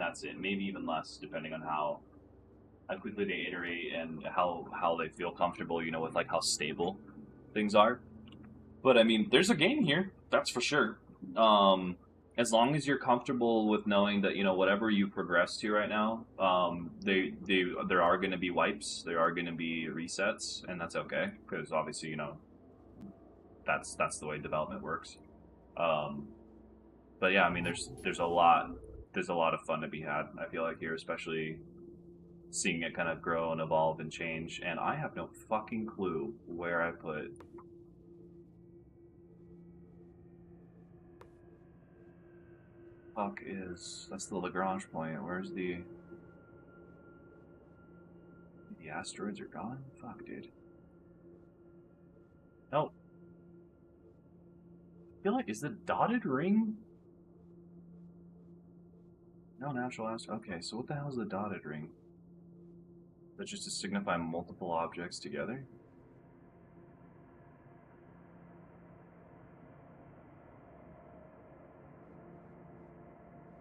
that's it. Maybe even less, depending on how quickly they iterate and how they feel comfortable, you know, with like how stable things are. But I mean, there's a game here, that's for sure. As long as you're comfortable with knowing that you know whatever you progress to right now, there are going to be wipes, there are going to be resets, and that's okay because obviously you know that's the way development works. Um, but yeah, I mean, there's a lot of fun to be had. I feel like here, especially seeing it kind of grow and evolve and change. And I have no fucking clue where I put. Fuck is that's the Lagrange point? Where's the asteroids are gone? Fuck, dude. No, I feel like is the dotted ring? No natural asteroid. Okay, so what the hell is the dotted ring? That's just to signify multiple objects together.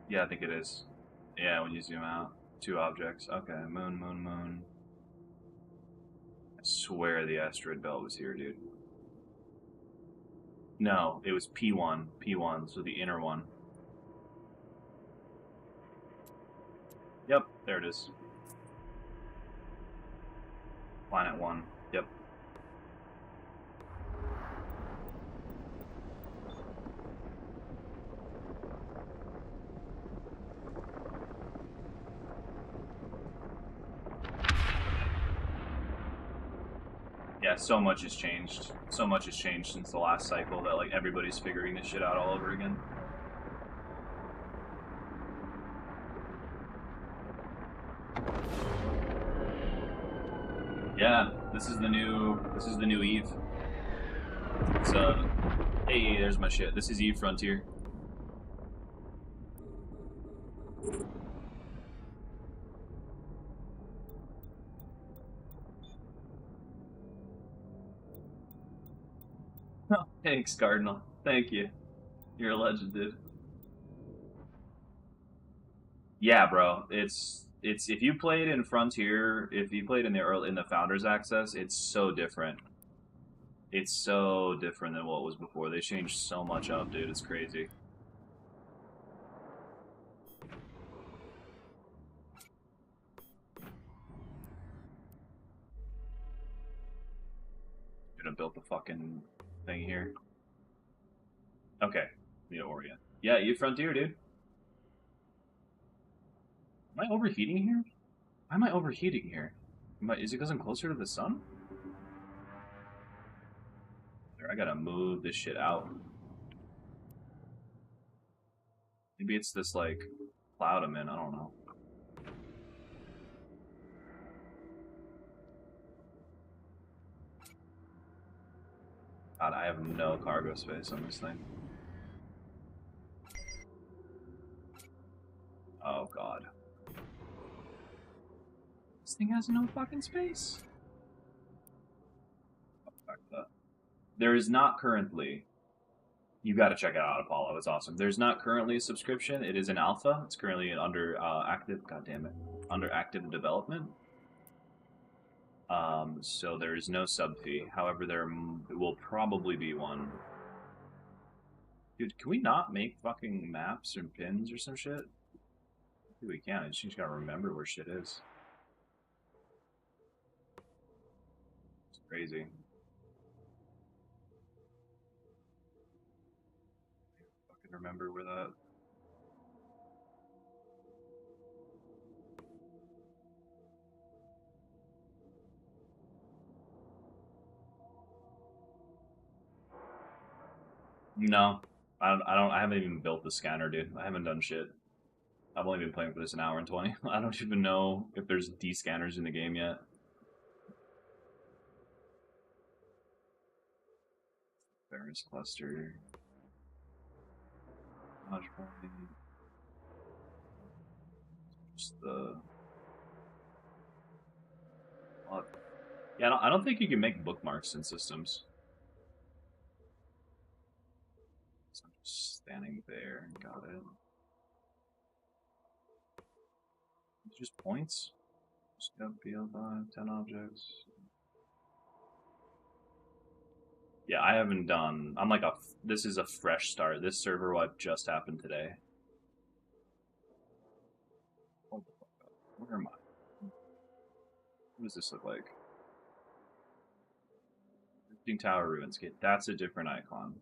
Yeah, I think it is. Yeah, when you zoom out, two objects. Okay, moon, moon, moon. I swear the asteroid belt was here, dude. No, it was P1, P1, so the inner one. Yep, there it is. Planet 1. Yep. Yeah, so much has changed. So much has changed since the last cycle that like everybody's figuring this shit out all over again. Yeah, this is the new Eve. It's hey, there's my shit. This is Eve Frontier. Oh, thanks, Cardinal. Thank you. You're a legend, dude. Yeah, bro. It's if you played in Frontier, if you played in the Founders Access, it's so different. It's so different than what was before. They changed so much up, dude. It's crazy. Gonna build the fucking thing here. Okay, need to orient. Yeah, you Frontier, dude. Am I overheating here? Why am I overheating here? Is it because I'm closer to the sun? There, I gotta move this shit out. Maybe it's this like cloud I'm in. I don't know. God, I have no cargo space on this thing. Oh god. This thing has no fucking space. Oh, fuck that. There is not currently. You got to check it out, Apollo. It's awesome. There's not currently a subscription. It is an alpha. It's currently under active. God damn it, under active development. So there is no sub fee. However, there will probably be one. Dude, can we not make fucking maps or pins or some shit? Dude, we can. I just gotta remember where shit is. It's crazy. Fucking remember where that. No, I haven't even built the scanner, dude. I haven't done shit. I've only been playing for this an hour and 20. I don't even know if there's D-scanners in the game yet. Ferris cluster. Just the. Yeah, I don't think you can make bookmarks in systems. So I'm just standing there. Got it. Just points? Step BL5, 10 objects. Yeah, I haven't done. I'm like this is a fresh start. This server wipe just happened today. Hold the fuck up. Where am I? What does this look like? Drifting Tower Ruins Gate. That's a different icon.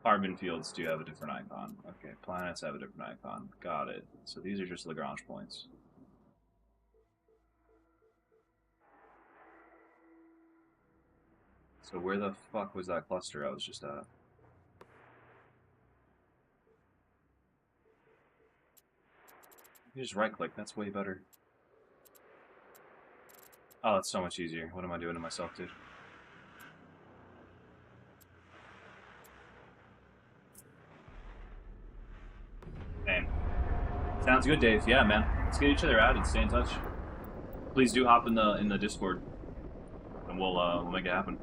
Carbon fields do have a different icon. Okay, planets have a different icon. Got it. So these are just Lagrange points. So where the fuck was that cluster I was just at? You just right click, that's way better. Oh, it's so much easier. What am I doing to myself, dude? Man. Sounds good, Dave. Yeah, man. Let's get each other out and stay in touch. Please do hop in the Discord, and we'll make it happen.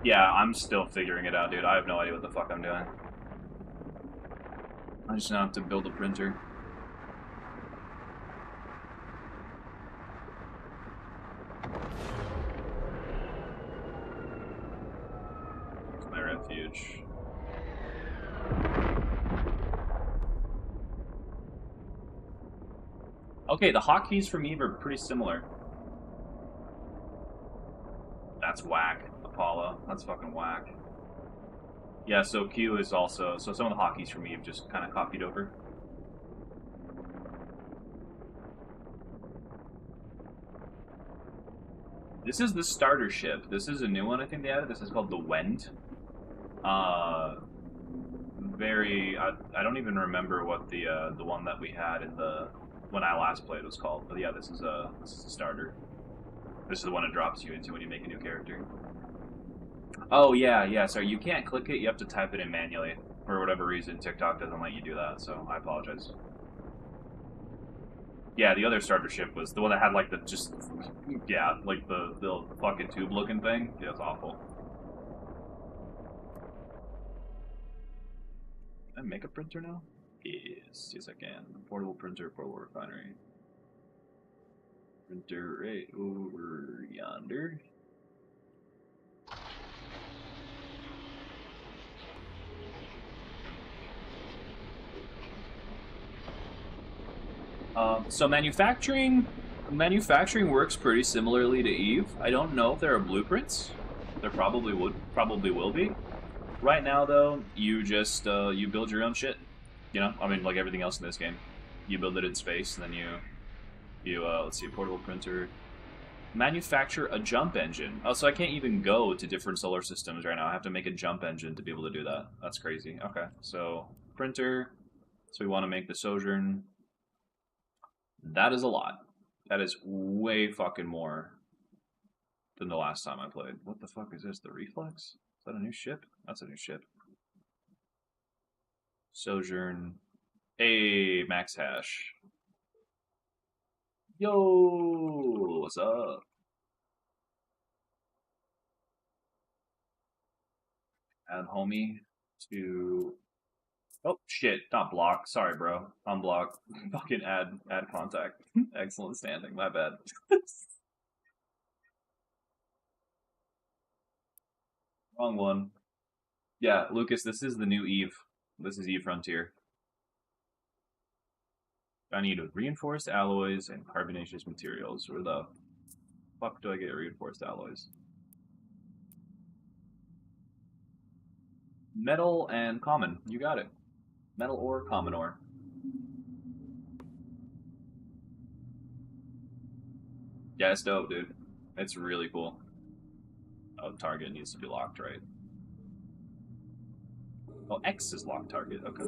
Yeah, I'm still figuring it out, dude. I have no idea what the fuck I'm doing. I just now have to build a printer. It's my refuge. Okay, the hotkeys from Eve are pretty similar. That's whack, Apollo. That's fucking whack. Yeah, so Q is also... So some of the hotkeys from Eve just kind of copied over. This is the starter ship. This is a new one I think they added. This is called the Wend. I don't even remember what the one that we had in the... when I last played was called. But yeah, this is a starter. This is the one it drops you into when you make a new character. Oh, yeah, sorry, you can't click it, you have to type it in manually. For whatever reason, TikTok doesn't let you do that, so I apologize. Yeah, the other starter ship was the one that had, like, the just... Yeah, like, the fucking tube-looking thing. Yeah, it's awful. Can I make a printer now? Yes, I can. Portable printer, portable refinery. Printer right over yonder. So manufacturing works pretty similarly to Eve. I don't know if there are blueprints. There probably will be. Right now, though, you just you build your own shit. You know, I mean, like everything else in this game, you build it in space, and then you let's see, portable printer, manufacture a jump engine. Oh, so I can't even go to different solar systems right now. I have to make a jump engine to be able to do that. That's crazy. Okay, so printer. So we want to make the Sojourn. That is a lot. That is way fucking more than the last time I played. What the fuck is this? The Reflex? Is that a new ship? That's a new ship. Sojourn. Hey, max hash. Yo, what's up? Add homie to... Oh, shit, not block. Sorry, bro. Unblock. Fucking add contact. Excellent standing. My bad. Wrong one. Yeah, Lucas, this is the new Eve. This is Eve Frontier. I need reinforced alloys and carbonaceous materials. Where the fuck do I get reinforced alloys? Metal and common. You got it. Metal ore, common ore. Yeah, it's dope, dude. It's really cool. Oh, target needs to be locked, right? Oh, X is locked target. Okay.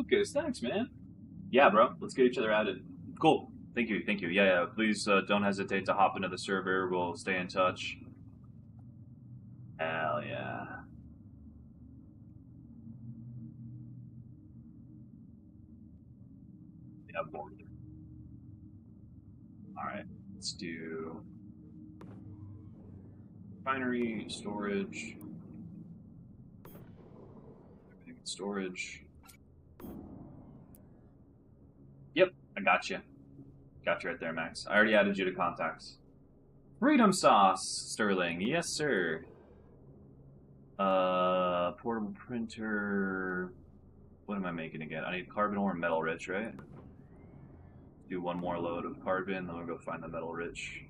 Lucas, thanks, man. Yeah, bro. Let's get each other added. Cool. Thank you. Thank you. Yeah, yeah. Please don't hesitate to hop into the server. We'll stay in touch. Hell yeah. Yeah, bored. Alright. Let's do refinery, storage. Everything in storage. Yep, I got you. Got you right there, Max. I already added you to contacts. Freedom sauce, Sterling. Yes, sir. Portable printer. What am I making again? I need carbon ore and metal rich, right? Do one more load of carbon, then we'll go find the metal rich.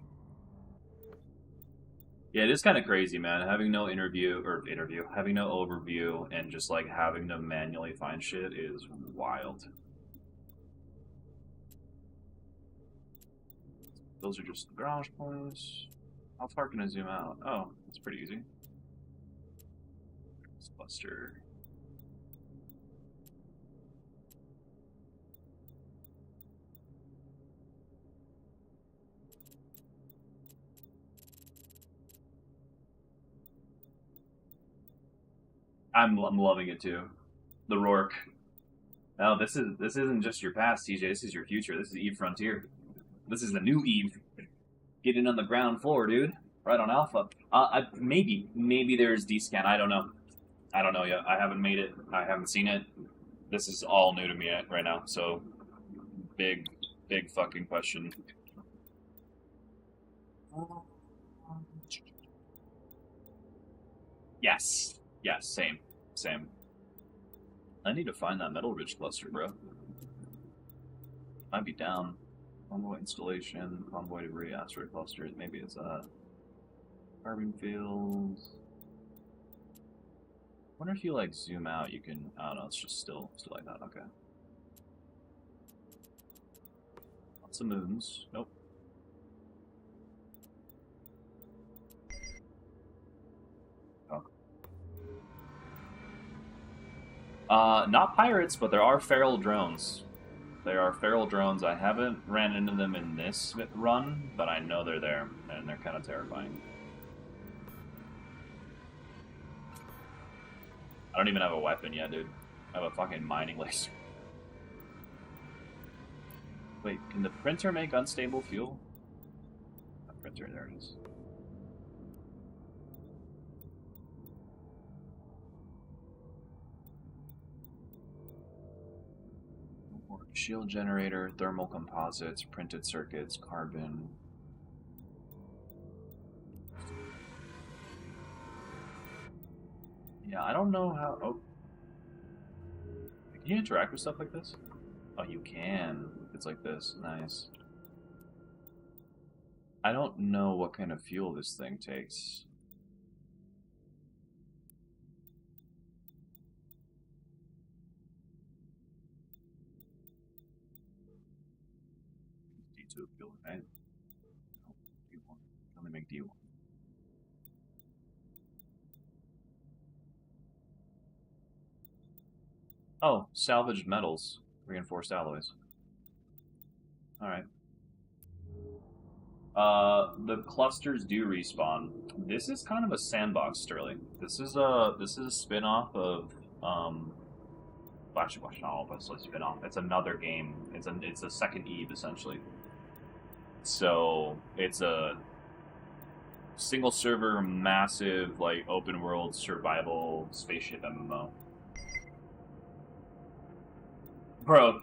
Yeah, it is kind of crazy, man. Having no having no overview, and just like having to manually find shit is wild. Those are just garage points. How far can I zoom out? Oh, that's pretty easy. This cluster. I'm loving it too. The Rourke. No, this isn't just your past, TJ. This is your future. This is Eve Frontier. This is the new Eve. Getting on the ground floor, dude. Right on Alpha. Maybe there's D-scan. I don't know. I don't know yet. I haven't made it. I haven't seen it. This is all new to me right now. So, big fucking question. Yes. Yes. Same. Same. I need to find that metal rich cluster, bro. Might be down. Convoy installation, convoy debris, asteroid clusters. Maybe it's carbon fields. Wonder if you like zoom out, you can. I don't know. It's just still like that. Okay. Lots of moons. Nope. Not pirates, but there are feral drones. There are feral drones. I haven't ran into them in this run, but I know they're there, and they're kind of terrifying. I don't even have a weapon yet, dude. I have a fucking mining laser. Wait, can the printer make unstable fuel? The printer, there it is. Shield generator, thermal composites, printed circuits, carbon. Yeah, I don't know how. Oh. Can you interact with stuff like this? Oh, you can. It's like this. Nice. I don't know what kind of fuel this thing takes. D2 fuel, right? No, D1. Can only make D1. Oh, salvaged metals. Reinforced alloys. Alright. The clusters do respawn. This is kind of a sandbox, Sterling. This is a spin-off of actually, not a spin-off. It's another game. It's a second Eve essentially. So it's a single server, massive, like open world survival spaceship MMO. Bro,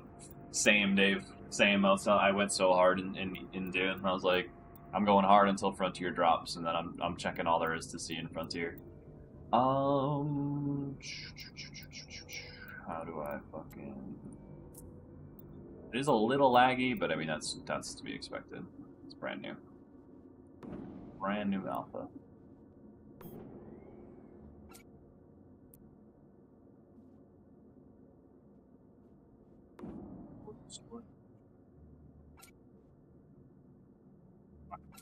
same, Dave. Same. I went so hard in Dune. I was like, I'm going hard until Frontier drops, and then I'm checking all there is to see in Frontier. How do I fucking? It is a little laggy, but I mean that's to be expected. It's brand new. Brand new alpha.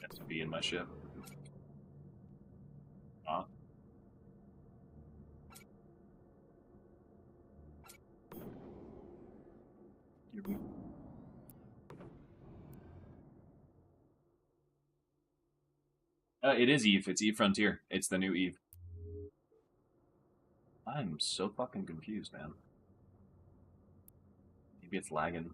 Has to be in my ship. It is Eve. It's Eve Frontier. It's the new Eve. I'm so fucking confused, man. Maybe it's lagging.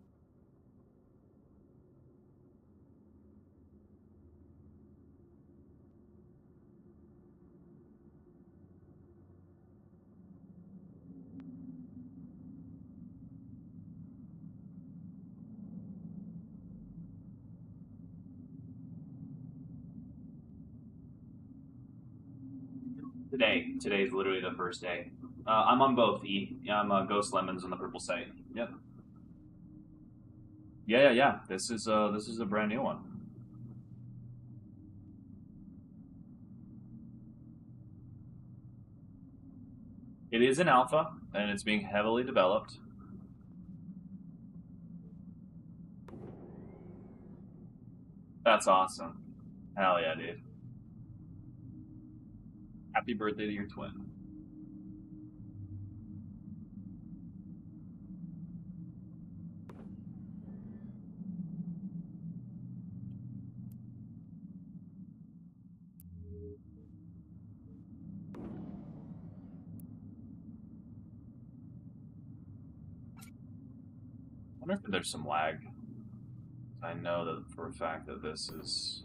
Today's literally the first day. I'm on both E. I'm Ghost Lemons on the purple site. Yep. Yeah. This is a brand new one. It is an alpha, and it's being heavily developed. That's awesome. Hell yeah, dude. Happy birthday to your twin. I wonder if there's some lag. I know that for a fact that this is...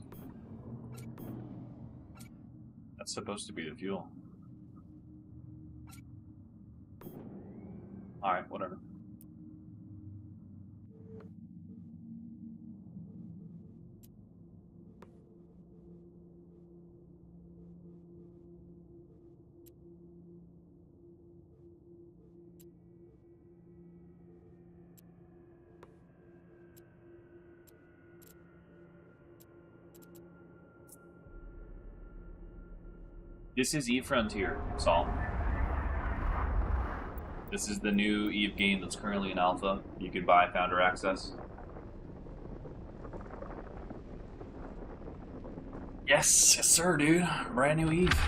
That's supposed to be the fuel. Alright, whatever. This is Eve Frontier, Saul. This is the new Eve game that's currently in alpha. You can buy founder access. Yes, sir, dude. Brand new Eve.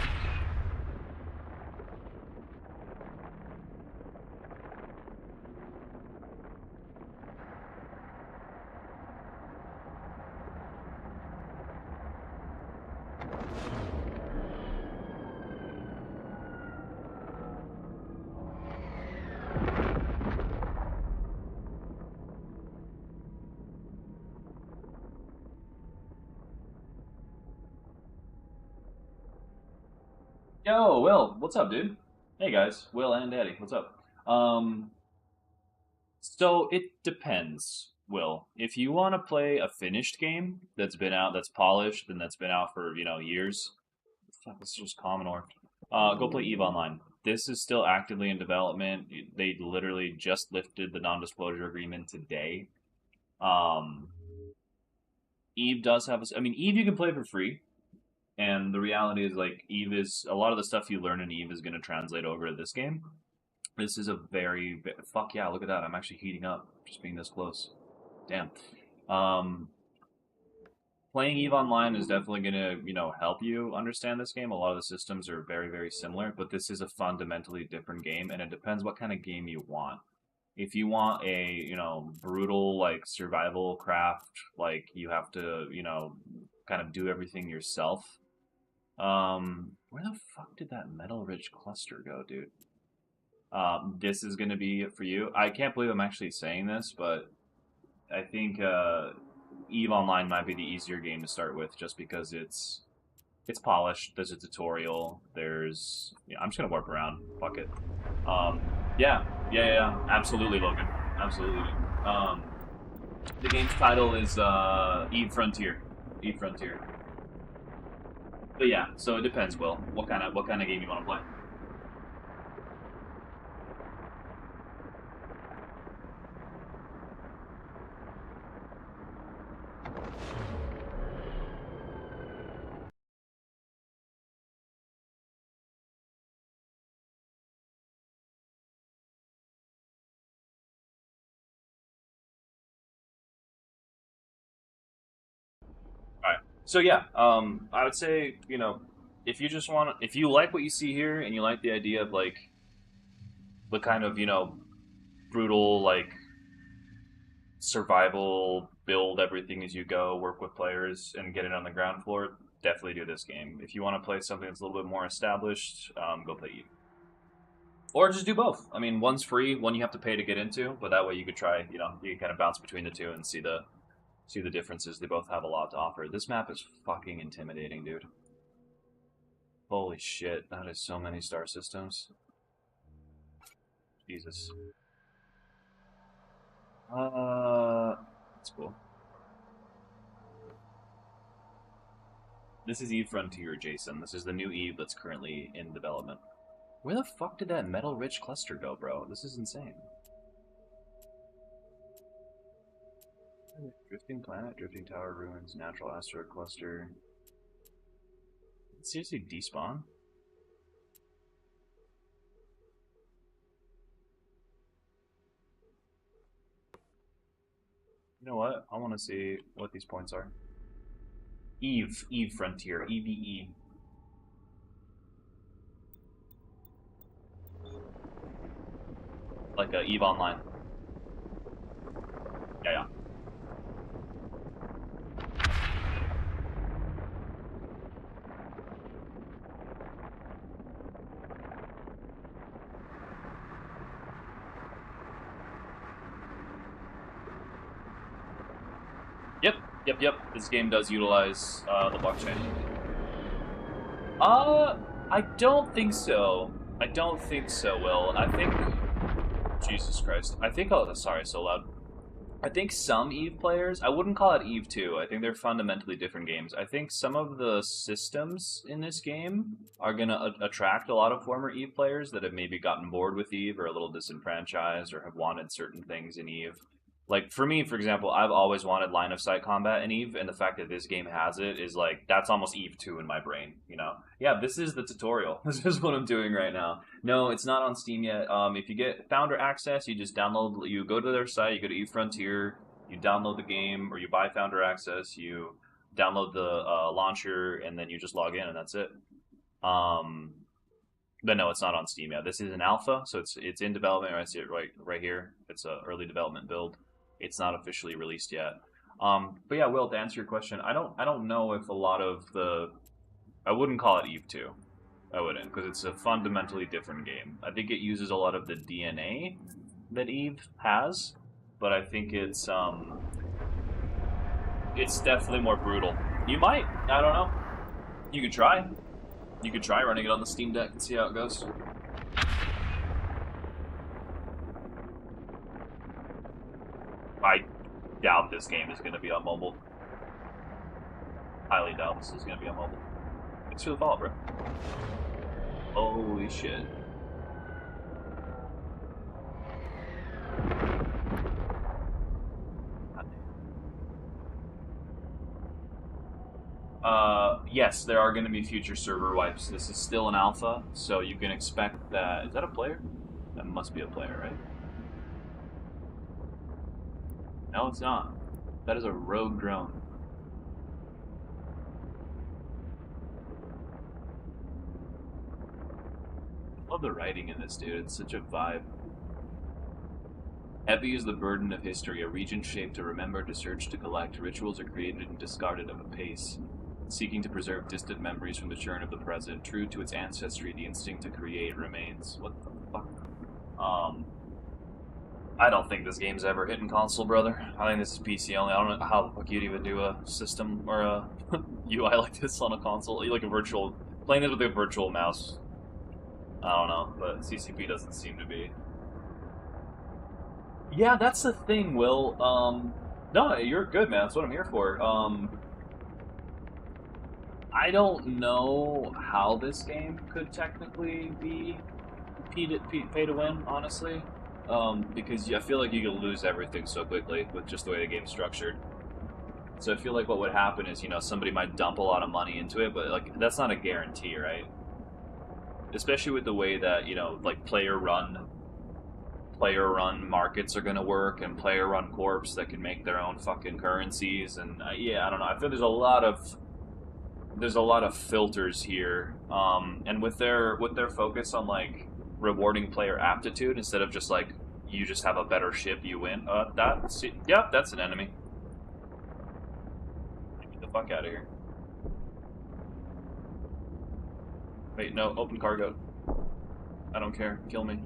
Yo, Will, what's up, dude? Hey guys, Will and Daddy, what's up? So it depends, Will. If you want to play a finished game that's been out, that's polished, and that's been out for years, fuck, this is just Commodore. Go play Eve Online. This is still actively in development. They literally just lifted the non-disclosure agreement today. Um, Eve does have I mean, Eve you can play for free. And the reality is, like, Eve is a lot of the stuff you learn in Eve is going to translate over to this game. This is a fuck yeah! Look at that. I'm actually heating up just being this close. Damn. Um, Playing Eve Online is definitely going to help you understand this game. A lot of the systems are very similar, but this is a fundamentally different game, and it depends what kind of game you want. If you want a brutal like survival craft, like you have to kind of do everything yourself. Where the fuck did that metal rich cluster go, dude? This is going to be it for you. I can't believe I'm actually saying this, but I think Eve Online might be the easier game to start with, just because it's polished. There's a tutorial. I'm just gonna warp around. Fuck it. Um, yeah. Absolutely, Logan. Absolutely. The game's title is Eve Frontier. Eve Frontier. But yeah, so it depends, Will. What kind of game you want to play? All right. So yeah, I would say if you just want, if you like what you see here and you like the idea of like the kind of brutal like survival, build everything as you go, work with players, and get it on the ground floor, definitely do this game. If you want to play something that's a little bit more established, go play Eve. Or just do both. I mean, one's free, one you have to pay to get into, but that way you could try, you can kind of bounce between the two and see the differences. They both have a lot to offer. This map is fucking intimidating, dude. Holy shit, that is so many star systems. Jesus. That's cool. This is Eve Frontieeer, Jason. This is the new Eve that's currently in development. Where the fuck did that metal-rich cluster go, bro? This is insane. Drifting planet, drifting tower ruins, natural asteroid cluster. Did it seriously despawn? You know what? I want to see what these points are. Eve Frontieeer, EVE. Like Eve Online. Yeah. Yep. This game does utilize the blockchain. I don't think so. Will. I think... Jesus Christ. I think... Oh, sorry, so loud. I think some Eve players... I wouldn't call it Eve 2. I think they're fundamentally different games. I think some of the systems in this game are going to attract a lot of former Eve players that have maybe gotten bored with Eve or a little disenfranchised or have wanted certain things in Eve. Like, for me, for example, I've always wanted line-of-sight combat in Eve, and the fact that this game has it is, like, that's almost Eve 2 in my brain, Yeah, this is the tutorial. This is what I'm doing right now. No, it's not on Steam yet. If you get Founder Access, you just download, you go to their site, you go to Eve Frontier, you download the game, or you buy Founder Access, you download the launcher, and then you just log in, and that's it. But no, it's not on Steam yet. This is an alpha, so it's in development. I see it right here. It's an early development build. It's not officially released yet. But yeah, Will, to answer your question, I don't know if a lot of I wouldn't call it Eve 2. I wouldn't, because it's a fundamentally different game. I think it uses a lot of the DNA that Eve has, but I think it's definitely more brutal. You might, I don't know. You could try. You could try running it on the Steam Deck and see how it goes. I doubt this game is going to be on mobile. Highly doubt this is going to be on mobile. Thanks for the follow, bro. Holy shit. Yes, there are going to be future server wipes. This is still an alpha, so you can expect that... Is that a player? That must be a player, right? No, it's not. That is a rogue drone. I love the writing in this, dude. It's such a vibe. Heavy is the burden of history, a region shaped to remember, to search, to collect. Rituals are created and discarded of a pace. Seeking to preserve distant memories from the churn of the present, true to its ancestry, the instinct to create remains. What the fuck? I don't think this game's ever hitting console, brother. I think this is PC only. I don't know how the fuck you'd even do a system or a UI like this on a console. Like a virtual... Playing this with a virtual mouse. I don't know, but CCP doesn't seem to be. Yeah, that's the thing, Will. No, you're good, man. That's what I'm here for. I don't know how this game could technically be pay to win, honestly. Because I feel like you could lose everything so quickly with just the way the game's structured. So I feel like what would happen is, somebody might dump a lot of money into it, but like that's not a guarantee, right? Especially with the way that, like player-run markets are going to work, and player-run corps that can make their own fucking currencies, and yeah, I don't know. I feel there's a lot of filters here, and with their focus on like rewarding player aptitude instead of just like you just have a better ship, you win. Yep, that's an enemy. Get the fuck out of here. Wait, no, open cargo. I don't care. Kill me.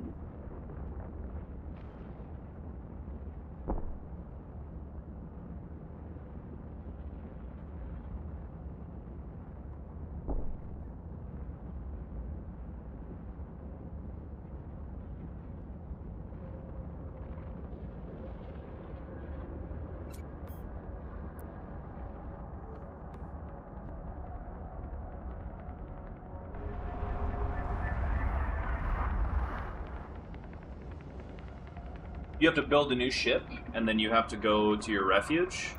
You have to build a new ship, and then you have to go to your refuge,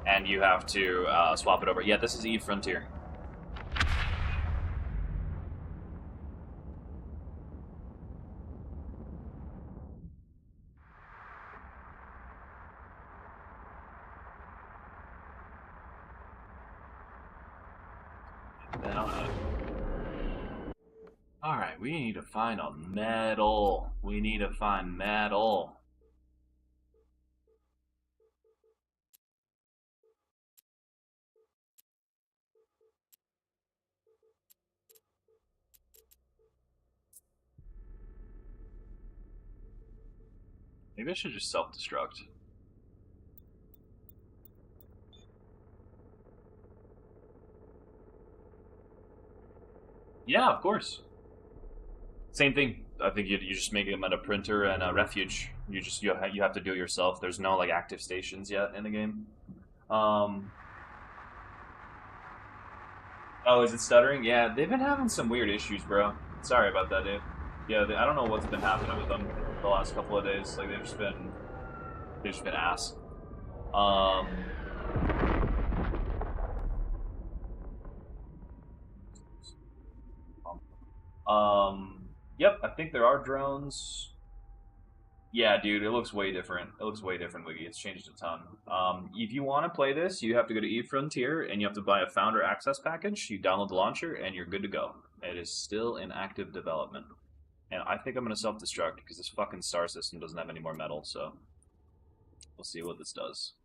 and you have to swap it over. Yeah, this is Eve Frontier. Alright, we need to find a medal. We need to find metal. Maybe I should just self-destruct. Yeah, of course. Same thing. I think you just make them at a printer and a refuge. You have to do it yourself. There's no like active stations yet in the game. Oh, is it stuttering? Yeah, they've been having some weird issues, bro. Sorry about that, dude. Yeah, I don't know what's been happening with them the last couple of days. Like they've just been ass. Um, yep, I think there are drones. Yeah, dude, it looks way different. It looks way different, Wiggy. It's changed a ton. If you want to play this, you have to go to Frontier and you have to buy a Founder Access package. You download the launcher, and you're good to go. It is still in active development. And I think I'm going to self-destruct because this fucking star system doesn't have any more metal, so we'll see what this does.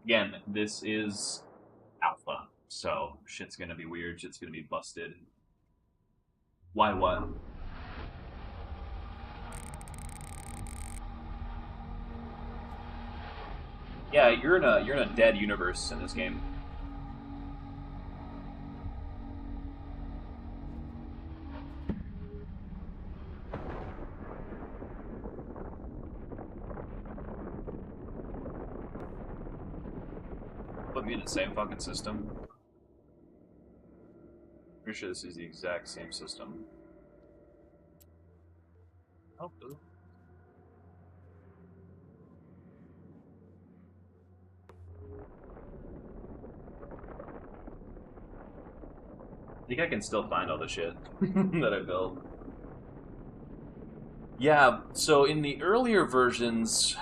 Again, this is alpha, so shit's going to be weird, shit's going to be busted. Why what? Yeah, you're in a dead universe in this game. Put me in the same fucking system. Pretty sure this is the exact same system. Oh, I think I can still find all the shit that I built. Yeah, so in the earlier versions,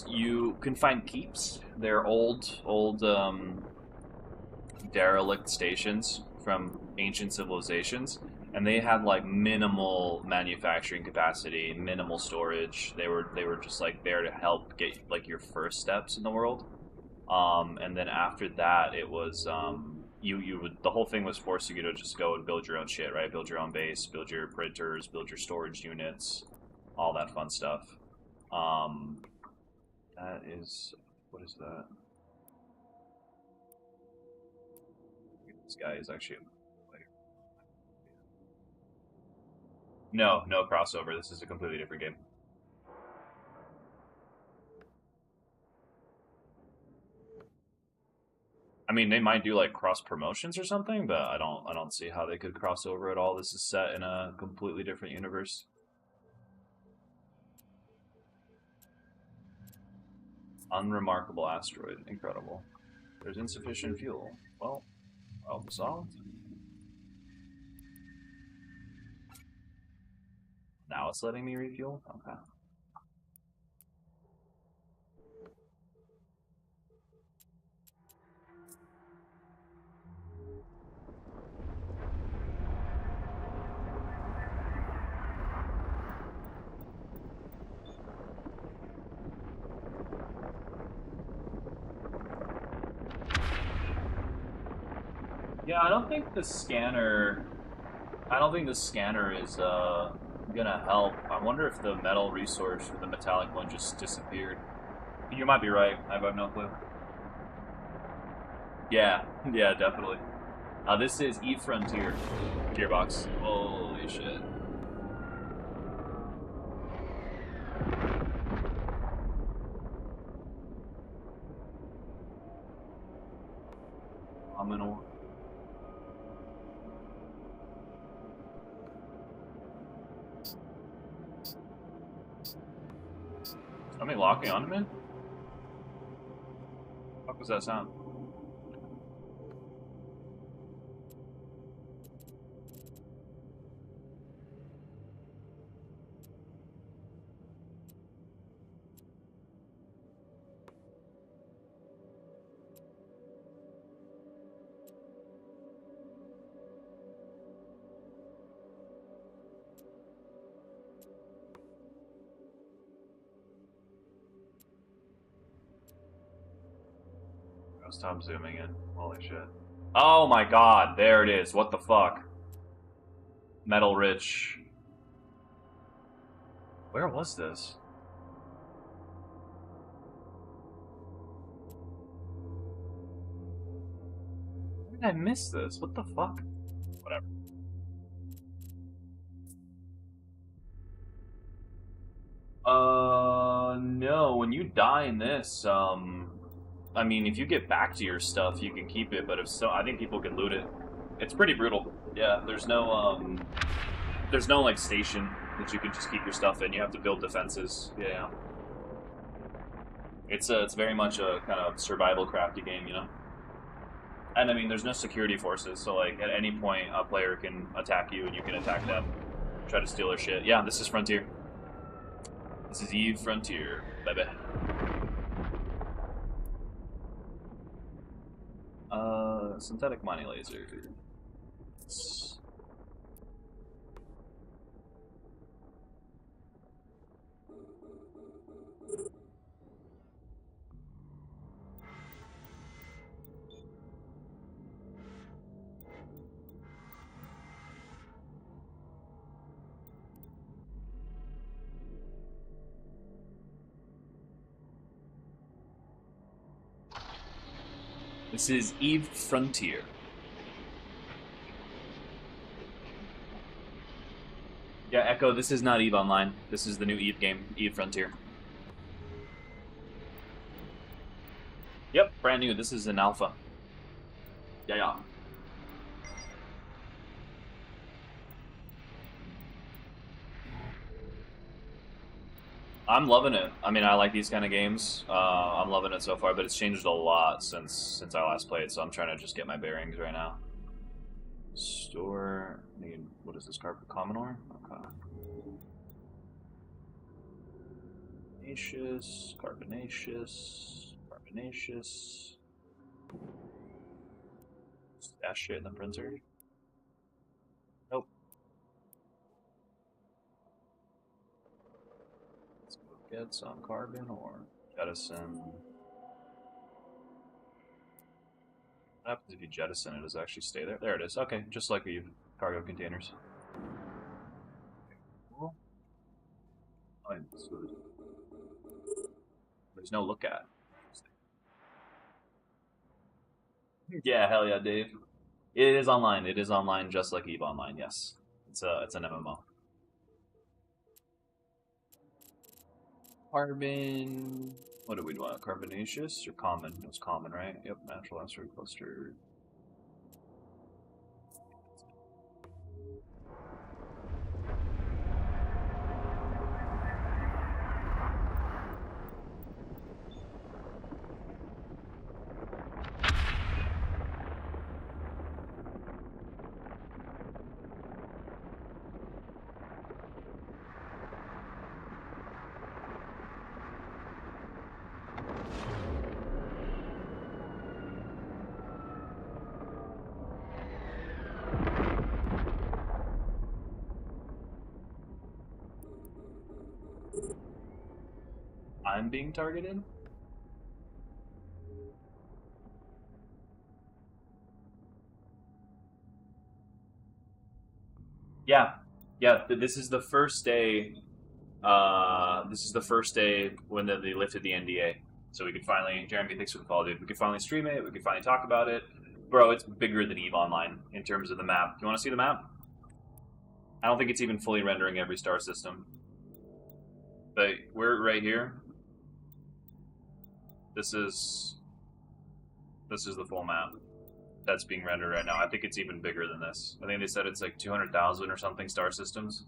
you can find keeps. They're old derelict stations from ancient civilizations, and they had like minimal manufacturing capacity, minimal storage. They were just like there to help get like your first steps in the world. And then after that, it was the whole thing was forcing you to just go and build your own shit, right? Build your own base, build your printers, build your storage units, all that fun stuff. That is, what is that? This guy is actually a player. No crossover. This is a completely different game. I mean, they might do like cross promotions or something, but I don't see how they could cross over at all. This is set in a completely different universe. Unremarkable asteroid. Incredible. There's insufficient fuel. Well, problem solved. Now it's letting me refuel? Okay. Yeah, I don't think the scanner. I don't think the scanner is gonna help. I wonder if the metal resource or the metallic one just disappeared. You might be right. I have no clue. Yeah, yeah, definitely. This is Frontier gearbox. Holy shit. Phenomenal. Somebody locking onto me? What was that sound? Stop zooming in. Holy shit. Oh my god, there it is. What the fuck? Metal Rich. Where was this? Where did I miss this? What the fuck? Whatever. No. When you die in this, I mean, if you get back to your stuff, you can keep it, but if so, I think people can loot it. It's pretty brutal. Yeah, there's no, like, station that you can just keep your stuff in. You have to build defenses. Yeah. It's very much a kind of survival crafty game, you know? And I mean, there's no security forces, so like at any point a player can attack you and you can attack them, try to steal their shit. Yeah, this is Frontier. This is Eve Frontier, baby. Synthetic mining laser. This is Eve Frontier. Yeah, Echo, this is not Eve Online. This is the new Eve game, Eve Frontier. Yep, brand new. This is an alpha. Yeah. I'm loving it. I mean, I like these kind of games. I'm loving it so far, but it's changed a lot since I last played. So I'm trying to just get my bearings right now. Store. Need what is this? Commodore. Okay. Carbonaceous. Stash shit in the printer. Nope. Let's go get some carbon or jettison. What happens if you jettison it? Does it actually stay there? There it is. Okay, just like the cargo containers. Cool. Oh, there's no look at. Yeah, hell yeah, Dave. It is online. It is online, just like Eve Online. Yes, it's an MMO. Carbon. What do we want? Carbonaceous or common? It was common, right? Yep, natural asteroid cluster. I'm being targeted? Yeah, yeah. This is the first day. This is the first day when they lifted the NDA, so we could finally. Jeremy, thanks for the call, dude. We could finally stream it. We could finally talk about it, bro. It's bigger than Eve Online in terms of the map. You want to see the map? I don't think it's even fully rendering every star system, but we're right here. This is the full map that's being rendered right now. I think it's even bigger than this. I think they said it's like 200,000 or something star systems.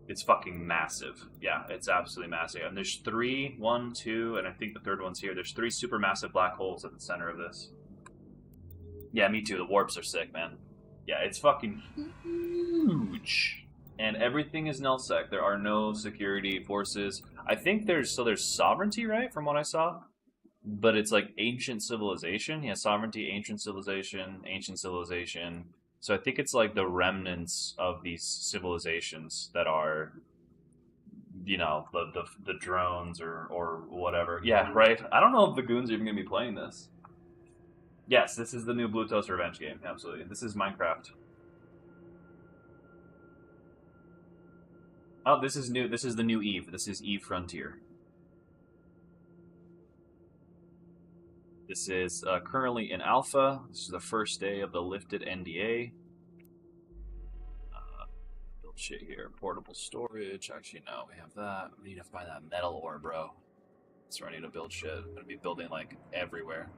It's fucking massive. Yeah, it's absolutely massive. And there's three, one, two, and I think the third one's here. There's three supermassive black holes at the center of this. Yeah, me too. The warps are sick, man. Yeah, it's fucking huge. And everything is nullsec. There are no security forces. I think there's sovereignty, right, from what I saw? But it's like ancient civilization. Yeah, sovereignty, ancient civilization, ancient civilization. So I think it's like the remnants of these civilizations that are, you know, the drones or whatever. Yeah, right? I don't know if the goons are even going to be playing this. Yes, this is the new Blue Toast Revenge game. Absolutely. This is Minecraft. Oh, this is new. This is the new Eve. This is Eve Frontier. This is currently in alpha. This is the first day of the lifted NDA. Build shit here. Portable storage. Actually, no, we have that. We need to find that metal ore, bro. That's where I need to build shit. I'm going to be building, like, everywhere.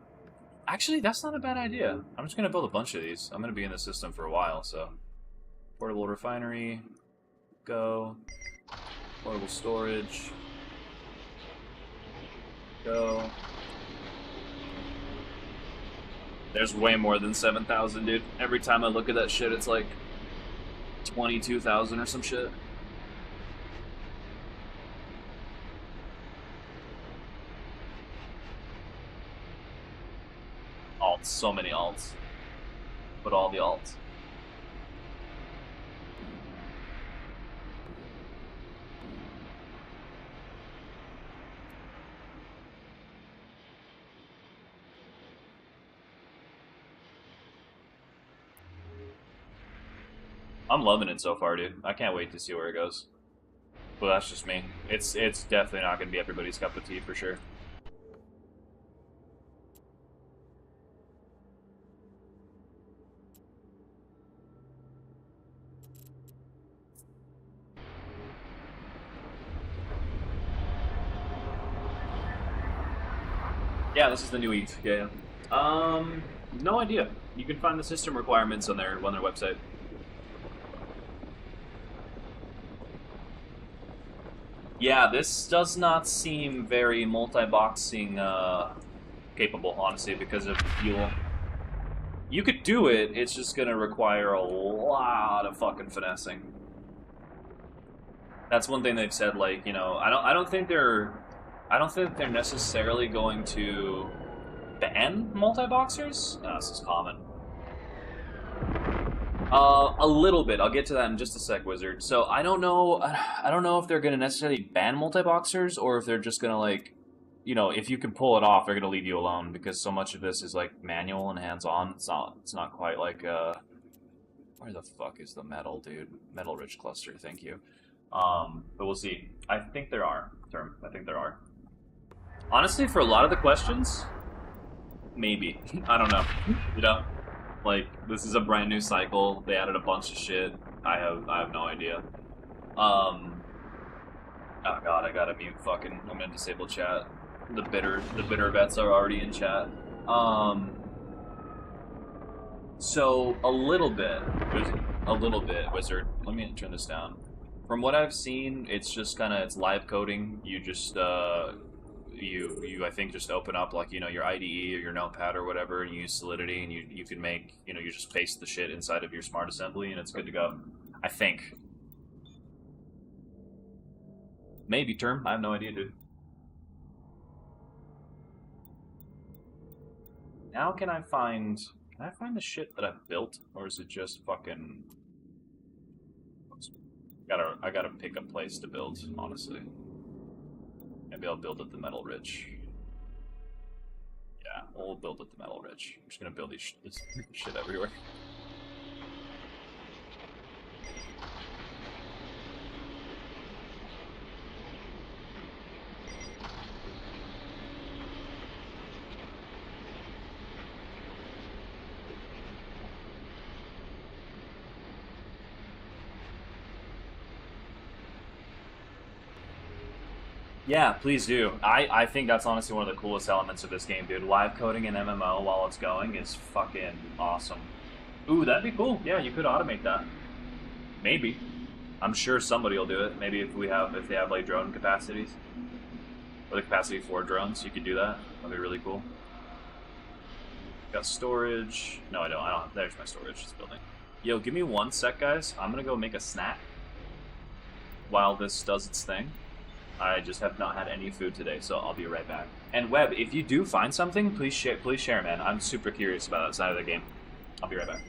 Actually, that's not a bad idea. I'm just going to build a bunch of these. I'm going to be in the system for a while, so. Portable refinery. Go. Portable storage. Go. There's way more than 7,000, dude. Every time I look at that shit, it's like 22,000 or some shit. Alts, so many alts. Put all the alts. I'm loving it so far, dude. I can't wait to see where it goes. But that's just me. It's definitely not going to be everybody's cup of tea for sure. Yeah, this is the new Eve. Yeah. No idea. You can find the system requirements on their website. Yeah, this does not seem very multi-boxing capable, honestly, because of fuel. You could do it, it's just gonna require a lot of fucking finessing. That's one thing they've said, like, you know, I don't think they're necessarily going to ban multi-boxers. No, this is common. A little bit. I'll get to that in just a sec, Wizard. So I don't know if they're going to necessarily ban multi-boxers or if they're just going to, like, you know, if you can pull it off, they're going to leave you alone because so much of this is like manual and hands-on. It's not quite like where the fuck is the metal, dude? Metal rich cluster. Thank you. But we'll see. I think there are. I think there are. Honestly, for a lot of the questions, maybe. I don't know. You know. Like, this is a brand new cycle. They added a bunch of shit. I have no idea. Oh god, I gotta mute fucking. I'm gonna disable chat. The bitter vets are already in chat. So a little bit, Wizard. Let me turn this down. From what I've seen, it's just kind of it's live coding. You just you I think just open up like, you know, your IDE or your notepad or whatever and you use Solidity and you can make, you know, you just paste the shit inside of your smart assembly and it's good to go. I think. Maybe term. I have no idea, dude. Now can I find the shit that I've built or is it just fucking I gotta pick a place to build, honestly. Maybe I'll build at the Metal Ridge. Yeah, we'll build at the Metal Ridge. I'm just gonna build this shit everywhere. Yeah, please do. I think that's honestly one of the coolest elements of this game, dude. Live coding an MMO while it's going is fucking awesome. Ooh, that'd be cool. Yeah, you could automate that. Maybe. I'm sure somebody will do it. Maybe if they have like drone capacities or the capacity for drones, you could do that. That'd be really cool. Got storage. No, I don't. I don't. There's my storage. Just building. Yo, give me one sec, guys. I'm gonna go make a snack while this does its thing. I just have not had any food today, so I'll be right back. And Webb, if you do find something, please share, man. I'm super curious about that side of the game. I'll be right back.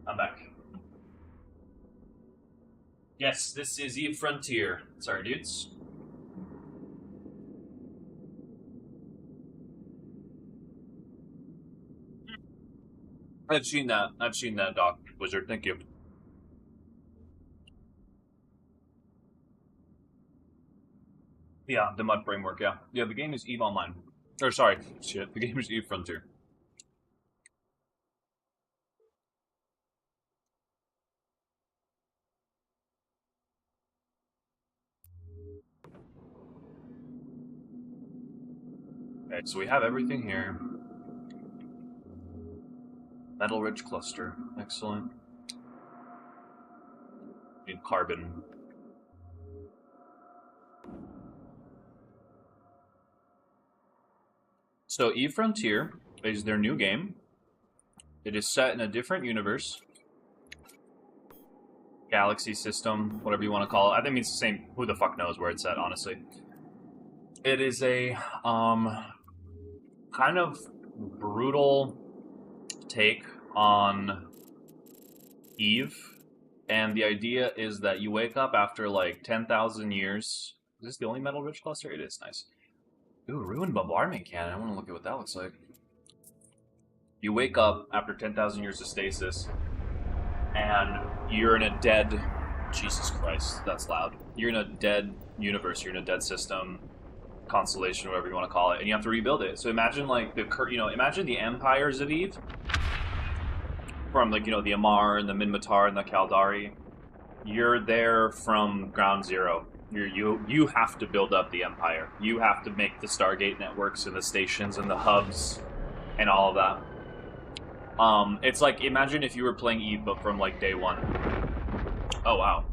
I'm back. Yes, this is Frontier. Sorry, dudes. I've seen that. I've seen that, Doc Wizard. Thank you. Yeah, the mud framework. Yeah, yeah. The game is Eve Online. Or sorry, shit. The game is Eve Frontier. Okay, so we have everything here. Metal-rich cluster. Excellent. Need carbon. So Eve Frontier is their new game. It is set in a different universe. Galaxy system, whatever you want to call it. I think it's the same. Who the fuck knows where it's at, honestly. It is a kind of brutal take on Eve. And the idea is that you wake up after like 10,000 years. Is this the only metal rich cluster? It is nice. Ooh, ruined bombardment cannon. I want to look at what that looks like. You wake up after 10,000 years of stasis, and you're in a dead. Jesus Christ, that's loud. You're in a dead universe. You're in a dead system, constellation, whatever you want to call it, and you have to rebuild it. So imagine like imagine the empires of Eve, from like the Amar and the Minmatar and the Kaldari. You're there from ground zero. You have to build up the empire. You have to make the Stargate networks and the stations and the hubs and all of that. It's like, imagine if you were playing Eve, but from like day one. Oh wow.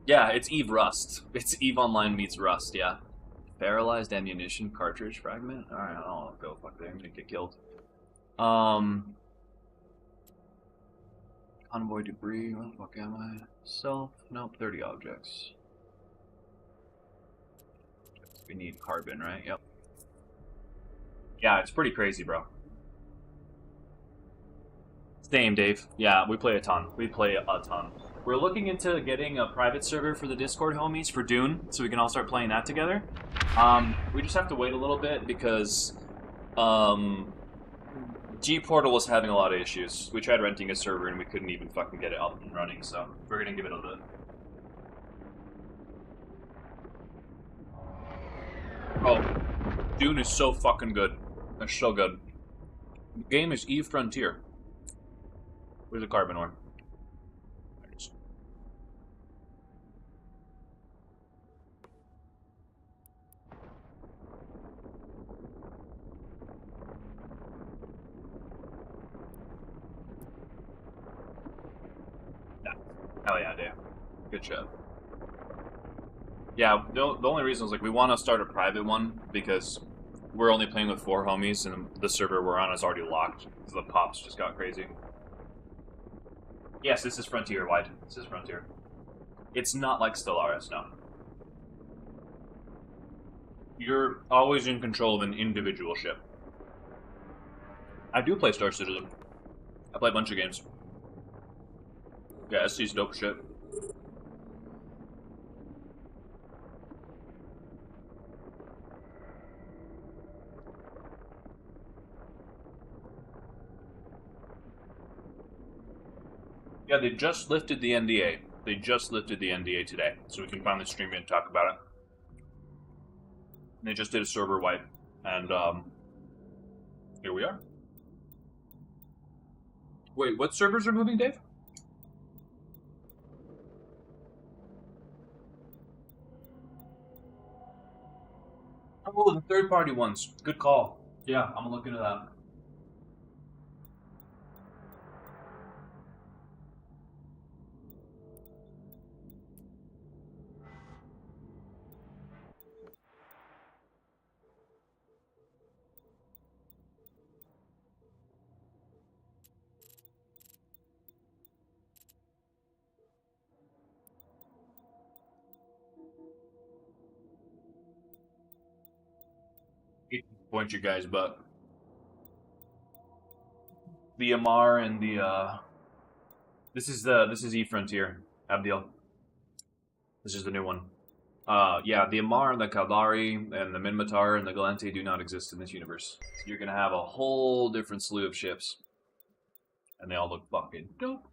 Yeah, it's Eve Rust. It's Eve Online meets Rust. Yeah. Paralyzed ammunition cartridge fragment. All right, I'll go. Fuck there. I'm gonna get killed. Convoy debris. Where the fuck am I? Self. Nope. 30 objects. We need carbon, right? Yep. Yeah, it's pretty crazy, bro. Same, Dave. Yeah, we play a ton. We play a ton. We're looking into getting a private server for the Discord homies for Dune, so we can all start playing that together. We just have to wait a little bit because G-Portal was having a lot of issues. We tried renting a server and we couldn't even fucking get it up and running, so we're gonna give it a bit. Oh, Dune is so fucking good. It's so good. The game is Eve Frontier. Where's the carbon ore? There it is. Yeah. Hell yeah, Dave. Good job. Yeah, the only reason is like we want to start a private one because we're only playing with 4 homies and the server we're on is already locked because the pops just got crazy. Yes, this is Frontier wide. This is Frontier. It's not like Stellaris, no. You're always in control of an individual ship. I do play Star Citizen. I play a bunch of games. Yeah, SC's dope shit. Yeah, they just lifted the NDA. They just lifted the NDA today, so we can finally stream it and talk about it. And they just did a server wipe, and here we are. Wait, what servers are moving, Dave? Oh, the third-party ones. Good call. Yeah, I'm gonna look into that. Point you guys, but the Amar and the this is E Frontier, Abdil. This is the new one. Yeah, the Amar and the Kaldari and the Minmatar and the Galente do not exist in this universe. So you're gonna have a whole different slew of ships, and they all look fucking dope.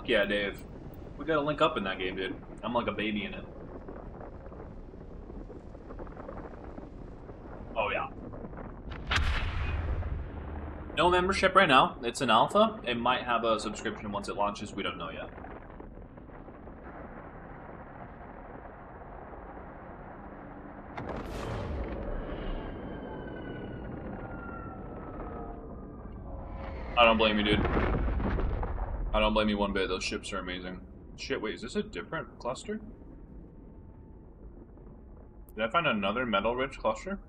yeah, Dave. We gotta link up in that game, dude. I'm like a baby in it. Oh, yeah. No membership right now. It's an alpha. It might have a subscription once it launches. We don't know yet. I don't blame you, dude. I don't blame you one bit. Those ships are amazing. Shit, wait, is this a different cluster? Did I find another metal-rich cluster?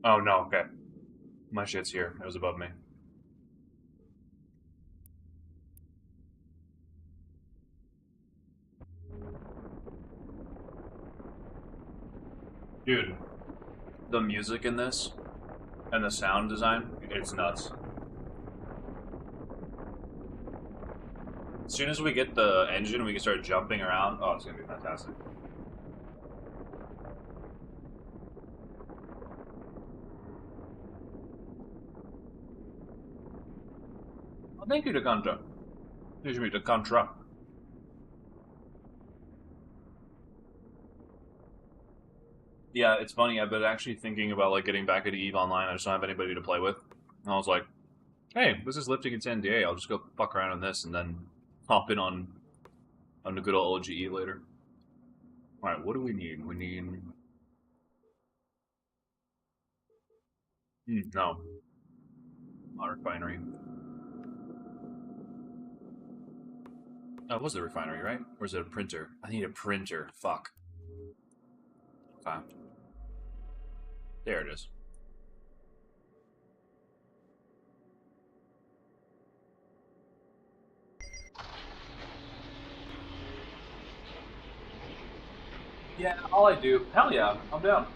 Oh, no, okay. My shit's here. It was above me. Dude, the music in this and the sound design, it's nuts. As soon as we get the engine, we can start jumping around. Oh, it's gonna be fantastic. Oh, thank you, the Contra. Excuse me, the Contra. Yeah, it's funny. I've been actually thinking about like getting back into EVE Online. I just don't have anybody to play with. And I was like, hey, this is lifting its NDA. I'll just go fuck around on this and then hop in on the good old OGE later. All right, what do we need? We need. No, not refinery. Oh, it was the refinery, right? Or is it a printer? I need a printer. Fuck. Okay. There it is. Yeah, all I do. Hell yeah, I'm down.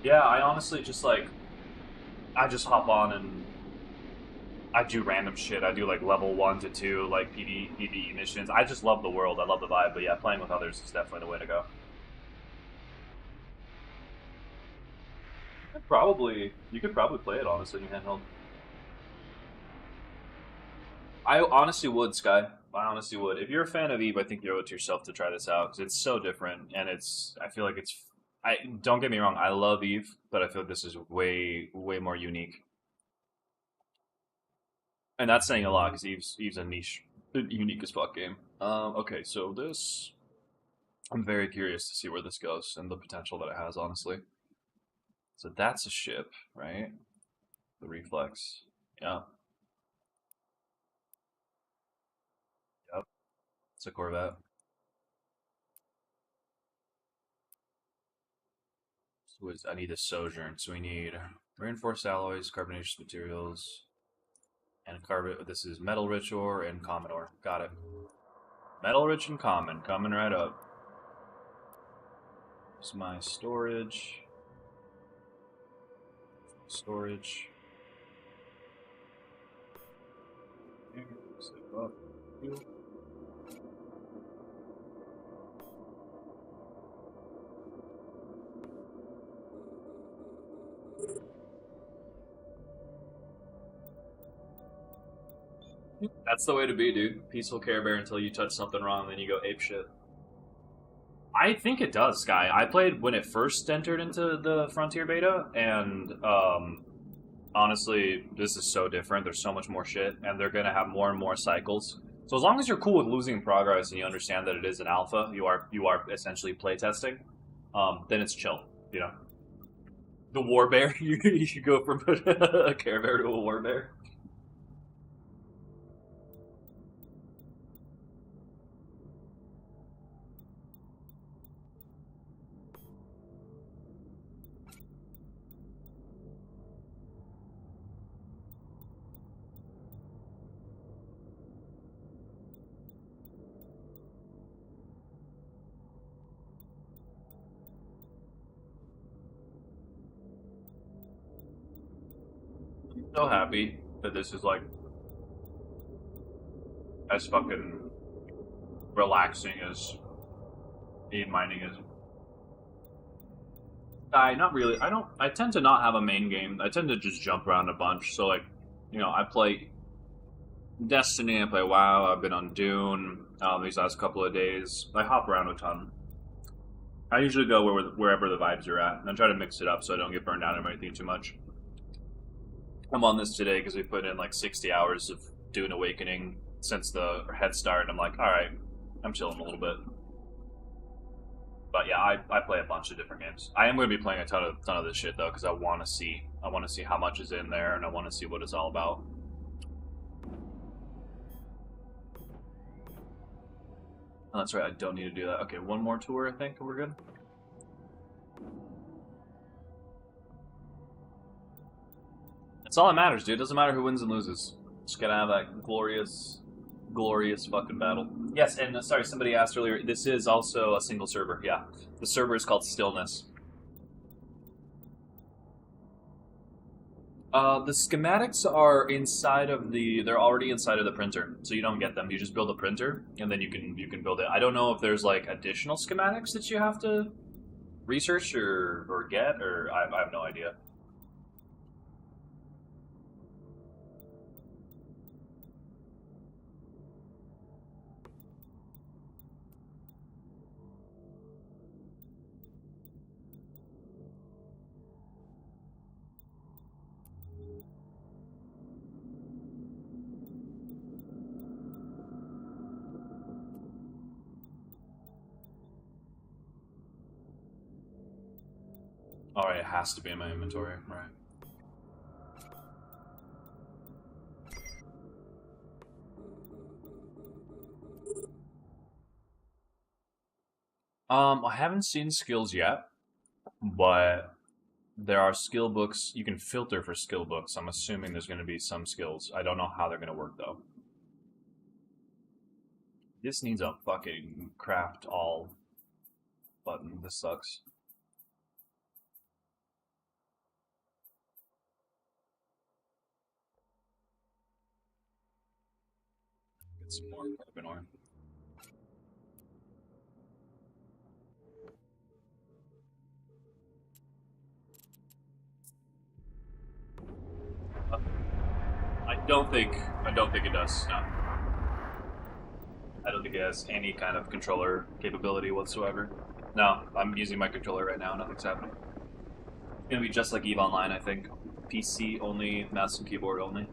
Yeah, I honestly just like. I just hop on and I do random shit. I do like level 1 to 2, like PvE missions. I just love the world. I love the vibe. But yeah, playing with others is definitely the way to go. You could probably play it honestly in handheld. I honestly would, Sky. I honestly would. If you're a fan of Eve, I think you owe it to yourself to try this out because it's so different, and it's. I feel like it's. I don't get me wrong. I love Eve, but I feel like this is way more unique, and that's saying a lot because Eve's a niche, unique as fuck game. Okay, so this. I'm very curious to see where this goes and the potential that it has, honestly. So that's a ship, right? The reflex. Yeah. Yep. It's a Corvette. I need a sojourn, so we need reinforced alloys, carbonaceous materials, and carbon. This is metal rich ore and common ore. Got it. Metal rich and common, coming right up. Here's my storage. Storage. Here, zip up. Fuel. That's the way to be, dude. Peaceful Care Bear until you touch something wrong, then you go ape shit. I think it does, Sky. I played when it first entered into the Frontier beta, and honestly, this is so different. There's so much more shit, and they're gonna have more and more cycles. So as long as you're cool with losing progress and you understand that it is an alpha, you are essentially playtesting. Then it's chill, you know. The War Bear, you should go from a Care Bear to a War Bear. So happy that this is like as fucking relaxing as Eve mining is. Not really. I don't. I tend to not have a main game. I tend to just jump around a bunch. So like, I play Destiny. I play WoW. I've been on Dune these last couple of days. I hop around a ton. I usually go wherever the vibes are at, and I try to mix it up so I don't get burned out or anything too much. I'm on this today because we put in like 60 hours of Dune Awakening since the head start. And I'm like, all right, I'm chilling a little bit. But yeah, I play a bunch of different games. I am going to be playing a ton of this shit though because I want to see how much is in there and I want to see what it's all about. Oh, that's right. I don't need to do that. Okay, one more tour. I think we're good. That's all that matters, dude. It doesn't matter who wins and loses. Just gotta have that glorious fucking battle. Yes, and sorry, somebody asked earlier. This is also a single server. Yeah, the server is called Stillness. The schematics are inside of the. They're already inside of the printer, so you don't get them. You just build a printer, and then you can build it. I don't know if there's like additional schematics that you have to research or get, or I have no idea. All right, it has to be in my inventory, right? I haven't seen skills yet, but there are skill books. You can filter for skill books. I'm assuming there's going to be some skills. I don't know how they're going to work though. This needs a fucking craft all button. This sucks. Get some more carbon ore. I don't think it does. No. I don't think it has any kind of controller capability whatsoever. No, I'm using my controller right now. Nothing's happening. It's gonna be just like EVE Online, I think. PC only, mouse and keyboard only.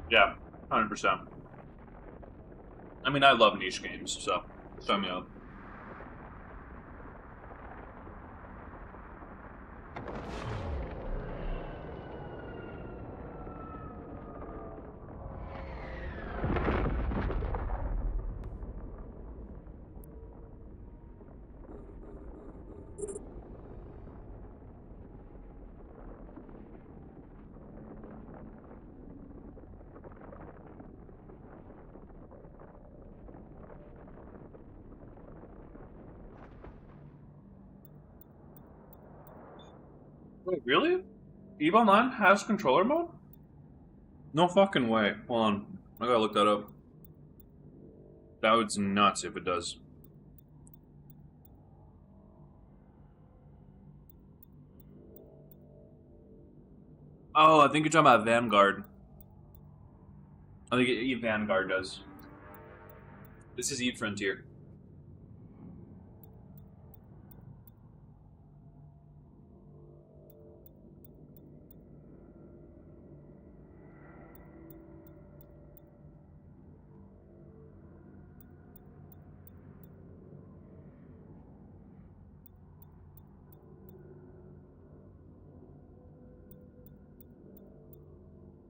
Yeah, 100%. I mean, I love niche games, so sign me up. Wait, really? EVE Online has controller mode? No fucking way. Hold on. I gotta look that up. That would nuts if it does. Oh, I think you're talking about Vanguard. I think EVE Vanguard does. This is EVE Frontier.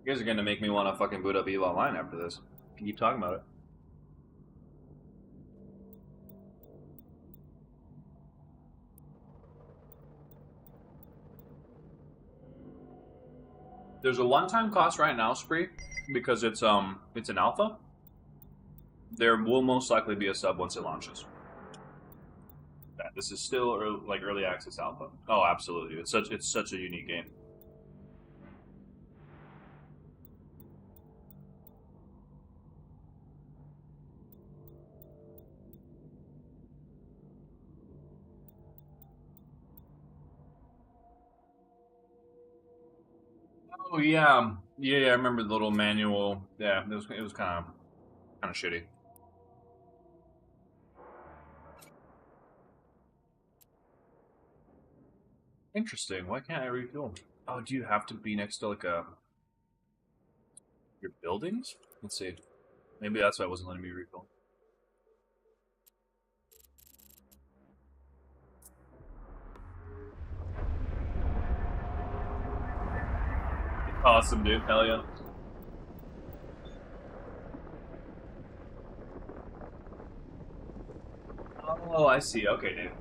You guys are gonna make me want to fucking boot up EVE Online after this. Keep talking about it. There's a one-time cost right now, Spree, because it's an alpha. There will most likely be a sub once it launches. Yeah, this is still early access alpha. Oh, absolutely. It's such a unique game. Oh yeah, yeah. I remember the little manual. Yeah, it was kind of shitty. Interesting. Why can't I refuel? Oh, do you have to be next to like a your buildings? Let's see. Maybe that's why it wasn't letting me refill. Awesome, dude. Hell yeah. Oh, I see. Okay, dude.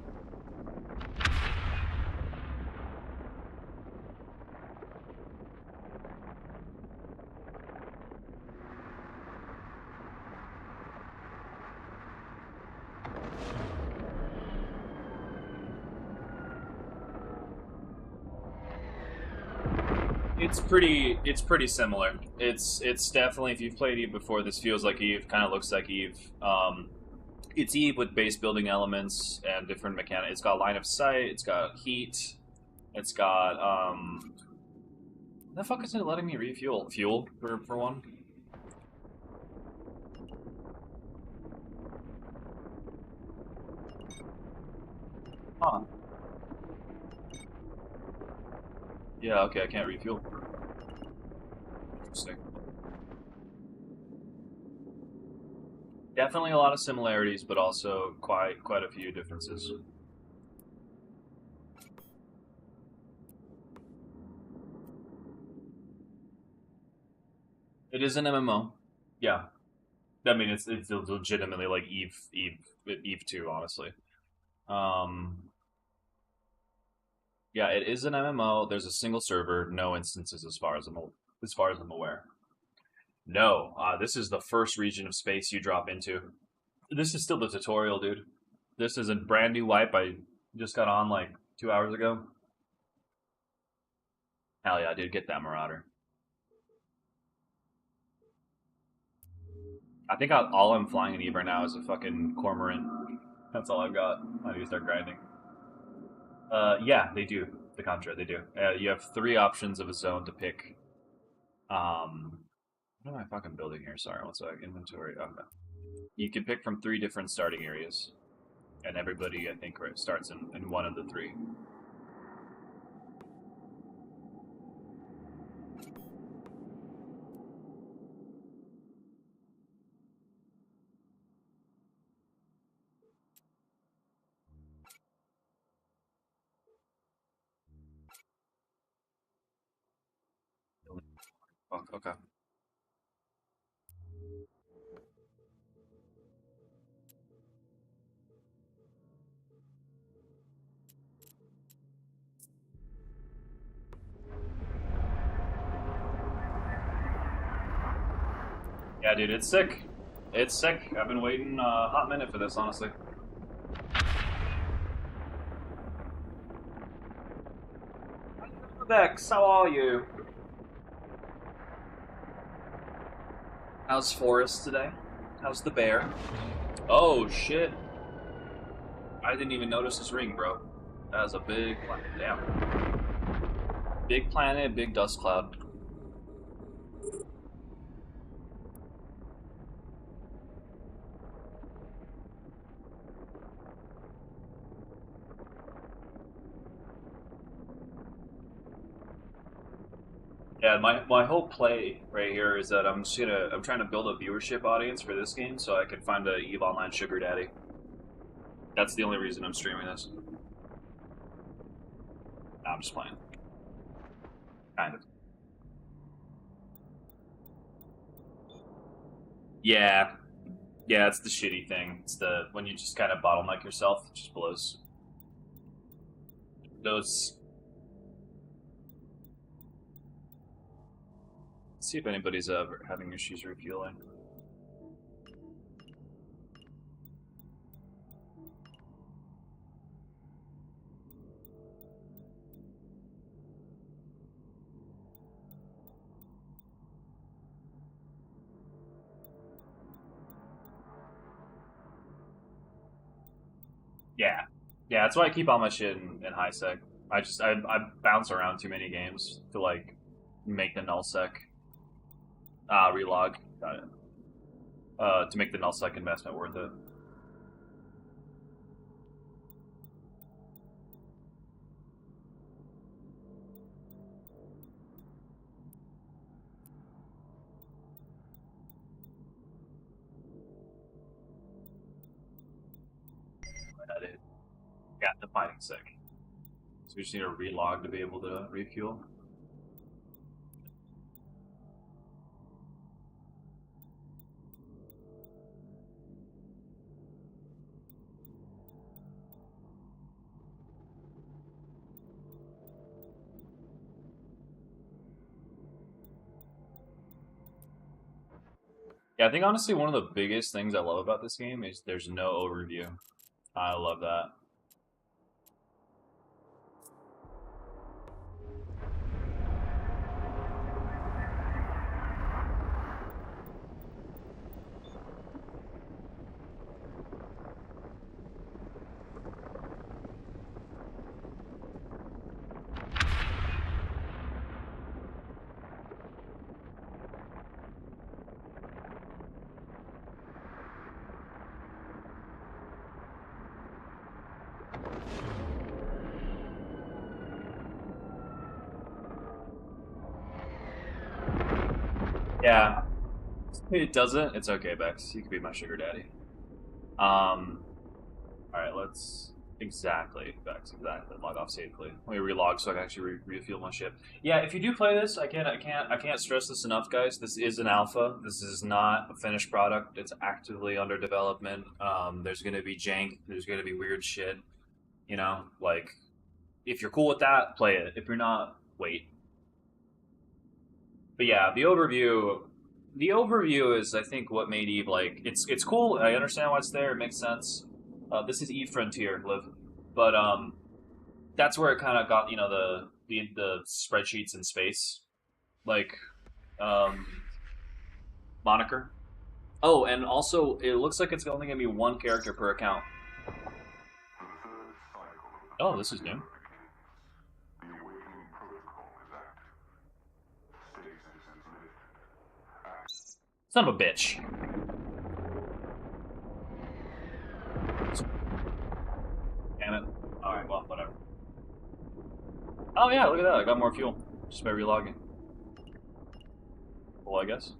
It's pretty similar. It's definitely, if you've played Eve before, this feels like Eve. Kind of looks like Eve. It's Eve with base building elements and different mechanics. It's got line of sight. It's got heat. It's got the fuck is it letting me refuel? Fuel for one. Huh. Yeah. Okay. I can't refuel. Interesting. Definitely a lot of similarities, but also quite a few differences. It is an MMO. Yeah. I mean, it's legitimately like Eve 2, honestly. Um, yeah, it is an MMO. There's a single server, no instances as far as I'm aware. No, this is the first region of space you drop into. This is still the tutorial, dude. This is a brand new wipe. I just got on like 2 hours ago. Hell yeah, dude, get that Marauder. I think all I'm flying in Eve right now is a fucking cormorant. That's all I've got. I need to start grinding. Yeah, they do. The Contra, they do. You have three options of a zone to pick. What am I fucking building here? Sorry, one sec. Inventory. Okay. You can pick from three different starting areas, and everybody, I think, starts in one of the three. Fuck, okay. Yeah, dude, it's sick. It's sick. I've been waiting a hot minute for this, honestly. Bex, how are you? How's Forrest today? How's the bear? Oh shit! I didn't even notice this ring, bro. That was a big planet. Damn. Big planet, big dust cloud. Yeah, my whole play right here is that I'm trying to build a viewership audience for this game so I can find a EVE Online sugar daddy. That's the only reason I'm streaming this. Nah, I'm just playing. Kind of. Yeah. Yeah, it's the shitty thing. It's the when you just kind of bottleneck yourself, it just blows. Those. Let's see if anybody's having issues refueling. Yeah. Yeah, that's why I keep all my shit in high sec. I bounce around too many games to like make the nullsec relog. Got it. To make the nullsec investment worth it. Edit. Got the fighting sec. So we just need a relog to be able to refuel. Yeah, I think honestly one of the biggest things I love about this game is there's no overview. I love that. Yeah, it doesn't. It's okay, Bex. You can be my sugar daddy. All right, let's exactly, Bex, exactly. Log off safely. Let me relog so I can actually refuel my ship. Yeah, if you do play this, I can't stress this enough, guys. This is an alpha. This is not a finished product. It's actively under development. There's gonna be jank. There's gonna be weird shit. You know, like if you're cool with that, play it. If you're not, wait. But yeah, the overview is I think what made Eve like it's cool. I understand why it's there. It makes sense. This is Eve Frontieer, live, but that's where it kind of got the spreadsheets in space like um, moniker. Oh, and also it looks like it's only gonna be one character per account. Oh, this is new. Son of a bitch. Damn it. Alright, well, whatever. Oh yeah, look at that. I got more fuel. Just by relogging. Well, I guess.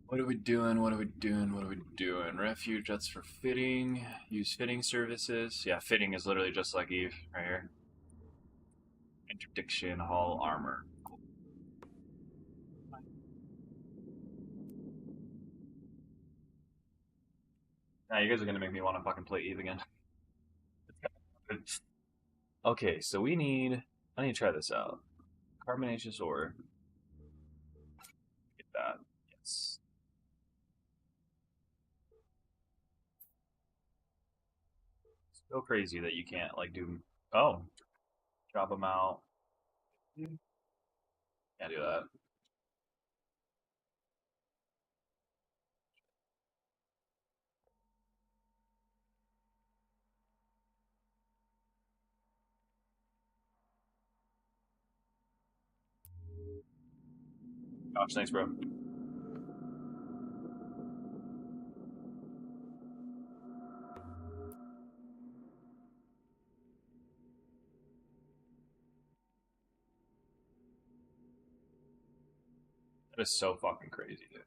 What are we doing? What are we doing? What are we doing? Refuge, that's for fitting. Use fitting services. Yeah, fitting is literally just like Eve, right here. Interdiction, hull, armor. Now you guys are gonna make me want to fucking play Eve again. Okay, so we need. I need to try this out. Carbonaceous ore. Get that. Yes. So crazy that you can't like do. Oh, drop them out. Can't do that. Gosh, thanks, bro. That is so fucking crazy, dude.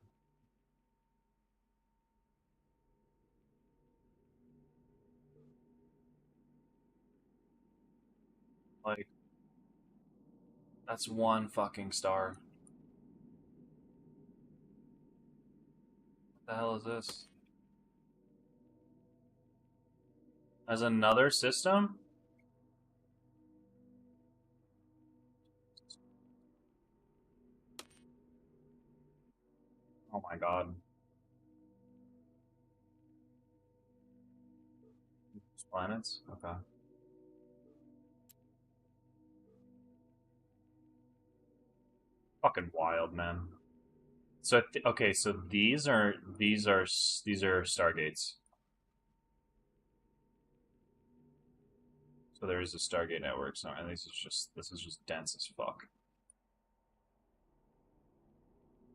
Like, that's one fucking star. What the hell is this? As another system? Oh my god. Planets? Okay. Fucking wild, man. So okay, so these are stargates. So there is a Stargate network, so and this is just dense as fuck.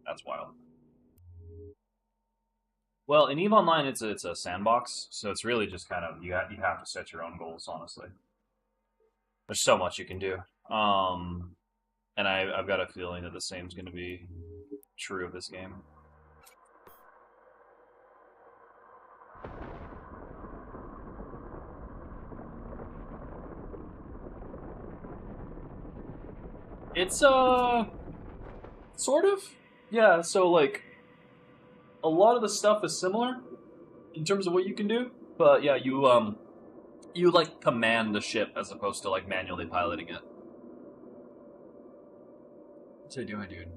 That's wild. Well, in Eve Online, it's a sandbox, so it's really just kind of you have to set your own goals. Honestly, there's so much you can do. And I've got a feeling that the same is going to be true of this game. It's sort of, yeah. So like a lot of the stuff is similar in terms of what you can do, but yeah, you like command the ship as opposed to like manually piloting it. What's it doing, dude?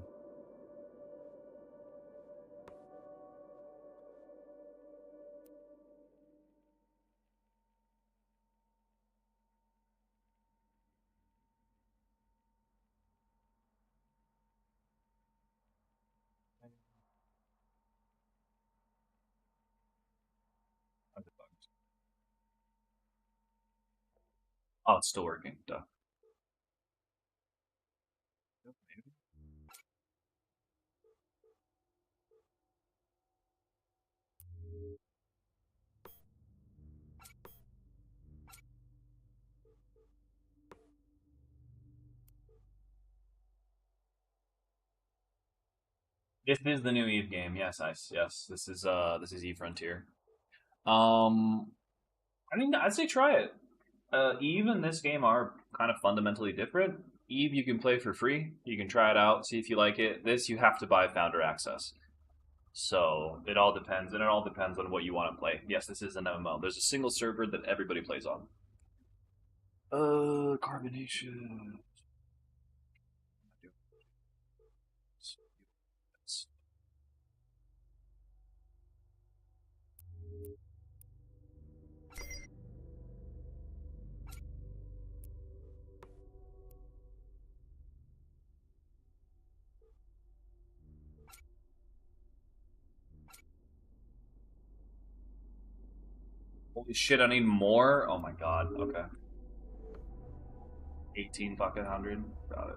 Oh, it's still working. Duh. This is the new Eve game. Yes, yes. This is Eve Frontier. Um, I mean, I'd say try it. Eve and this game are kind of fundamentally different. Eve you can play for free. You can try it out, see if you like it. This you have to buy Founder Access. So it all depends, and it all depends on what you want to play. Yes, this is an MMO. There's a single server that everybody plays on. Carbonation. Holy shit, I need more? Oh my god, okay. 18 fucking hundred. Got it.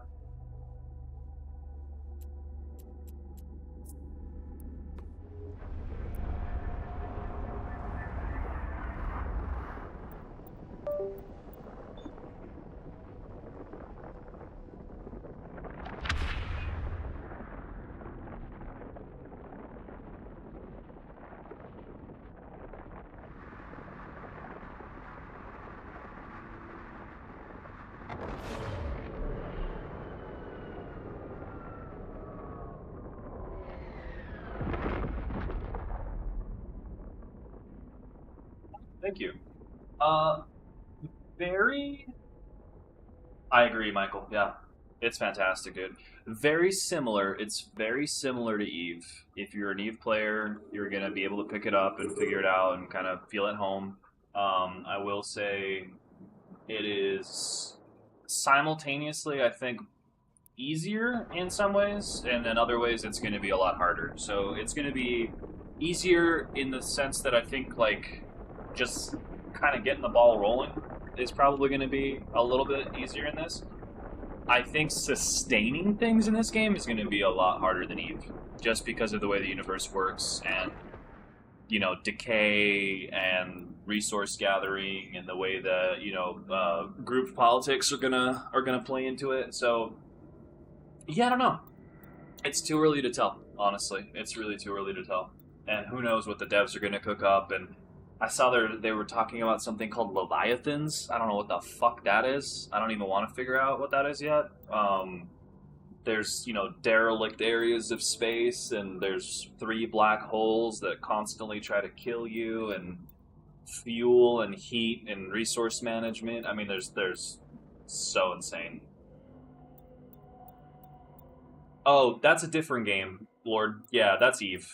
Thank you. Uh, very. I agree, Michael. Yeah, it's fantastic, dude. Very similar. It's very similar to Eve. If you're an Eve player, you're gonna be able to pick it up and figure it out and kind of feel at home. I will say it is simultaneously, I think, easier in some ways, and in other ways, it's going to be a lot harder. So it's going to be easier in the sense that I think like just kind of getting the ball rolling is probably going to be a little bit easier in this. I think sustaining things in this game is going to be a lot harder than Eve, just because of the way the universe works and decay and resource gathering and the way that group politics are gonna play into it. So yeah, I don't know. It's too early to tell. Honestly, it's really too early to tell. And who knows what the devs are gonna cook up. And I saw they were talking about something called Leviathans. I don't know what the fuck that is. I don't even want to figure out what that is yet. There's derelict areas of space, and there's 3 black holes that constantly try to kill you, and fuel and heat and resource management. I mean, there's so insane. Oh, that's a different game, Lord. Yeah, that's Eve.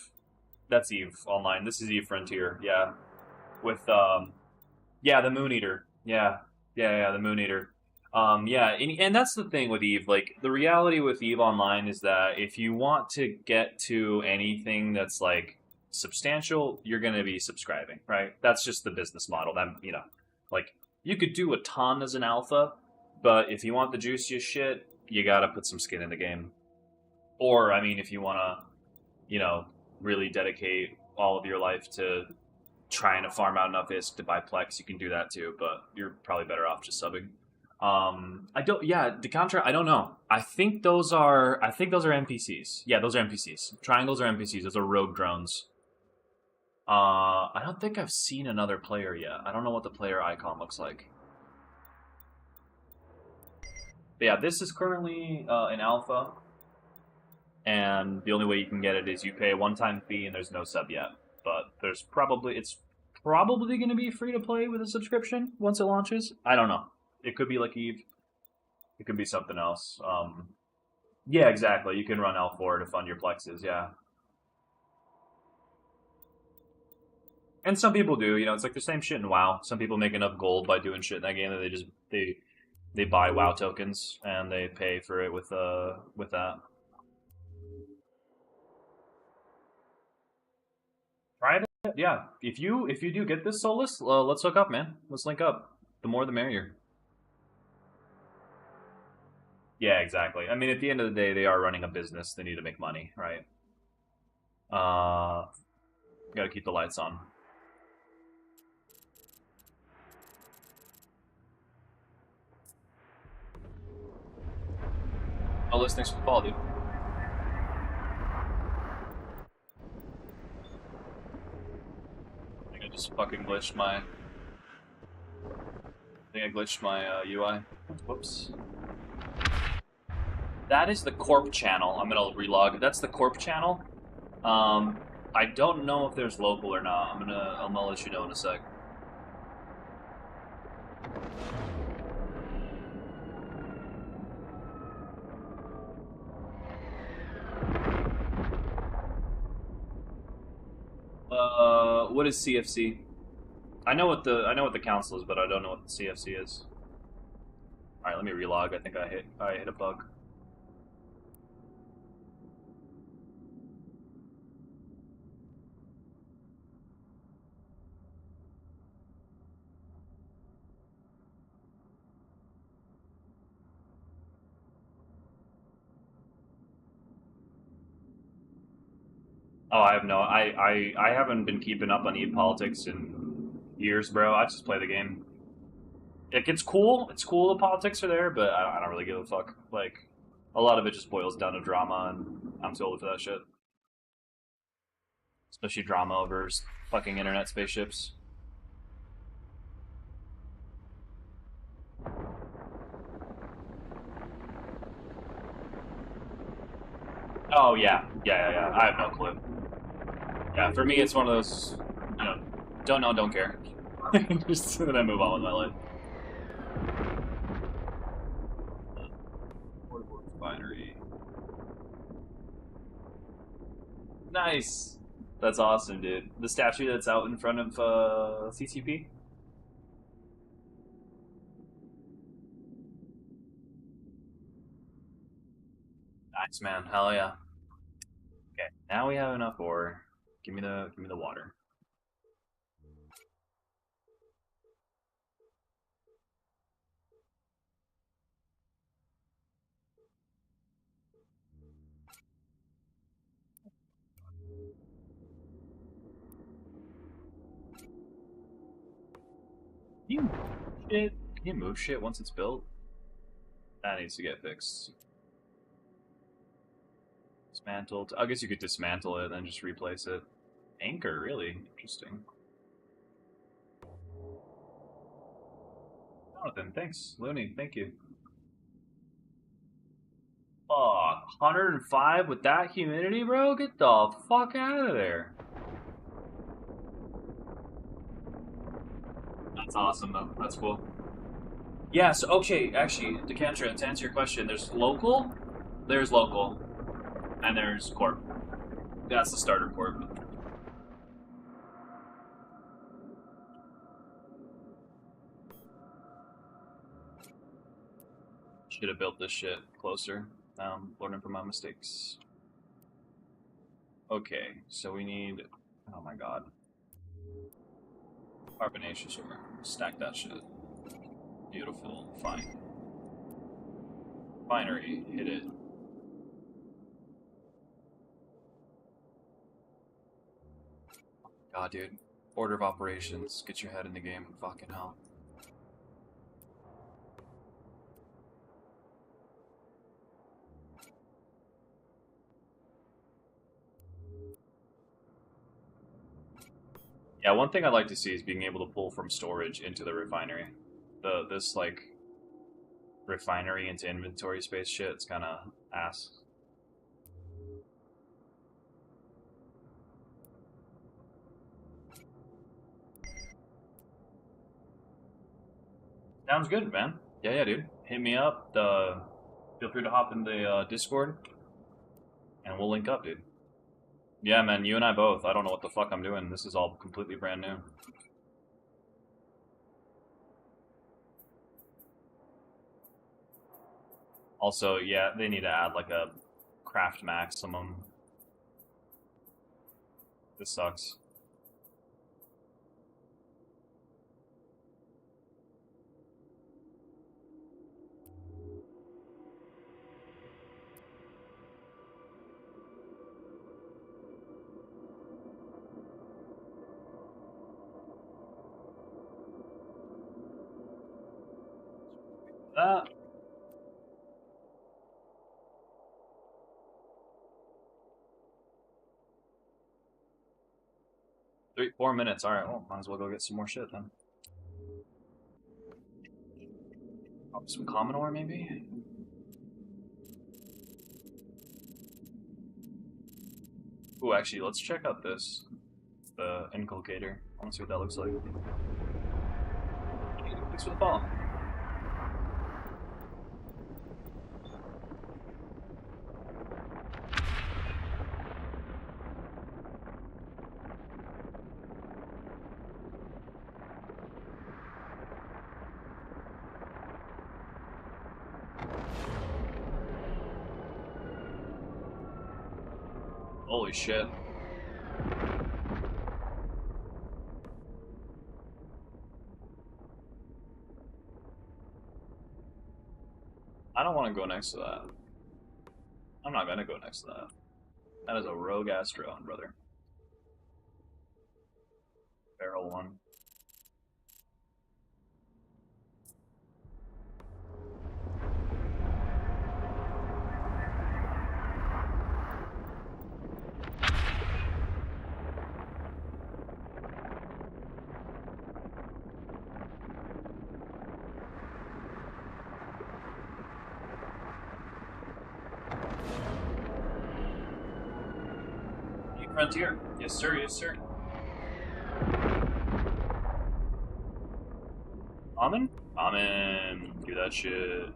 That's Eve Online. This is Eve Frontier. Yeah, with yeah, the Moon Eater. Yeah, yeah, the Moon Eater. Yeah, and that's the thing with Eve. Like, the reality with Eve Online is that if you want to get to anything that's like substantial, you're going to be subscribing, right? That's just the business model. That like You could do a ton as an alpha, but if you want the juiciest shit, you gotta put some skin in the game. Or, I mean, if you wanna, you know, really dedicate all of your life to trying to farm out enough ISK to buy Plex, you can do that too, but you're probably better off just subbing. I don't. Yeah, Decontra. I don't know. I think those are. I think those are NPCs. Yeah, those are NPCs. Triangles are NPCs. Those are rogue drones. I don't think I've seen another player yet. I don't know what the player icon looks like. But yeah, this is currently an alpha, and the only way you can get it is you pay a one-time fee, and there's no sub yet. But it's probably going to be free to play with a subscription once it launches. I don't know. It could be like Eve. It could be something else. Yeah, exactly. You can run L4 to fund your plexes. Yeah. And some people do, you know, it's like the same shit in WoW. Some people make enough gold by doing shit in that game that they buy WoW tokens and they pay for it with that. Try it. Yeah. If you do get this Solus, let's hook up, man. Let's link up. The more the merrier. Yeah, exactly. I mean, at the end of the day, they are running a business. They need to make money, right? Got to keep the lights on. Oh, thanks for the ball, dude. I think I just fucking glitched my. UI. Whoops. That is the Corp channel. I'm gonna relog. That's the Corp channel. I don't know if there's local or not. I'm gonna let you know in a sec. What is CFC? I know what the council is, but I don't know what the CFC is. All right, let me relog. I think I hit a bug. Oh, I have no. I haven't been keeping up on politics in years, bro. I just play the game. Like it's cool. It's cool the politics are there, but I don't really give a fuck. Like a lot of it just boils down to drama, and I'm too old for that shit. Especially drama over fucking internet spaceships. Oh yeah, yeah. I have no clue. Yeah, for me, it's one of those, you know, don't know, don't care. Just then I move on with my life. Portable refinery. Nice. That's awesome, dude. The statue that's out in front of CCP. Nice, man. Hell yeah. Okay, now we have enough ore. Give me the water. Can you move shit? Can you move shit once it's built? That needs to get fixed. Dismantled. I guess you could dismantle it and then just replace it. Anchor, really? Interesting. Jonathan, thanks. Looney, thank you. Oh, 105 with that humidity, bro? Get the fuck out of there. That's awesome, though. That's cool. Yeah, so, okay, actually, Decantra, to answer your question, there's local, and there's corp. That's the starter corp. Should have built this shit closer. Learning from my mistakes. Okay, so we need. Oh my god. Carbonaceous ore. Stack that shit. Beautiful. Fine. Finery. Hit it. God, dude. Order of operations. Get your head in the game. Fucking hell. Yeah, one thing I'd like to see is being able to pull from storage into the refinery. This like refinery into inventory space shit, it's kind of ass. Sounds good, man. Yeah, dude. Hit me up. Feel free to hop in the Discord, and we'll link up, dude. Yeah, man. You and I both. I don't know what the fuck I'm doing. This is all completely brand new. Also, yeah, they need to add like a craft maximum. This sucks. That. 4 minutes. All right. Well, might as well go get some more shit then. Probably some common ore, maybe. Ooh, actually, let's check out this. The inculcator. I want to see what that looks like. Thanks for the follow. Holy shit. I don't want to go next to that. I'm not gonna go next to that. That is a rogue ass drone, brother. Barrel one. Frontieer. Yes, sir. Yes, sir. Amen? Amen. Do that shit.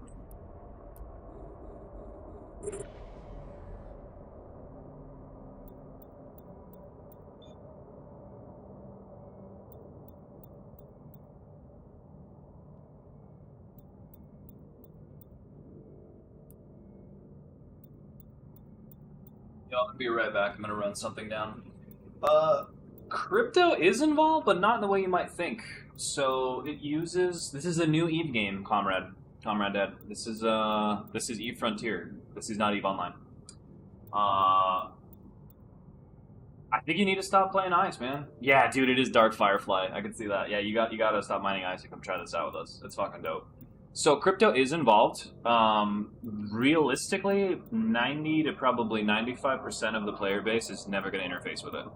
Yo, I'll be right back. I'm gonna run something down. Crypto is involved, but not in the way you might think. So it uses. This is a new Eve game, Comrade Dad. This is Eve Frontier. This is not Eve Online. I think you need to stop playing Ice, man. Yeah, dude, it is Dark Firefly. I can see that. Yeah, you gotta stop mining Ice and come try this out with us. It's fucking dope. So crypto is involved. Realistically, 90 to probably 95% of the player base is never going to interface with it.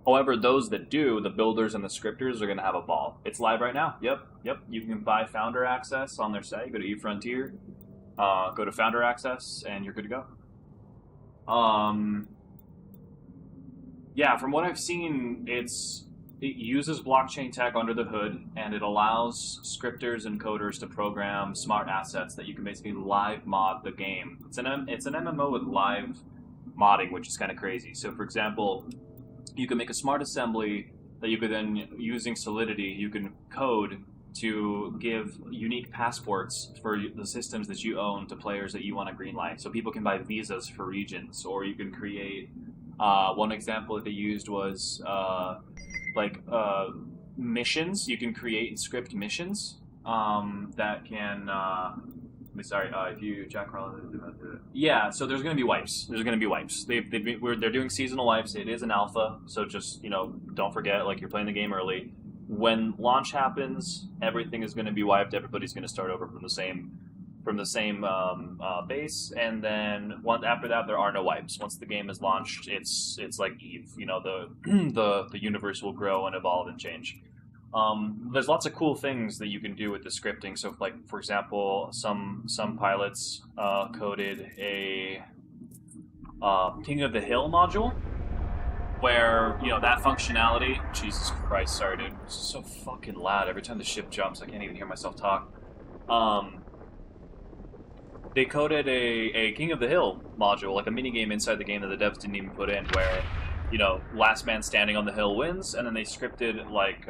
However, those that do, the builders and the scripters, are going to have a ball. It's live right now. Yep. You can buy Founder Access on their site. Go to eFrontier, go to Founder Access, and you're good to go. Yeah, from what I've seen, it uses blockchain tech under the hood, and it allows scripters and coders to program smart assets that you can basically live mod the game. It's an MMO with live modding, which is kind of crazy. So, for example, you can make a smart assembly that you could then, using Solidity, you can code to give unique passports for the systems that you own to players that you want to greenlight. So people can buy visas for regions, or you can create. One example that they used was missions. You can create and script missions that can. Sorry, if you Jack yeah. So there's going to be wipes. There's going to be wipes. They're doing seasonal wipes. It is an alpha, so just don't forget, like, you're playing the game early. When launch happens, everything is going to be wiped. Everybody's going to start over from the same base, and then after that there are no wipes. Once the game is launched, it's like Eve. The universe will grow and evolve and change. There's lots of cool things that you can do with the scripting. So, like, for example, some pilots coded a King of the Hill module, where that functionality. Jesus Christ, sorry, dude. It's so fucking loud every time the ship jumps. I can't even hear myself talk. They coded a King of the Hill module, like a minigame inside the game that the devs didn't even put in, where, last man standing on the hill wins, and then they scripted, like,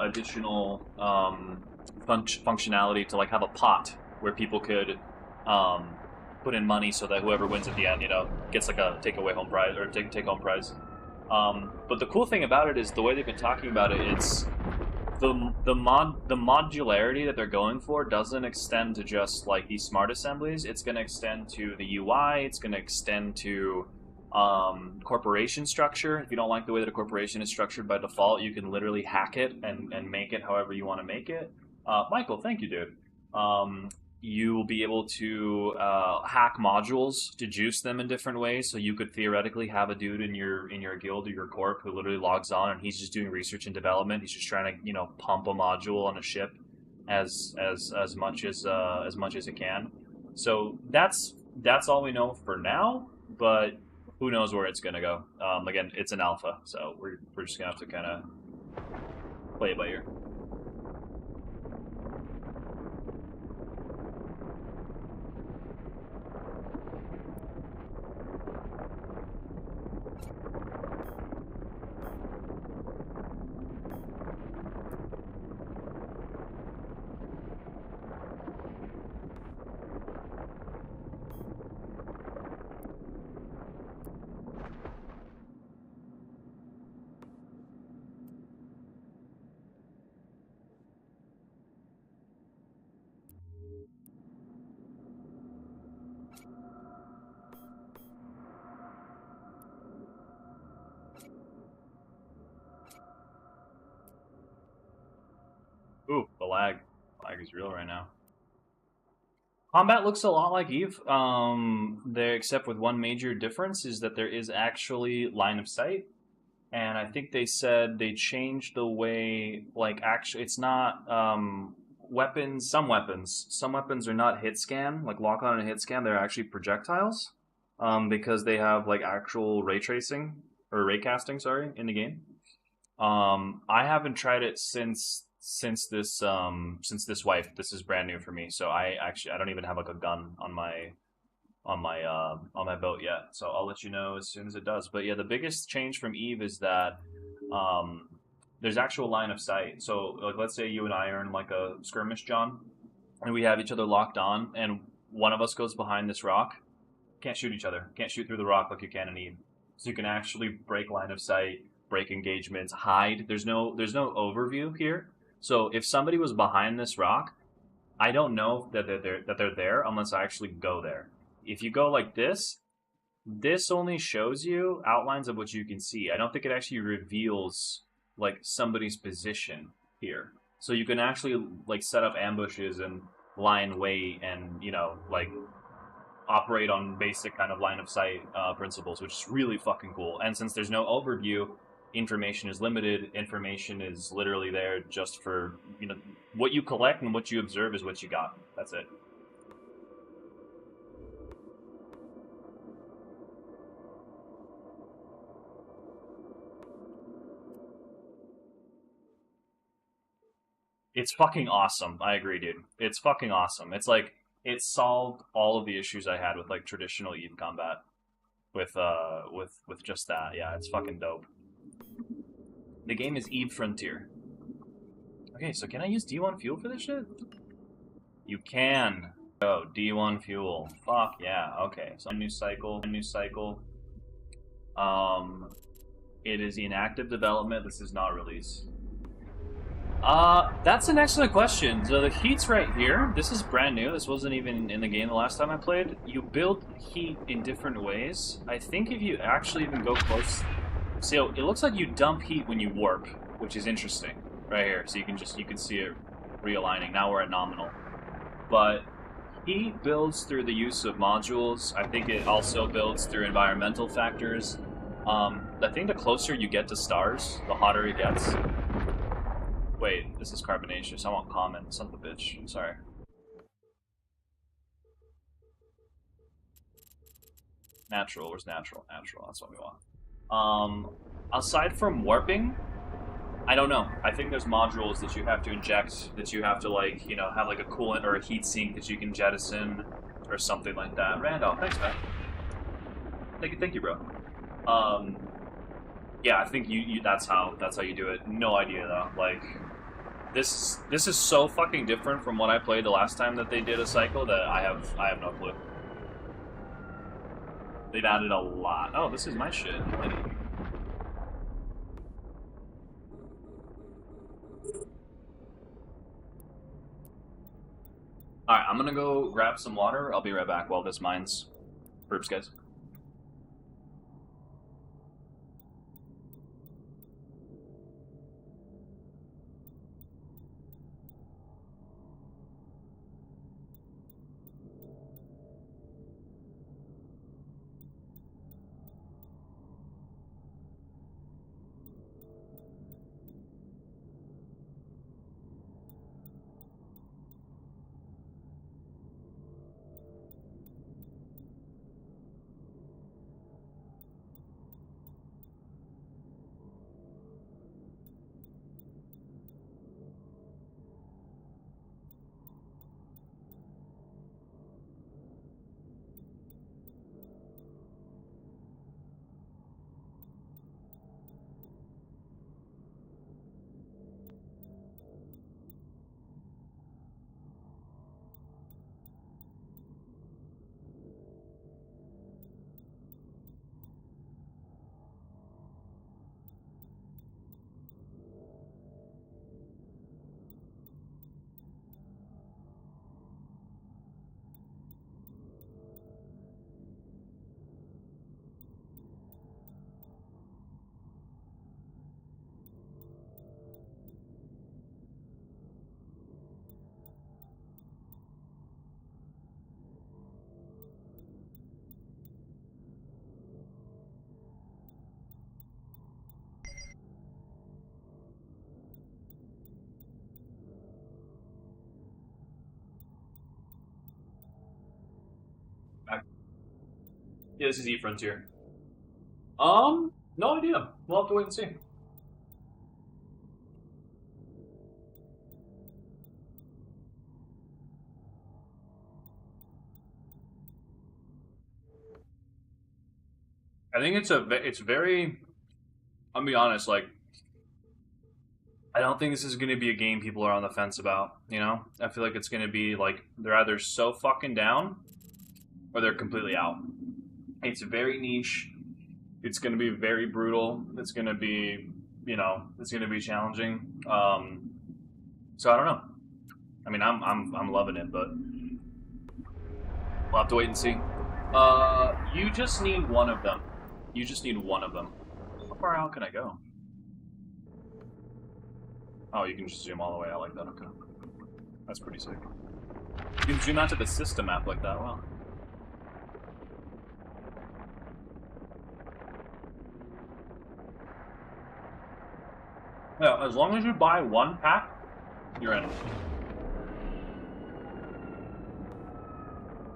additional functionality to, like, have a pot where people could put in money so that whoever wins at the end, gets, like, a take-home prize, or take-home prize. But the cool thing about it is the way they've been talking about it, it's the modularity that they're going for doesn't extend to just, like, these smart assemblies. It's going to extend to the UI. It's going to extend to corporation structure. If you don't like the way that a corporation is structured by default, you can literally hack it and make it however you want to make it. Michael, thank you, dude. You will be able to hack modules to juice them in different ways. So you could theoretically have a dude in your guild or your corp who literally logs on and he's just doing research and development. He's just trying to pump a module on a ship as much as it can. So that's all we know for now. But who knows where it's gonna go? Again, it's an alpha, so we're just gonna have to kind of play it by ear. Ooh, the lag. Lag is real right now. Combat looks a lot like Eve, except with one major difference is that there is actually line of sight. And I think they said they changed the way, like, actually, it's not weapons. Some weapons are not hit scan, like lock on and hit scan. They're actually projectiles, because they have, like, actual ray tracing or ray casting, sorry, in the game. I haven't tried it since this wipe. This is brand new for me, so I don't even have, like, a gun on my boat yet. So I'll let you know as soon as it does. But yeah, the biggest change from Eve is that there's actual line of sight. So, like, let's say you and I are in, like, a skirmish, John, and we have each other locked on, and one of us goes behind this rock. Can't shoot each other. Can't shoot through the rock like you can in Eve. So you can actually break line of sight, break engagements, hide. There's no overview here. So if somebody was behind this rock, I don't know that they're there unless I actually go there. If you go like this only shows you outlines of what you can see. I don't think it actually reveals, like, somebody's position here. So you can actually, like, set up ambushes and lie in wait and, like, operate on basic kind of line of sight principles, which is really fucking cool. And since there's no overview, information is limited. Information is literally there just for, what you collect and what you observe is what you got. That's it. It's fucking awesome. I agree, dude. It's fucking awesome. It's like, it solved all of the issues I had with, like, traditional Eve combat. With just that. Yeah, it's fucking dope. The game is Eve Frontieer. Okay, so can I use D1 fuel for this shit? You can. Oh, D1 fuel. Fuck yeah. Okay, so a new cycle. It is in active development. This is not release. That's an excellent question. So the heat's right here. This is brand new. This wasn't even in the game the last time I played. You build heat in different ways. I think if you actually even go close, so it looks like you dump heat when you warp, which is interesting right here. So you can see it realigning. Now we're at nominal, but heat builds through the use of modules. I think it also builds through environmental factors. I think the closer you get to stars, the hotter it gets. Wait, this is carbonaceous. I want common. Son of a bitch. I'm sorry. Natural. Where's natural? Natural. That's what we want. Aside from warping, I don't know. I think there's modules that you have to inject, that you have to like, have like a coolant or a heat sink that you can jettison, or something like that. Randolph, thanks, man. Thank you, bro. Um, yeah, I think you that's how you do it. No idea though. Like, this is so fucking different from what I played the last time that they did a cycle that I have no clue. They've added a lot. Oh, this is my shit. Alright, I'm gonna go grab some water. I'll be right back while this mines. Burps, guys. Yeah, this is Frontier. No idea. We'll have to wait and see. I think it's very. I'll be honest. Like, I don't think this is going to be a game people are on the fence about. I feel like it's going to be like they're either so fucking down, or they're completely out. It's very niche. It's going to be very brutal. It's going to be, it's going to be challenging. So I don't know. I mean, I'm loving it, but we'll have to wait and see. You just need one of them. You just need one of them. How far out can I go? Oh, you can just zoom all the way out like that. Okay, that's pretty sick. You can zoom out to the system map like that. Wow. Yeah, as long as you buy one pack, you're in.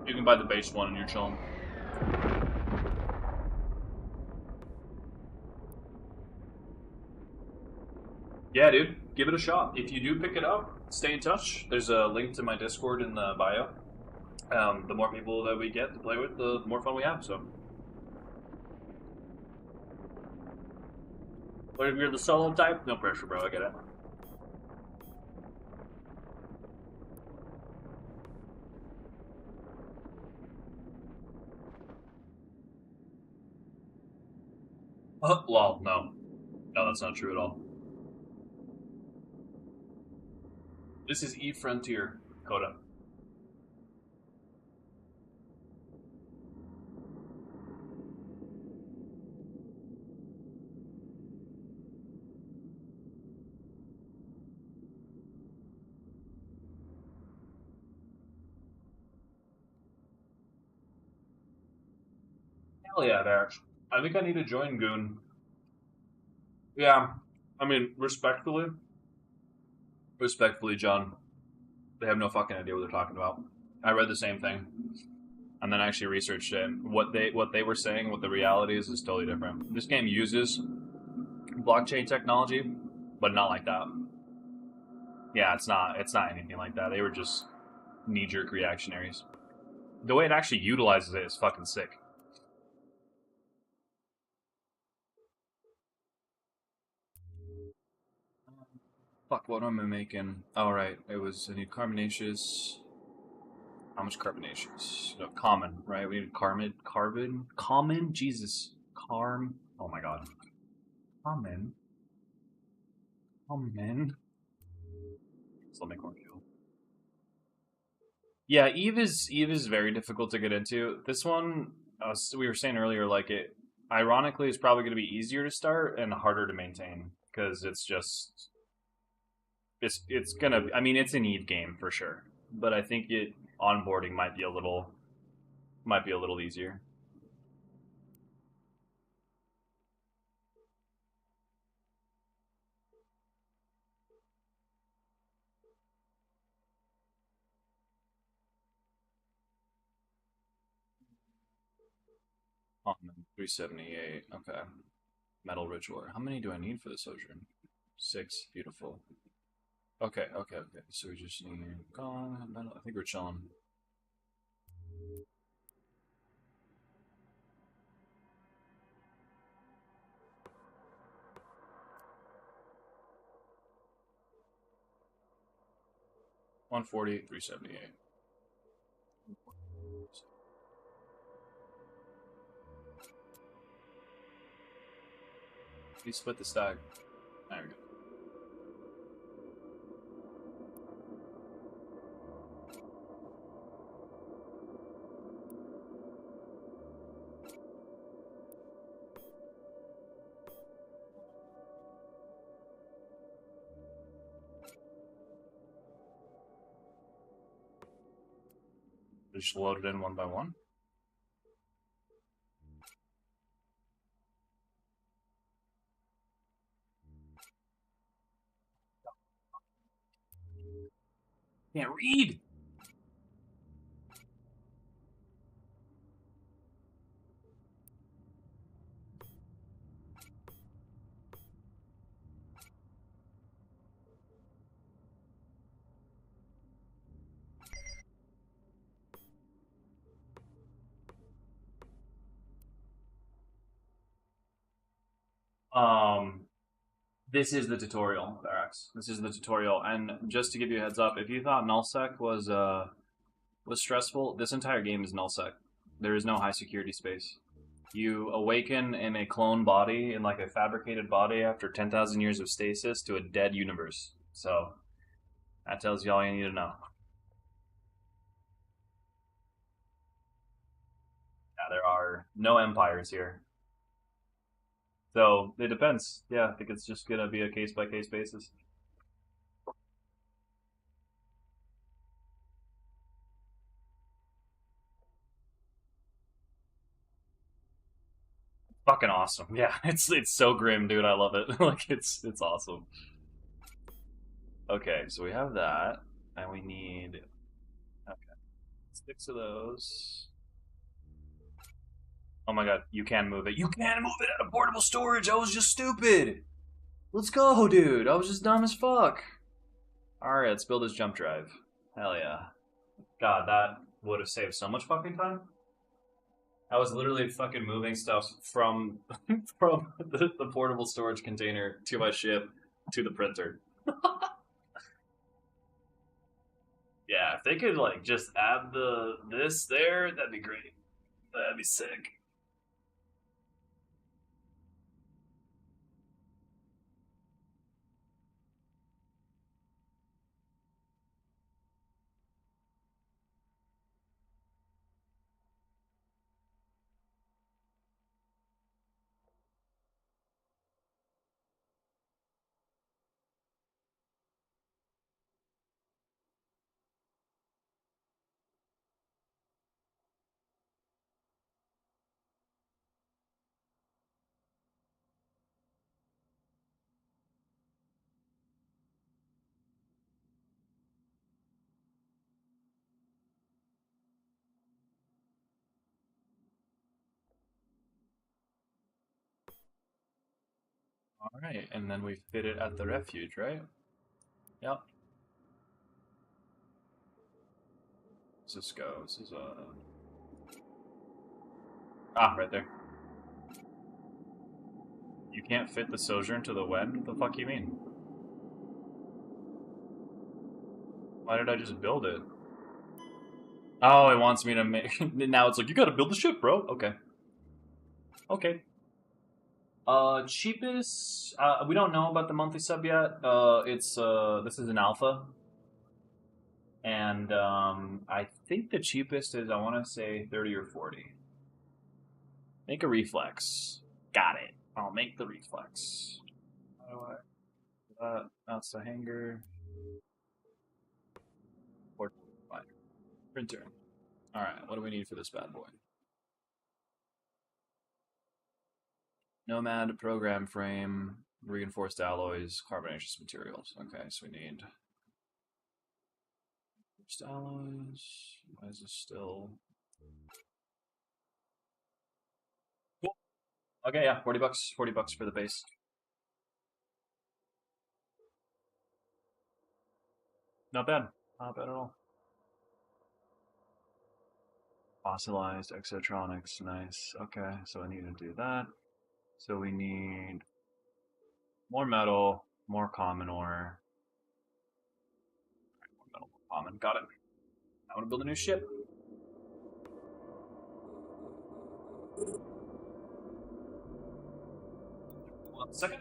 You can buy the base one and you're chilling. Yeah, dude, give it a shot. If you do pick it up, stay in touch. There's a link to my Discord in the bio. The more people that we get to play with, the more fun we have, so. But if you're the solo type, no pressure, bro. I get it. Lol, no. No, that's not true at all. This is Frontier, Coda. Hell yeah, Dax. I think I need to join Goon. Yeah, I mean, respectfully, John, they have no fucking idea what they're talking about. I read the same thing, and then I actually researched it. What they were saying, what the reality is totally different. This game uses blockchain technology, but not like that. Yeah, it's not anything like that. They were just knee jerk reactionaries. The way it actually utilizes it is fucking sick. Fuck, what am I making? All right, it was I need carbonaceous. How much carbonaceous? No, common, right? We need common. Jesus, carm. Oh my god, common, common. Still make corn fuel. Yeah, Eve is very difficult to get into. This one, we were saying earlier, like it. Ironically, is probably going to be easier to start and harder to maintain because it's gonna. I mean, it's an Eve game for sure, but I think it onboarding might be a little easier. Common 378. Okay. Metal rich ore. How many do I need for the sojourn? 6. Beautiful. Okay, okay, okay. So we just need gone. I think we're chilling. 148, 378. We split the stack. There we go. Just load it in one by one. Can't read. Um, this is the tutorial, Varax. This is the tutorial, and just to give you a heads up, if you thought nullsec was stressful, this entire game is nullsec. There is no high security space. You awaken in a clone body, in like a fabricated body, after 10,000 years of stasis to a dead universe. So that tells you all you need to know. Yeah, there are no empires here. So it depends. Yeah, I think it's just gonna be a case by case basis. Fucking awesome. Yeah, it's so grim, dude. I love it. Like it's awesome. Okay, so we have that, and we need okay 6 of those. Oh my god, you can move it. You can move it out of portable storage. I was just stupid. Let's go, dude. I was just dumb as fuck. All right, let's build this jump drive. Hell yeah. God, that would have saved so much fucking time. I was literally fucking moving stuff from from the portable storage container to my ship to the printer. Yeah, if they could like just add the this there, that'd be great. That'd be sick. Alright, and then we fit it at the refuge, right? Yep. Does this go? This is a... Ah, right there. You can't fit the Sojourn to the Wen? What the fuck you mean? Why did I just build it? Oh, it wants me to make... Now it's like, you gotta build the ship, bro. Okay. Okay. Cheapest... we don't know about the monthly sub yet. This is an alpha. And, I think the cheapest is, I want to say 30 or 40. Make a reflex. Got it. I'll make the reflex. How do I... that's the hanger. Or fine. Printer. Alright, what do we need for this bad boy? Nomad, program frame, reinforced alloys, carbonaceous materials. Okay, so we need reinforced alloys. Why is this still... Cool. Okay, yeah, 40 bucks. 40 bucks for the base. Not bad. Not bad at all. Fossilized exotronics, nice. Okay, so I need to do that. So we need more metal, more common ore. More metal, more common. Got it. I want to build a new ship. Hold on a second.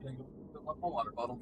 Gonna go fill up my water bottle.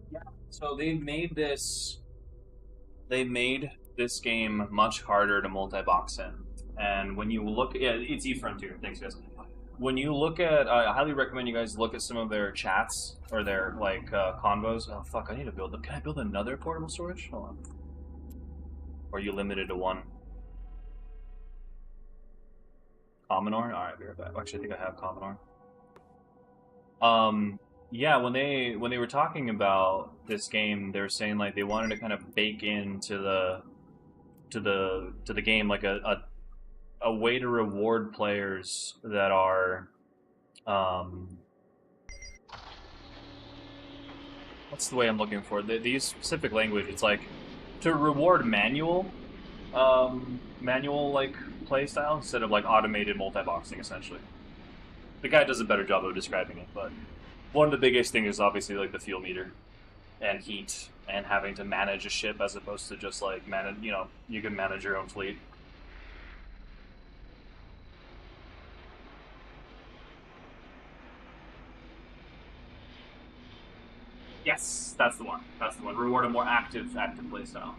Yeah. So they made this game much harder to multi-box in. And when you look, yeah, it's Frontieer. Thanks, guys. When you look at, I highly recommend you guys look at some of their chats or their like convos. Oh fuck, I need to build them. Can I build another portable storage? Hold on. Or are you limited to one? Common ore? All right, be right back. Actually, I think I have common ore. Yeah, when they were talking about this game, they were saying like they wanted to kind of bake into the game like a way to reward players that are what's the way I'm looking for? They use specific language. It's like to reward manual like play style instead of like automated multi-boxing essentially. The guy does a better job of describing it, but one of the biggest things is obviously like the fuel meter and heat and having to manage a ship as opposed to just like manage, you can manage your own fleet. Yes, that's the one. That's the one. Reward a more active playstyle.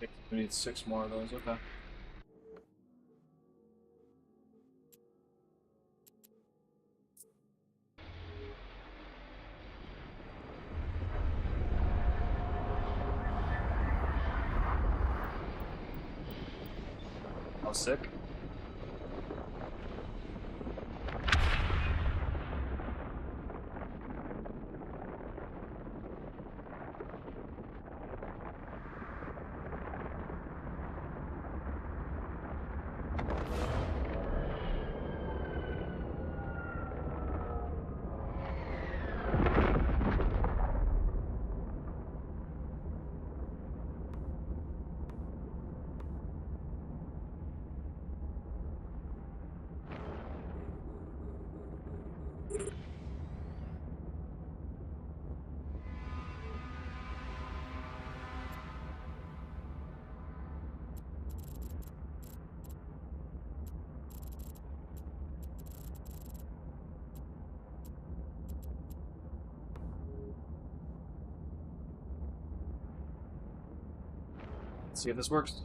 We need 6 more of those, okay. I was sick. Let's see if this works.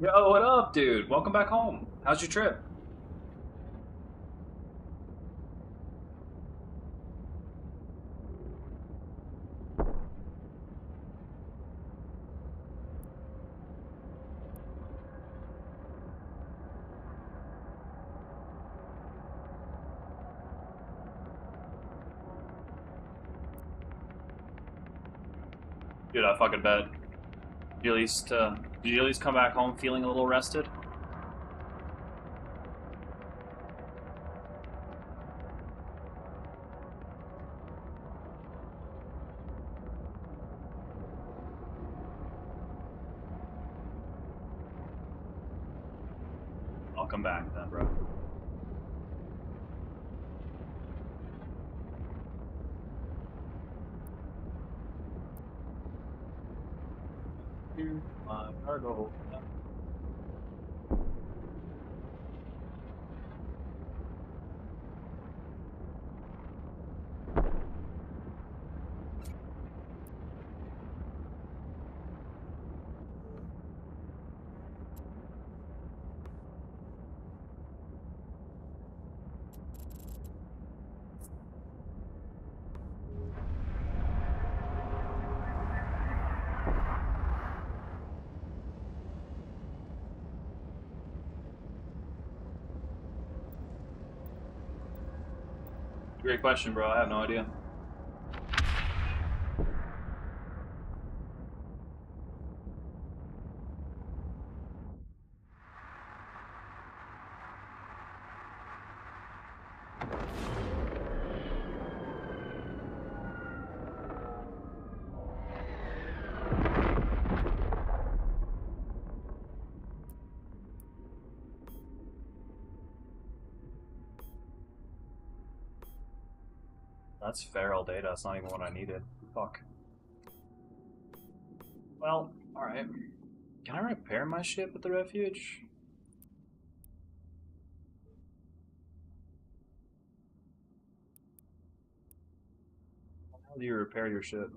Yo, what up, dude? Welcome back home. How's your trip? Dude, I fucking bet. Did you at least come back home feeling a little rested? I'll come back then, bro. Here's my cargo. Great question, bro. I have no idea. That's feral data. That's not even what I needed. Fuck. Well, alright. Can I repair my ship at the refuge? How do you repair your ship?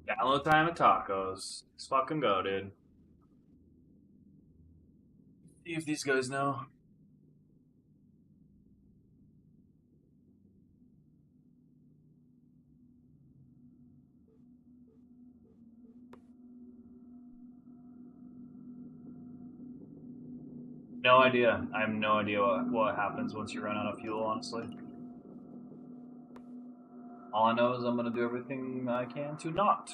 Download time of tacos. Let's fucking go, dude. See if these guys know. No idea. I have no idea what happens once you run out of fuel, honestly. All I know is I'm gonna do everything I can to not.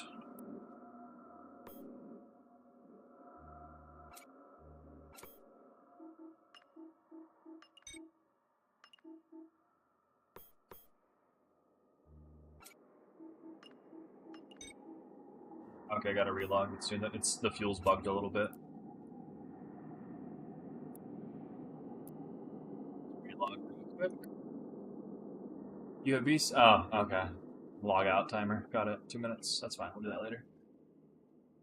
Okay, I gotta relog. It's the fuel's bugged a little bit. Relog real quick. You have beast. Oh, okay. Log out timer. Got it. 2 minutes. That's fine. We'll do that later.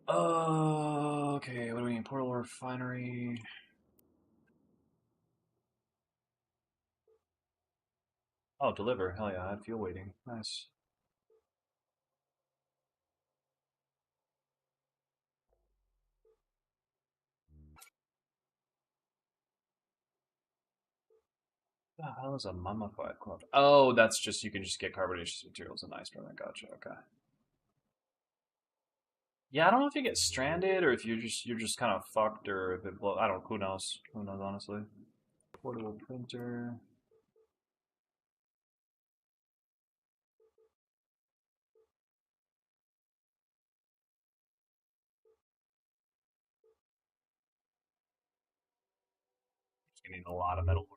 Okay. What do we need? Portal refinery. Oh, deliver. Hell yeah. I had fuel waiting. Nice. The hell is a mummified club? Oh, that's just you can just get carbonaceous materials in ice from that. Gotcha. Okay. Yeah, I don't know if you get stranded or if you're just kind of fucked or if it blow. I don't. Who knows? Who knows? Honestly. Portable printer. You need a lot of metal.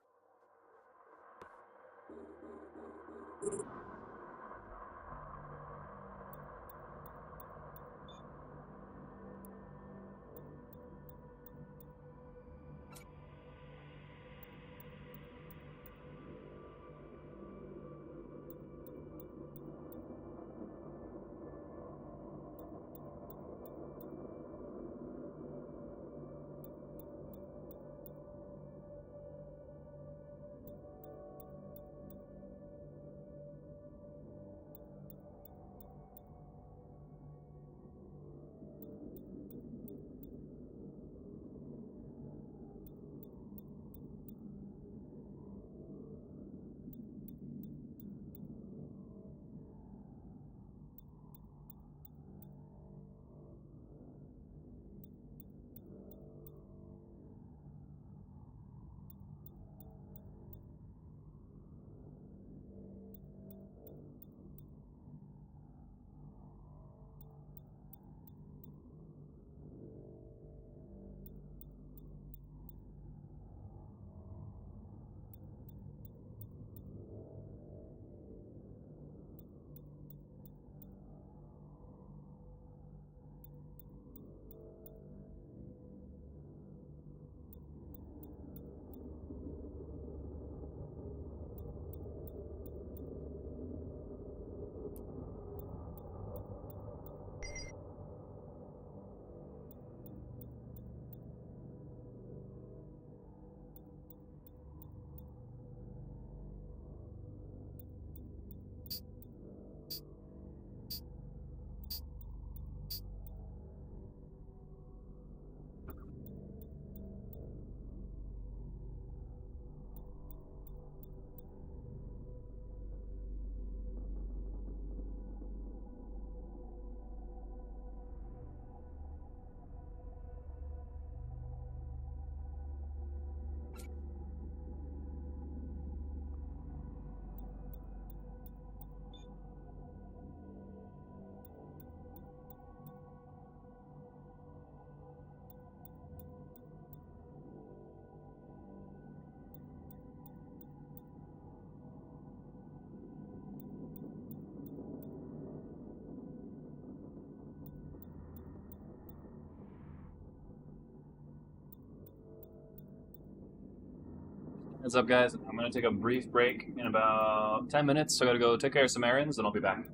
What's up, guys? I'm gonna take a brief break in about 10 minutes. So I gotta go take care of some errands, and I'll be back.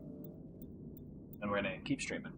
And we're gonna keep streaming.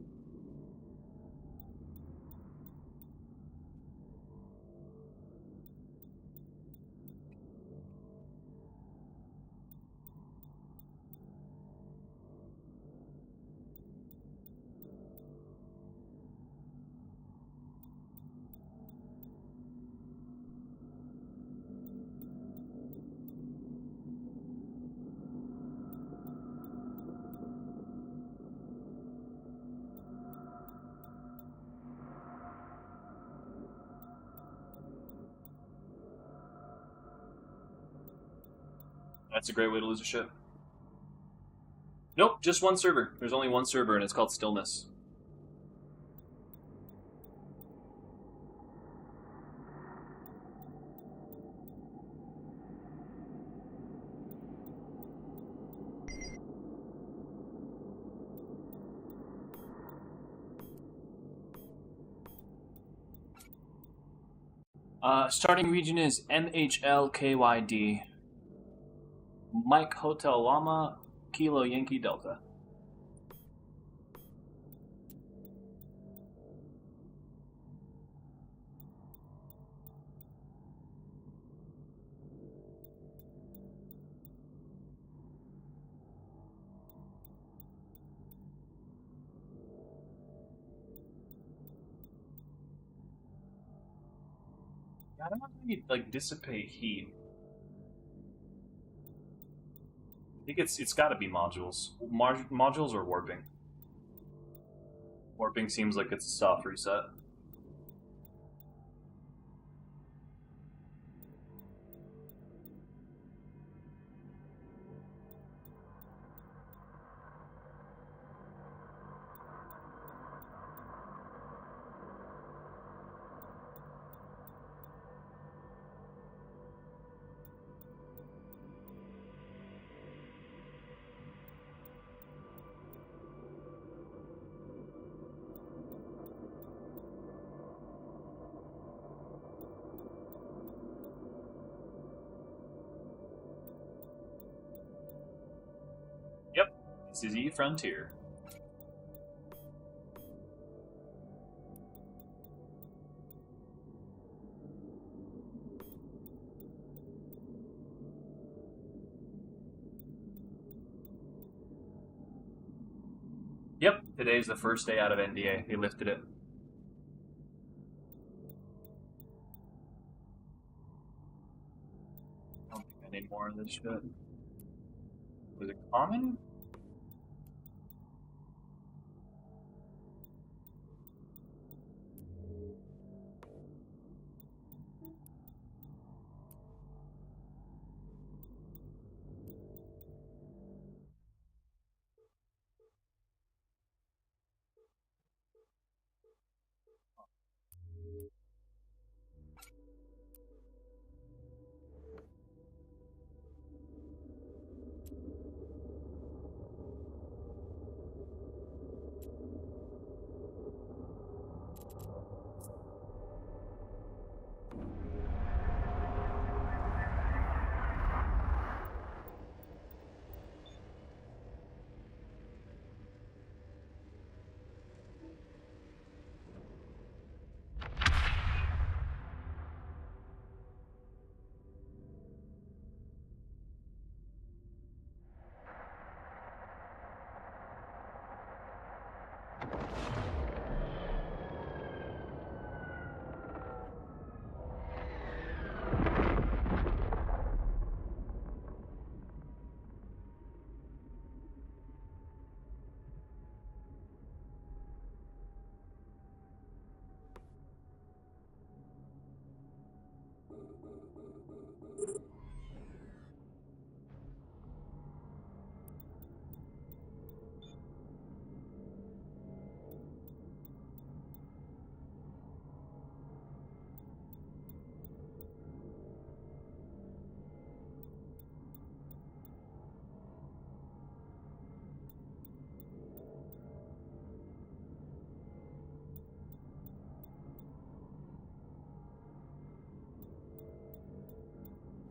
That's a great way to lose a ship. Nope, just one server. There's only one server, and it's called Stillness. Starting region is NHLKYD. Mike Hotel Llama, Kilo Yankee Delta. Yeah, I don't know if we need like dissipate heat. I think it's got to be modules. Modules or warping. Warping seems like it's a soft reset. Yep, this is Frontier. Yep, today's the first day out of NDA. They lifted it. I don't think I need more of this shit. Was it common?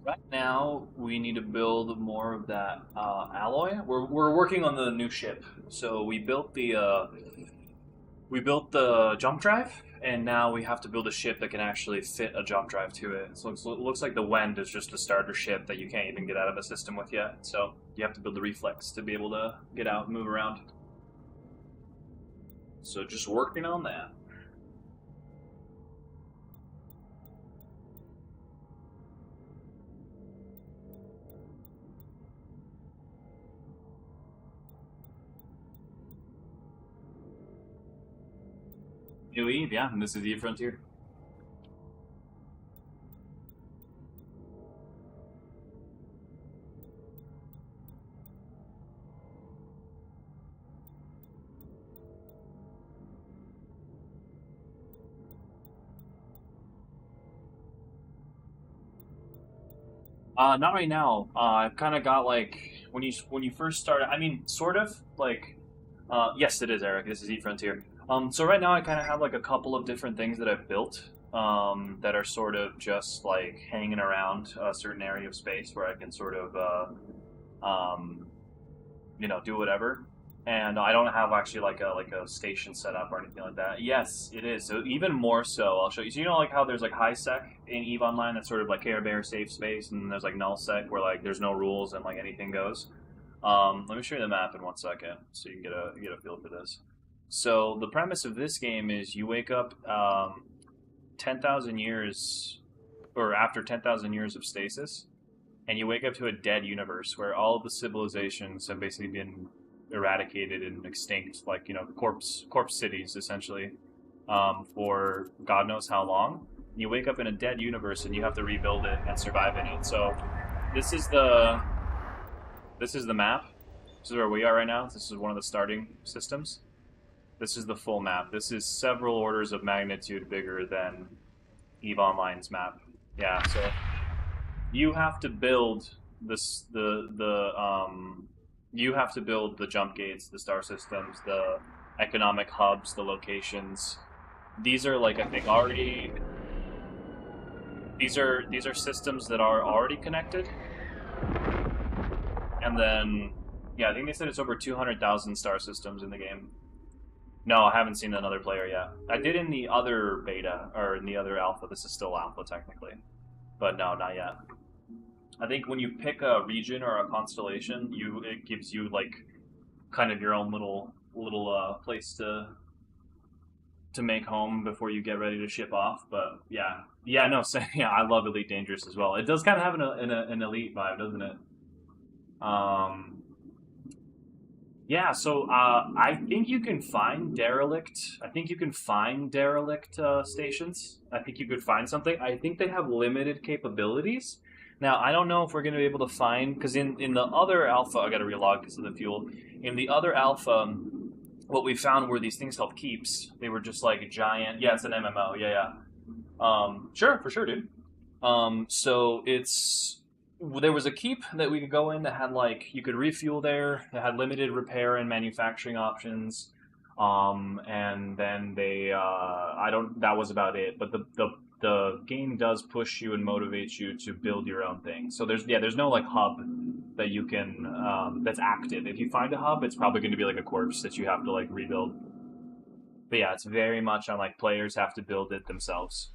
Right now, we need to build more of that alloy. We're working on the new ship, so we built the jump drive, and now we have to build a ship that can actually fit a jump drive to it. So it looks like the Wend is just a starter ship that you can't even get out of a system with yet. So you have to build the reflex to be able to get out and move around. So just working on that. New Eve, yeah, and this is the Frontier. Not right now. I've kind of got like when you first started. I mean, sort of like. Yes, it is Eric. This is Frontier. So right now I kind of have like a couple of different things that I've built. that are sort of just like hanging around a certain area of space where I can sort of um, do whatever. And I don't have actually like a station set up or anything like that. Yes, it is. So even more so, I'll show you. So like how there's like high sec in Eve Online, that's sort of like Care Bear safe space, and then there's like null sec where like there's no rules and like anything goes. Let me show you the map in 1 second so you can get a feel for this. So the premise of this game is you wake up 10,000 years, or after 10,000 years of stasis, and you wake up to a dead universe where all of the civilizations have basically been eradicated and extinct, like corpse cities essentially, for God knows how long. You wake up in a dead universe and you have to rebuild it and survive in it. So this is the map. This is where we are right now. This is one of the starting systems. This is the full map. This is several orders of magnitude bigger than EVE Online's map. Yeah, so you have to build this you have to build the jump gates, the star systems, the economic hubs, the locations. These are like, I think, already these are systems that are already connected. And then yeah, I think they said it's over 200,000 star systems in the game. No, I haven't seen another player yet. I did in the other beta, or in the other alpha. This is still alpha, technically. But no, not yet. I think when you pick a region or a constellation, it gives you, like, kind of your own little place to make home before you get ready to ship off. But, yeah. Yeah, no, so, yeah, I love Elite Dangerous as well. It does kind of have an Elite vibe, doesn't it? Yeah, so I think you can find derelict. I think you can find derelict stations. I think you could find something. I think they have limited capabilities. Now, I don't know if we're going to be able to find, because in the other alpha, I got to relog because of the fuel. In the other alpha, what we found were these things called keeps. They were just like giant. Yeah, it's an MMO. Yeah. Sure, for sure, dude. So there was a keep that we could go in that had like you could refuel there. It had limited repair and manufacturing options, and then that was about it. But the game does push you and motivates you to build your own thing. So there's no like hub that you can that's active. If you find a hub, it's probably going to be like a corpse that you have to like rebuild. But yeah, it's very much on like players have to build it themselves.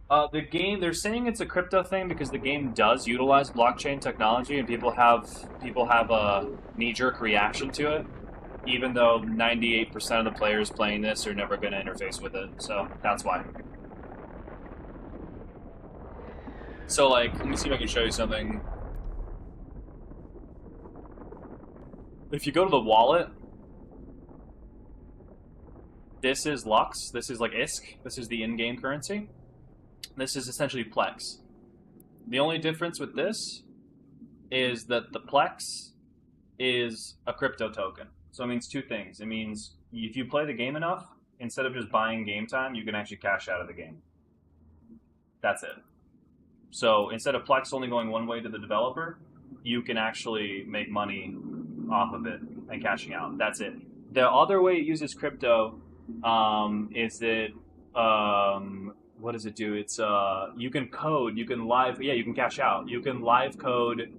The game, they're saying it's a crypto thing because the game does utilize blockchain technology, and people have a knee-jerk reaction to it, even though 98% of the players playing this are never going to interface with it. So that's why. So like, let me see if I can show you something. If you go to the wallet, this is Lux. This is like ISK. This is the in-game currency. This is essentially Plex. The only difference with this is that the Plex is a crypto token. So it means two things. It means if you play the game enough, instead of just buying game time, you can actually cash out of the game. That's it. So instead of Plex only going one way to the developer, you can actually make money off of it and cashing out. That's it. The other way it uses crypto is that what does it do? It's you can code, you can cash out. You can live code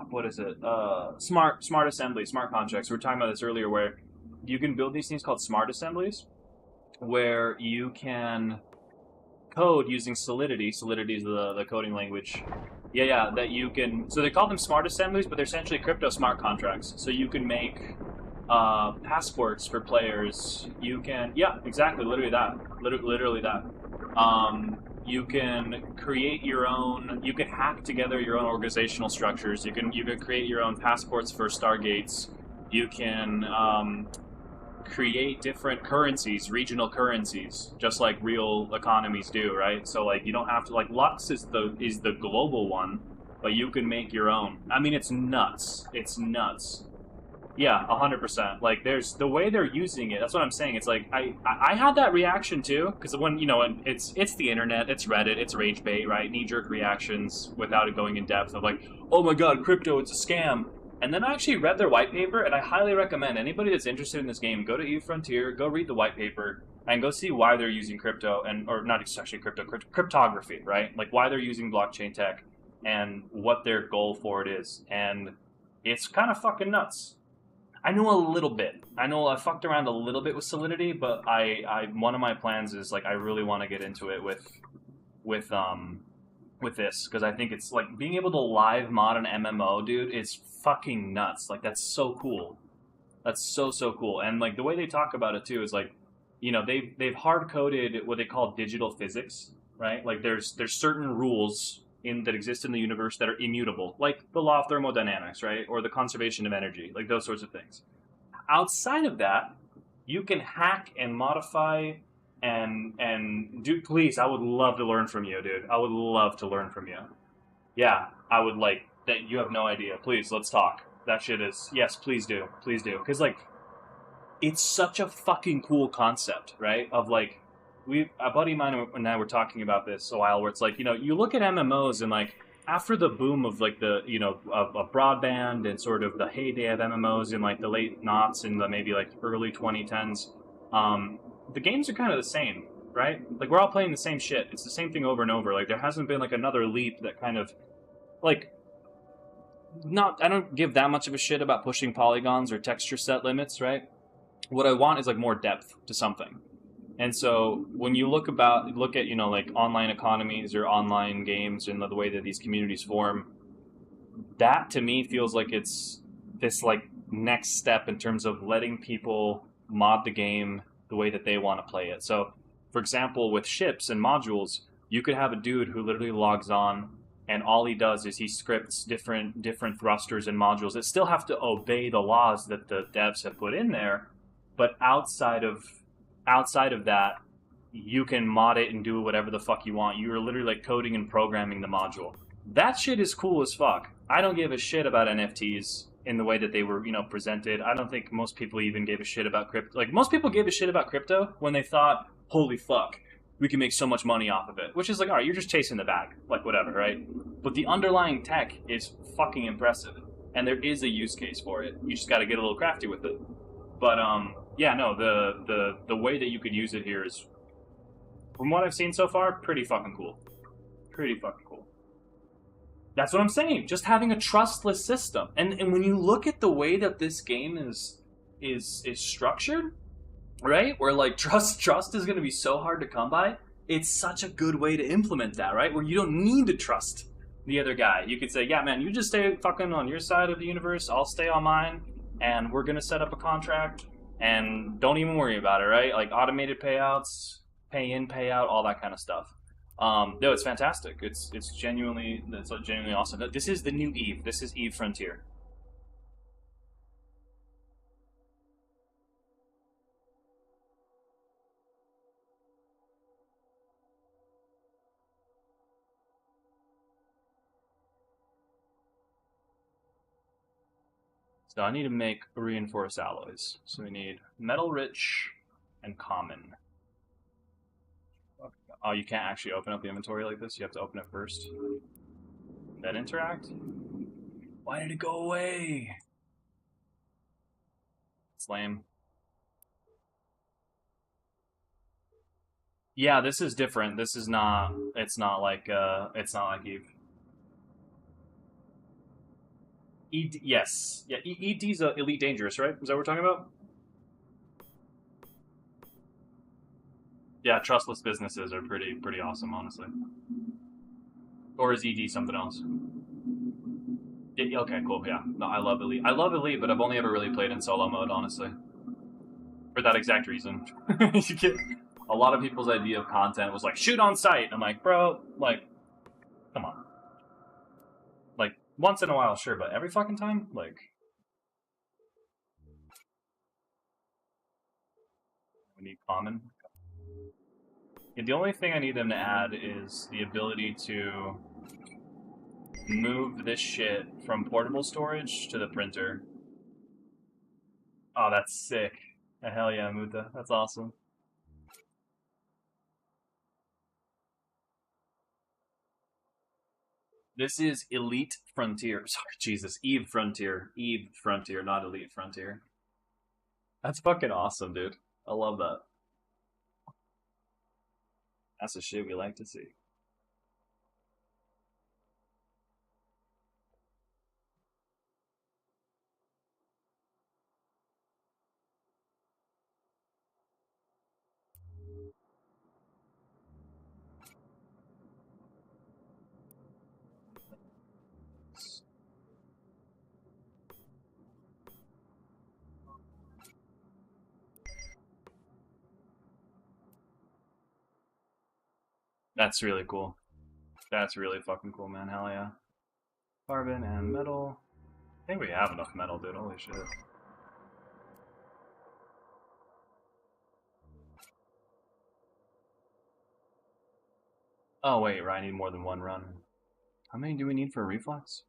what is it? Smart assembly, smart contracts. We were talking about this earlier where you can build these things called smart assemblies where you can code using Solidity. Solidity is the coding language. Yeah, that you can. So they call them smart assemblies, but they're essentially crypto smart contracts. So you can make passports for players. You can, yeah, exactly, literally that. You can create your own. You can hack together your own organizational structures. You can create your own passports for Stargates. You can create different currencies, regional currencies, just like real economies do, right? So like you don't have to like Lux is the global one, but you can make your own. I mean, it's nuts. It's nuts. Yeah, 100%. Like, there's the way they're using it. That's what I'm saying. It's like I had that reaction too, because when it's the internet, it's Reddit, it's rage bait, right? Knee jerk reactions without it going in depth of like, oh my god, crypto, it's a scam. And then I actually read their white paper, and I highly recommend anybody that's interested in this game go to Frontier, go read the white paper, and go see why they're using crypto and or not actually cryptography, right? Like why they're using blockchain tech and what their goal for it is. And it's kind of fucking nuts. I know a little bit. I know I fucked around a little bit with Solidity, but I one of my plans is like I really want to get into it with with this because I think it's like being able to live mod an MMO, dude. It's fucking nuts. Like that's so cool. That's so cool. And like the way they talk about it too is like, you know, they've hard coded what they call digital physics, right? Like there's certain rules in that exist in the universe that are immutable, like the law of thermodynamics, right, or the conservation of energy, like those sorts of things. Outside of that, you can hack and modify and do. Please, I would love to learn from you, dude. I would love to learn from you. Yeah, I would like that. You have no idea. Please, let's talk. That shit is yes. Please do. Because like, it's such a fucking cool concept, right? Of like, a buddy of mine and I were talking about this a while, where it's like, you know, you look at MMOs and like after the boom of like the of broadband and sort of the heyday of MMOs in like the late noughts and the maybe like early 2010s, the games are kind of the same, right? Like we're all playing the same shit. It's the same thing over and over. Like there hasn't been like another leap that kind of like not. I don't give that much of a shit about pushing polygons or texture set limits, right? What I want is like more depth to something. And so when you look at you know like online economies or online games and the way that these communities form, that to me feels like it's this like next step in terms of letting people mod the game the way that they want to play it. So for example, with ships and modules, you could have a dude who literally logs on and all he does is he scripts different thrusters and modules that still have to obey the laws that the devs have put in there, but outside of that, you can mod it and do whatever the fuck you want. You're literally like coding and programming the module. That shit is cool as fuck. I don't give a shit about NFTs in the way that they were, you know, presented. I don't think most people even gave a shit about crypto. Like most people gave a shit about crypto when they thought, "Holy fuck, we can make so much money off of it." Which is like, all right, you're just chasing the bag, like whatever, right? But the underlying tech is fucking impressive, and there is a use case for it. You just got to get a little crafty with it. But yeah, no, the way that you could use it here is, from what I've seen so far, pretty fucking cool. Pretty fucking cool. That's what I'm saying. Just having a trustless system, and when you look at the way that this game is structured, right, where like trust is going to be so hard to come by. It's such a good way to implement that, right? Where you don't need to trust the other guy. You could say, yeah, man, you just stay fucking on your side of the universe. I'll stay on mine, and we're gonna set up a contract, and don't even worry about it, right? Like automated payouts, pay in, pay out, all that kind of stuff. No, it's fantastic. It's genuinely awesome. This is the new Eve. This is Eve Frontier. So I need to make reinforced alloys. So we need metal rich and common. Oh, you can't actually open up the inventory like this. You have to open it first. Then interact. Why did it go away? It's lame. Yeah, this is different. This is not. It's not like. It's not like Eve. Yes. Yeah. ED's elite dangerous, right? Is that what we're talking about? Yeah, trustless businesses are pretty awesome, honestly. Or is ED something else? Yeah, okay, cool. Yeah, no, I love Elite. I love Elite, but I've only ever really played in solo mode, honestly, for that exact reason. You get a lot of people's idea of content was like shoot on sight. I'm like, bro, like, come on. Like once in a while, sure, but every fucking time, like, we need common. Yeah, the only thing I need them to add is the ability to move this shit from portable storage to the printer. Oh, that's sick. Hell yeah, Muta. That's awesome. This is Elite Frontier. Sorry, Jesus, Eve Frontier. Eve Frontier, not Elite Frontier. That's fucking awesome, dude. I love that. That's the shit we like to see. That's really cool. That's really fucking cool, man. Hell yeah. Carbon and metal. I think we have enough metal, dude. Holy shit. Oh, wait, right. I need more than one run. How many do we need for a reflex?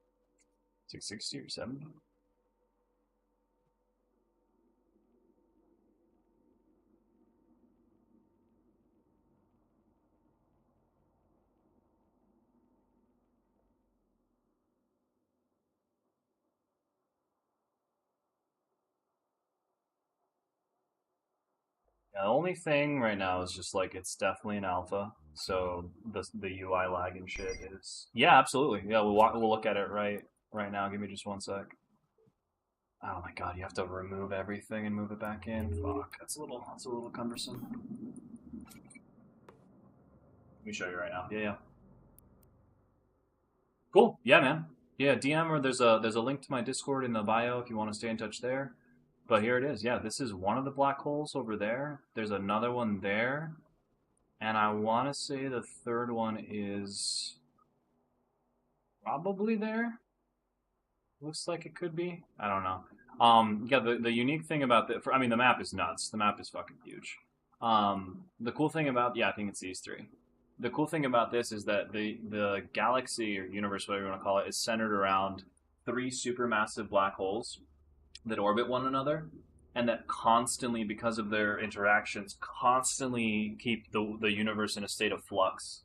660 or 70? Yeah, the only thing right now is just like it's definitely an alpha, so the UI lag and shit is. Yeah, absolutely. Yeah, we'll look at it right now. Give me just one sec. Oh my god, you have to remove everything and move it back in. Fuck, that's a little cumbersome. Let me show you right now. Yeah, yeah. Cool. Yeah, man. Yeah, DM or there's a link to my Discord in the bio if you want to stay in touch there. But here it is. Yeah, this is one of the black holes over there. There's another one there. And I want to say the third one is probably there. Looks like it could be. I don't know. Yeah, the unique thing about I mean, the map is nuts. The map is fucking huge. The cool thing about, yeah, I think it's these three. The cool thing about this is that the galaxy or universe, whatever you want to call it, is centered around three supermassive black holes that orbit one another, and that constantly, because of their interactions, constantly keep the universe in a state of flux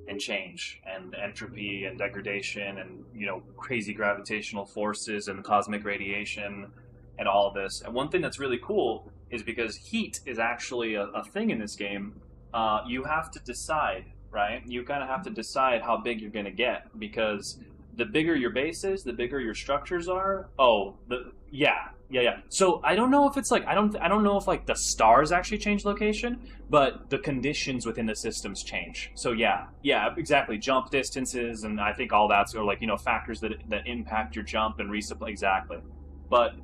and change and entropy and degradation and crazy gravitational forces and cosmic radiation and all of this. And one thing that's really cool is because heat is actually a thing in this game. You have to decide, right? You kind of have to decide how big you're going to get, because the bigger your base is, the bigger your structures are. Oh, yeah. So I don't know if it's like I don't know if like the stars actually change location, but the conditions within the systems change. So yeah, exactly. Jump distances, and I think all that's sort of like factors that impact your jump and resupply exactly. But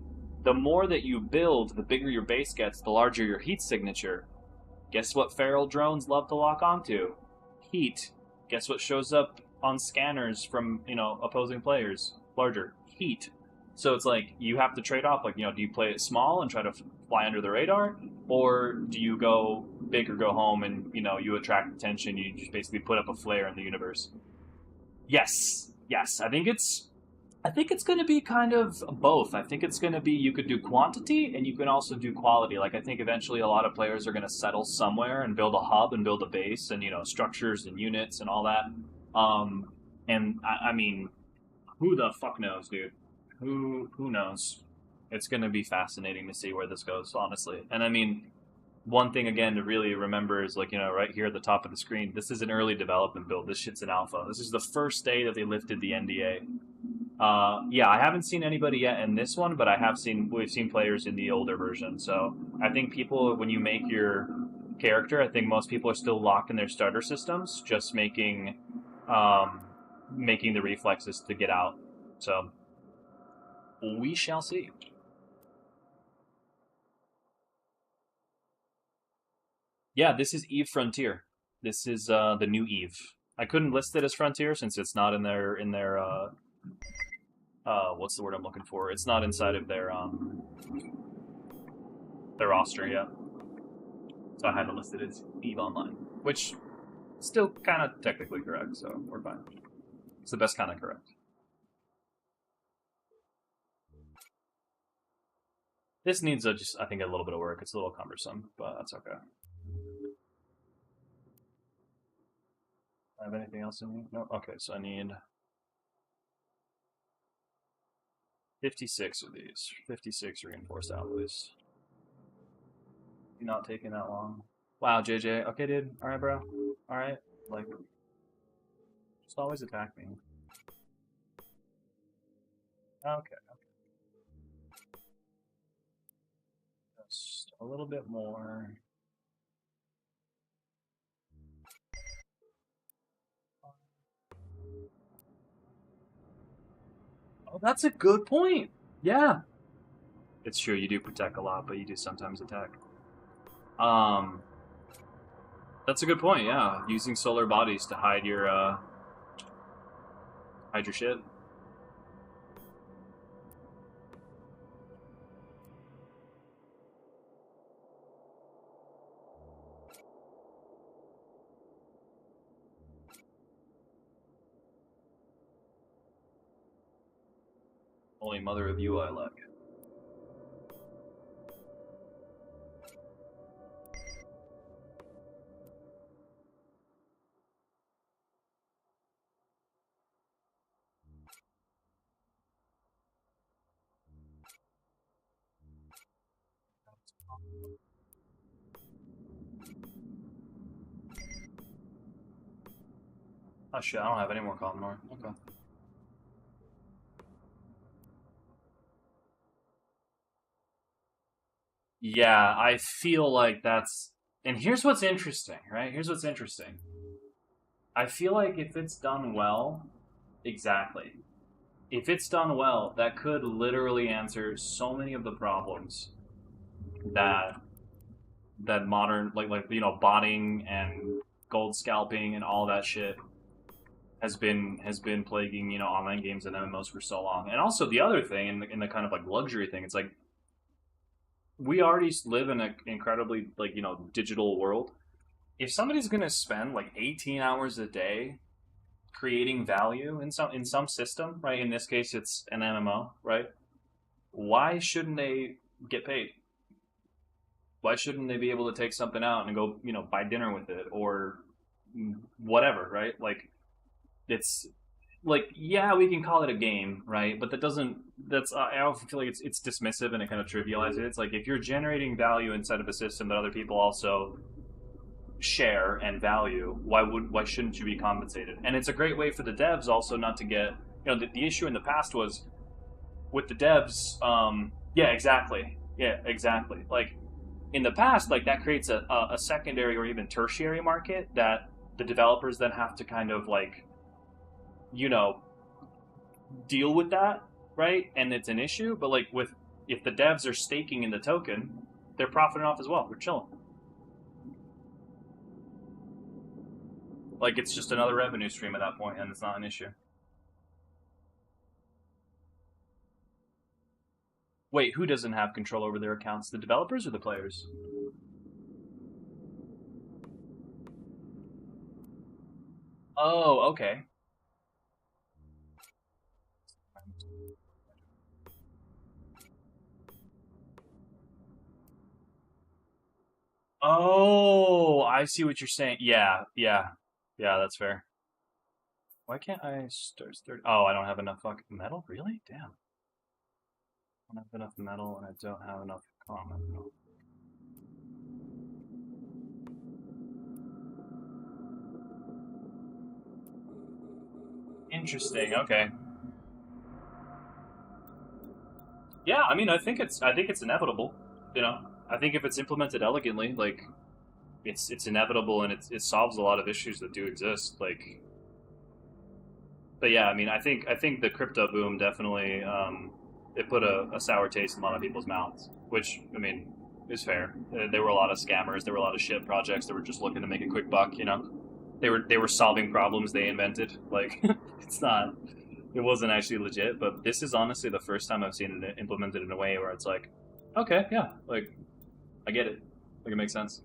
the more that you build, the bigger your base gets, the larger your heat signature. Guess what feral drones love to lock onto? Heat. Guess what shows up on scanners from opposing players? Larger heat. So it's like you have to trade off. Like do you play it small and try to fly under the radar, or do you go big or go home and you attract attention? You just basically put up a flare in the universe. Yes. I think it's going to be kind of both. I think it's going to be you could do quantity and you can also do quality. Like I think eventually a lot of players are going to settle somewhere and build a hub and build a base and structures and units and all that. And I mean, who the fuck knows, dude? Who knows? It's going to be fascinating to see where this goes, honestly. And I mean, one thing again to really remember is like right here at the top of the screen, this is an early development build. This shit's an alpha. This is the first day that they lifted the NDA. Yeah, I haven't seen anybody yet in this one, but we've seen players in the older version. So I think people, when you make your character, I think most people are still locked in their starter systems, just making the reflexes to get out. So we shall see. Yeah, this is Eve Frontier. This is the new Eve. I couldn't list it as Frontier since it's not in their what's the word I'm looking for? It's not inside of their roster yet. So I had to list it as Eve Online, which still kind of technically correct, so we're fine. It's the best kind of correct. This needs I think a little bit of work. It's a little cumbersome, but that's okay. I have anything else in me? No? Okay, so I need 56 of these. 56 reinforced alloys. You're not taking that long. Wow, JJ. Okay, dude. Alright, bro. Alright. Like, just always attack me. Okay. Just a little bit more. Oh, that's a good point. Yeah. It's true, you do protect a lot, but you do sometimes attack. That's a good point, yeah. Using solar bodies to hide your shit. Only mother of you I like. Oh shit, I don't have any more common ore. Okay. Yeah, I feel like that's. And here's what's interesting, right? Here's what's interesting. I feel like if it's done well, exactly. If it's done well, that could literally answer so many of the problems that modern botting and gold scalping and all that shit has been plaguing online games and MMOs for so long. And also the other thing in the kind of like luxury thing, it's like we already live in an incredibly digital world. If somebody's gonna spend like 18 hours a day creating value in some system, right? In this case, it's an MMO, right? Why shouldn't they get paid? Why shouldn't they be able to take something out and go buy dinner with it or whatever, right? Like it's like yeah, we can call it a game, right? But that doesn't. That's I often feel like it's dismissive and it kind of trivializes it. It's like if you're generating value inside of a system that other people also share and value, why shouldn't you be compensated? And it's a great way for the devs also not to get the issue in the past was with the devs. Yeah, exactly. Yeah, exactly. Like in the past, like that creates a secondary or even tertiary market that the developers then have to kind of like deal with that, right? And it's an issue. But like with if the devs are staking in the token, they're profiting off as well. They're chilling. Like it's just another revenue stream at that point, and it's not an issue. Wait, who doesn't have control over their accounts? The developers or the players? Oh, okay. Oh, I see what you're saying. Yeah, yeah, yeah. That's fair. Why can't I start? Oh, I don't have enough fucking metal. Really? Damn. I don't have enough metal, and I don't have enough common. Interesting. Okay. Yeah, I mean, I think it's inevitable. I think if it's implemented elegantly, like it's inevitable and it solves a lot of issues that do exist. Like, but yeah, I mean, I think the crypto boom definitely it put a sour taste in a lot of people's mouths, which I mean is fair. There were a lot of scammers, there were a lot of shit projects that were just looking to make a quick buck. They were solving problems they invented. Like, it's not. It wasn't actually legit, but this is honestly the first time I've seen it implemented in a way where it's like, okay, yeah, like I get it, like it makes sense.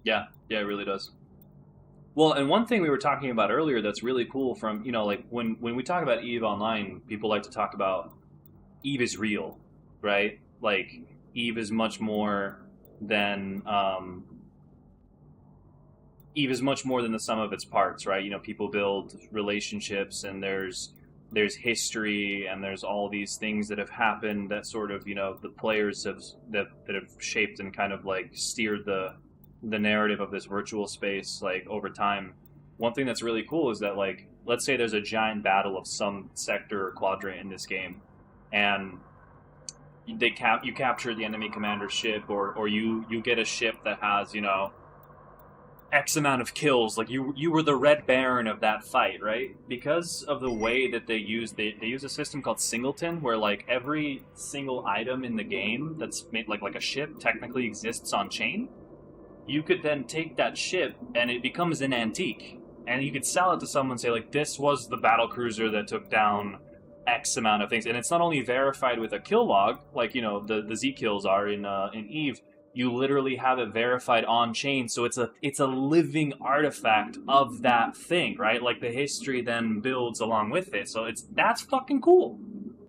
Yeah, yeah, it really does. Well, and one thing we were talking about earlier that's really cool from like when we talk about Eve Online, people like to talk about Eve is real, right? Like Eve is much more than Eve is much more than the sum of its parts, right? You know, people build relationships, and there's history, and there's all these things that have happened that sort of, you know, the players have that have shaped and kind of like steered the narrative of this virtual space like over time. One thing that's really cool is that, like, let's say there's a giant battle of some sector or quadrant in this game, and you capture the enemy commander's ship, or you get a ship that has, you know, X amount of kills, like you were the Red Baron of that fight, right? Because of the way that they use a system called singleton, where like every single item in the game that's made like a ship technically exists on chain. You could then take that ship and it becomes an antique, and you could sell it to someone and say like, this was the battle cruiser that took down X amount of things, and it's not only verified with a kill log, like, you know, the Z kills are in Eve. You literally have it verified on chain, so it's a living artifact of that thing, right? Like the history then builds along with it. So that's fucking cool.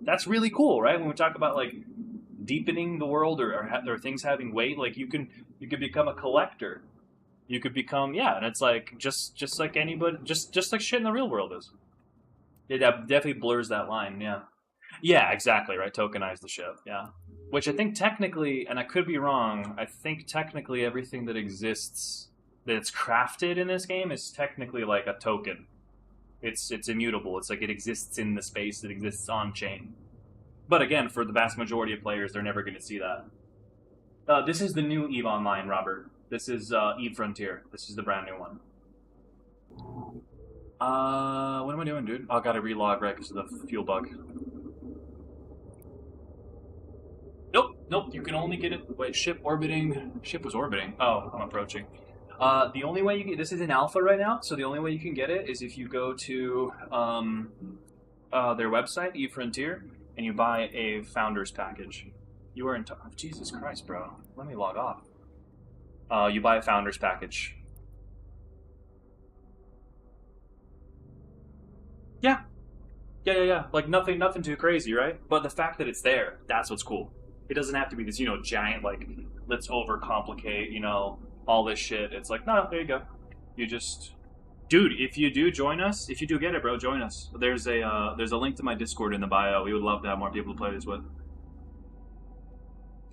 That's really cool, right? When we talk about like deepening the world, or things having weight, like you can become a collector. You could become, yeah, and it's like just like anybody, just like shit in the real world is. It definitely blurs that line, yeah. Yeah, exactly, right? Tokenize the ship, yeah. Which I think technically, and I could be wrong, I think technically everything that exists, that's crafted in this game, is technically like a token. It's immutable. It's like it exists in the space, it exists on chain. But again, for the vast majority of players, they're never going to see that. This is the new EVE Online, Robert. This is EVE Frontier. This is the brand new one. What am I doing, dude? Oh, I gotta relog right because of the fuel bug. Nope, you can only get it. Wait, ship orbiting. Ship was orbiting. Oh, I'm approaching. The only way you get this is in alpha right now, so the only way you can get it is if you go to their website, eFrontier, and you buy a founder's package. You are in. Oh, Jesus Christ, bro. Let me log off. You buy a founder's package. Yeah. Yeah. Like nothing too crazy, right? But the fact that it's there, that's what's cool. It doesn't have to be this, you know, giant, like, let's overcomplicate, you know, all this shit. It's like, no, there you go. You just, dude, if you do join us, if you do get it, bro, join us. There's a link to my Discord in the bio. We would love to have more people to play this with.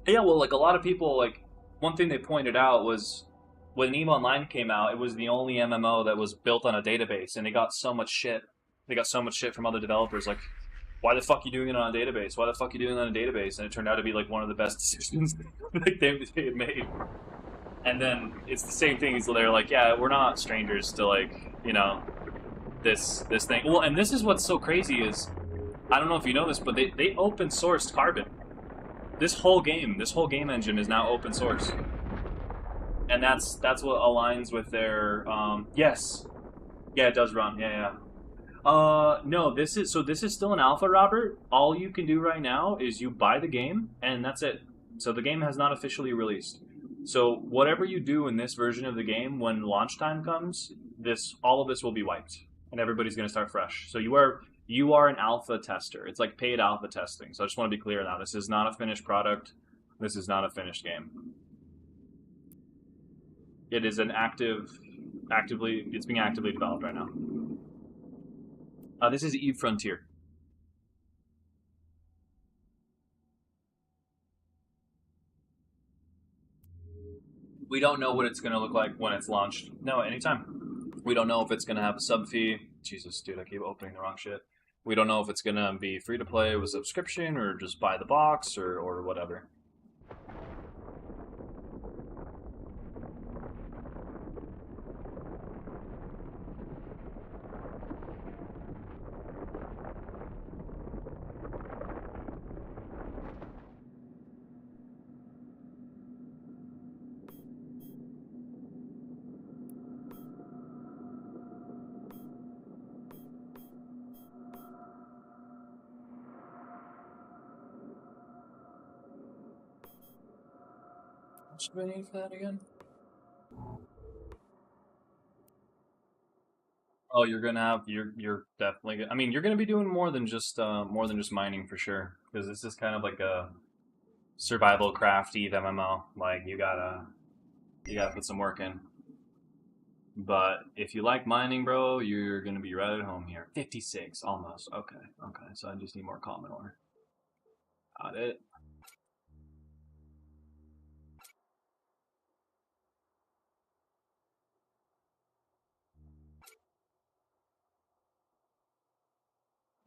Yeah, well, like a lot of people, like, one thing they pointed out was when EVE Online came out, it was the only MMO that was built on a database, and it got so much shit. They got so much shit from other developers, like, why the fuck are you doing it on a database? Why the fuck are you doing it on a database? And it turned out to be like one of the best decisions they had made. And then it's the same thing. So they're like, yeah, we're not strangers to, like, you know, this thing. Well, and this is what's so crazy is, I don't know if you know this, but they open sourced Carbon. This whole game engine is now open source. And that's what aligns with their yes. Yeah, it does run. Yeah. No, this is still an alpha, Robert. All you can do right now is you buy the game, and that's it. So the game has not officially released. So whatever you do in this version of the game, when launch time comes, all of this will be wiped, and everybody's going to start fresh. So you are an alpha tester. It's like paid alpha testing. So I just want to be clear now. This is not a finished product. This is not a finished game. It is it's being actively developed right now. This is EVE Frontier. We don't know what it's going to look like when it's launched. No, anytime. We don't know if it's going to have a sub fee. Jesus, dude, I keep opening the wrong shit. We don't know if it's going to be free to play with subscription or just buy the box or whatever. What's beneath that again? Oh, you're definitely. I mean, you're gonna be doing more than just mining for sure, because this is kind of like a survival craft EVE MMO. Like you gotta put some work in. But if you like mining, bro, you're gonna be right at home here. 56, almost. Okay, okay. So I just need more common ore. Got it.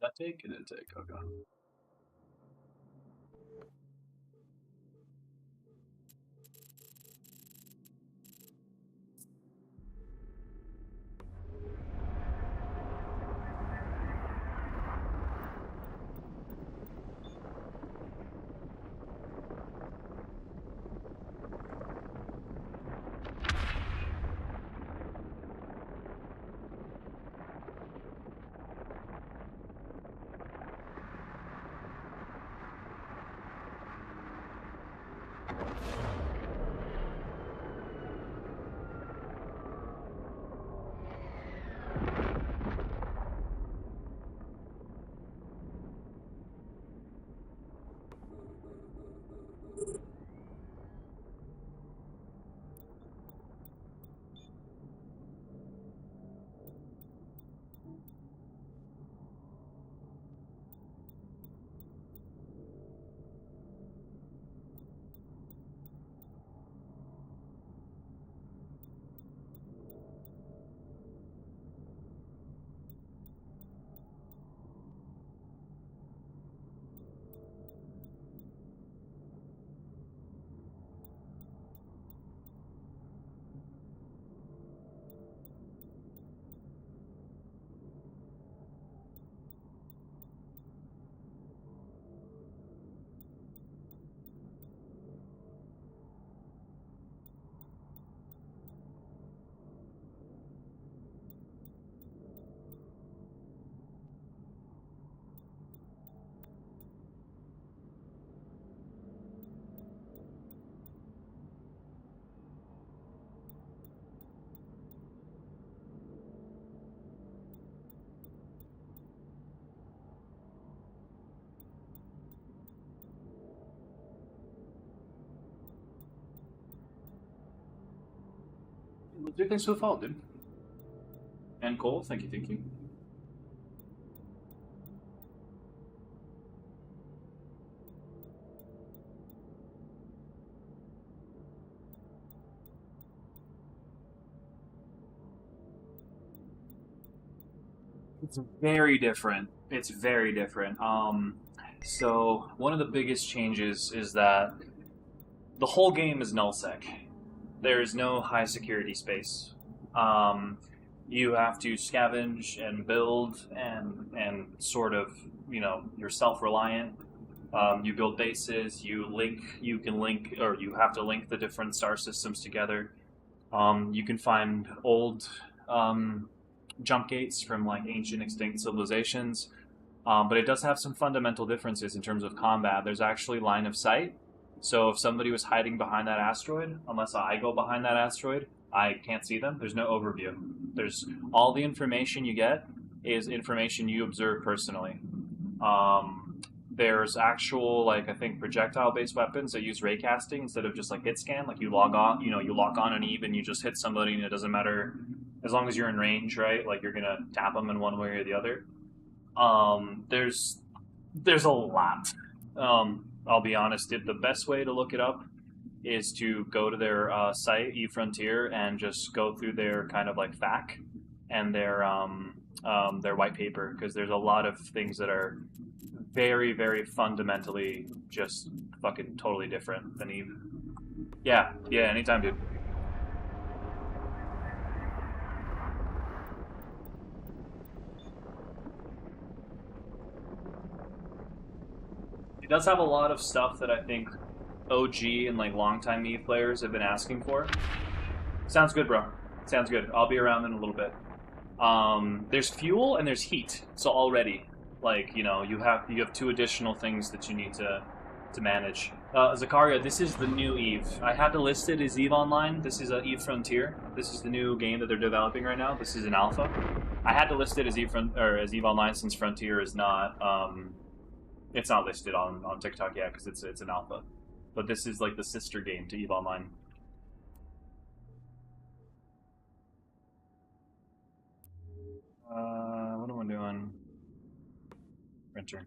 Did that take? It didn't take. Okay. Thanks for the follow, dude. And Cole, thank you, thank you. It's very different. It's very different. So one of the biggest changes is that the whole game is nullsec. There is no high security space. You have to scavenge and build and sort of, you know, you're self-reliant. You build bases. You can link, or you have to link the different star systems together. You can find old jump gates from like ancient extinct civilizations, but it does have some fundamental differences in terms of combat. There's actually line of sight, so if somebody was hiding behind that asteroid, unless I go behind that asteroid, I can't see them. There's no overview. There's all the information you get is information you observe personally. There's actual, like, I think projectile-based weapons that use raycasting instead of just like hit scan. Like you log on, you lock on an Eve and you just hit somebody, and it doesn't matter as long as you're in range, right? Like you're gonna tap them in one way or the other. There's a lot. I'll be honest. The best way to look it up is to go to their site, Frontieeer, and just go through their kind of like FAQ and their white paper, because there's a lot of things that are very, very fundamentally just fucking totally different than Eve. Yeah, anytime, dude. It does have a lot of stuff that I think OG and like longtime Eve players have been asking for. Sounds good, bro. Sounds good. I'll be around in a little bit. There's fuel and there's heat. So already, like, you have two additional things that you need to manage. Zakaria, this is the new Eve. I had to list it as Eve Online. This is Eve Frontieer. This is the new game that they're developing right now. This is an alpha. I had to list it as Eve Online since Frontier is not. It's not listed on TikTok yet because it's an alpha. But this is like the sister game to Eve Online. What am I doing? Printer.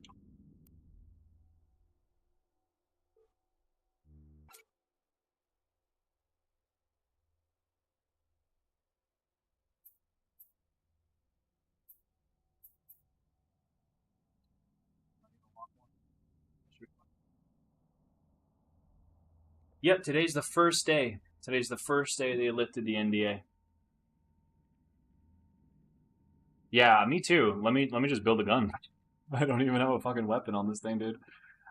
Yep, today's the first day. Today's the first day they lifted the NDA. Yeah, me too. Let me just build a gun. I don't even have a fucking weapon on this thing, dude.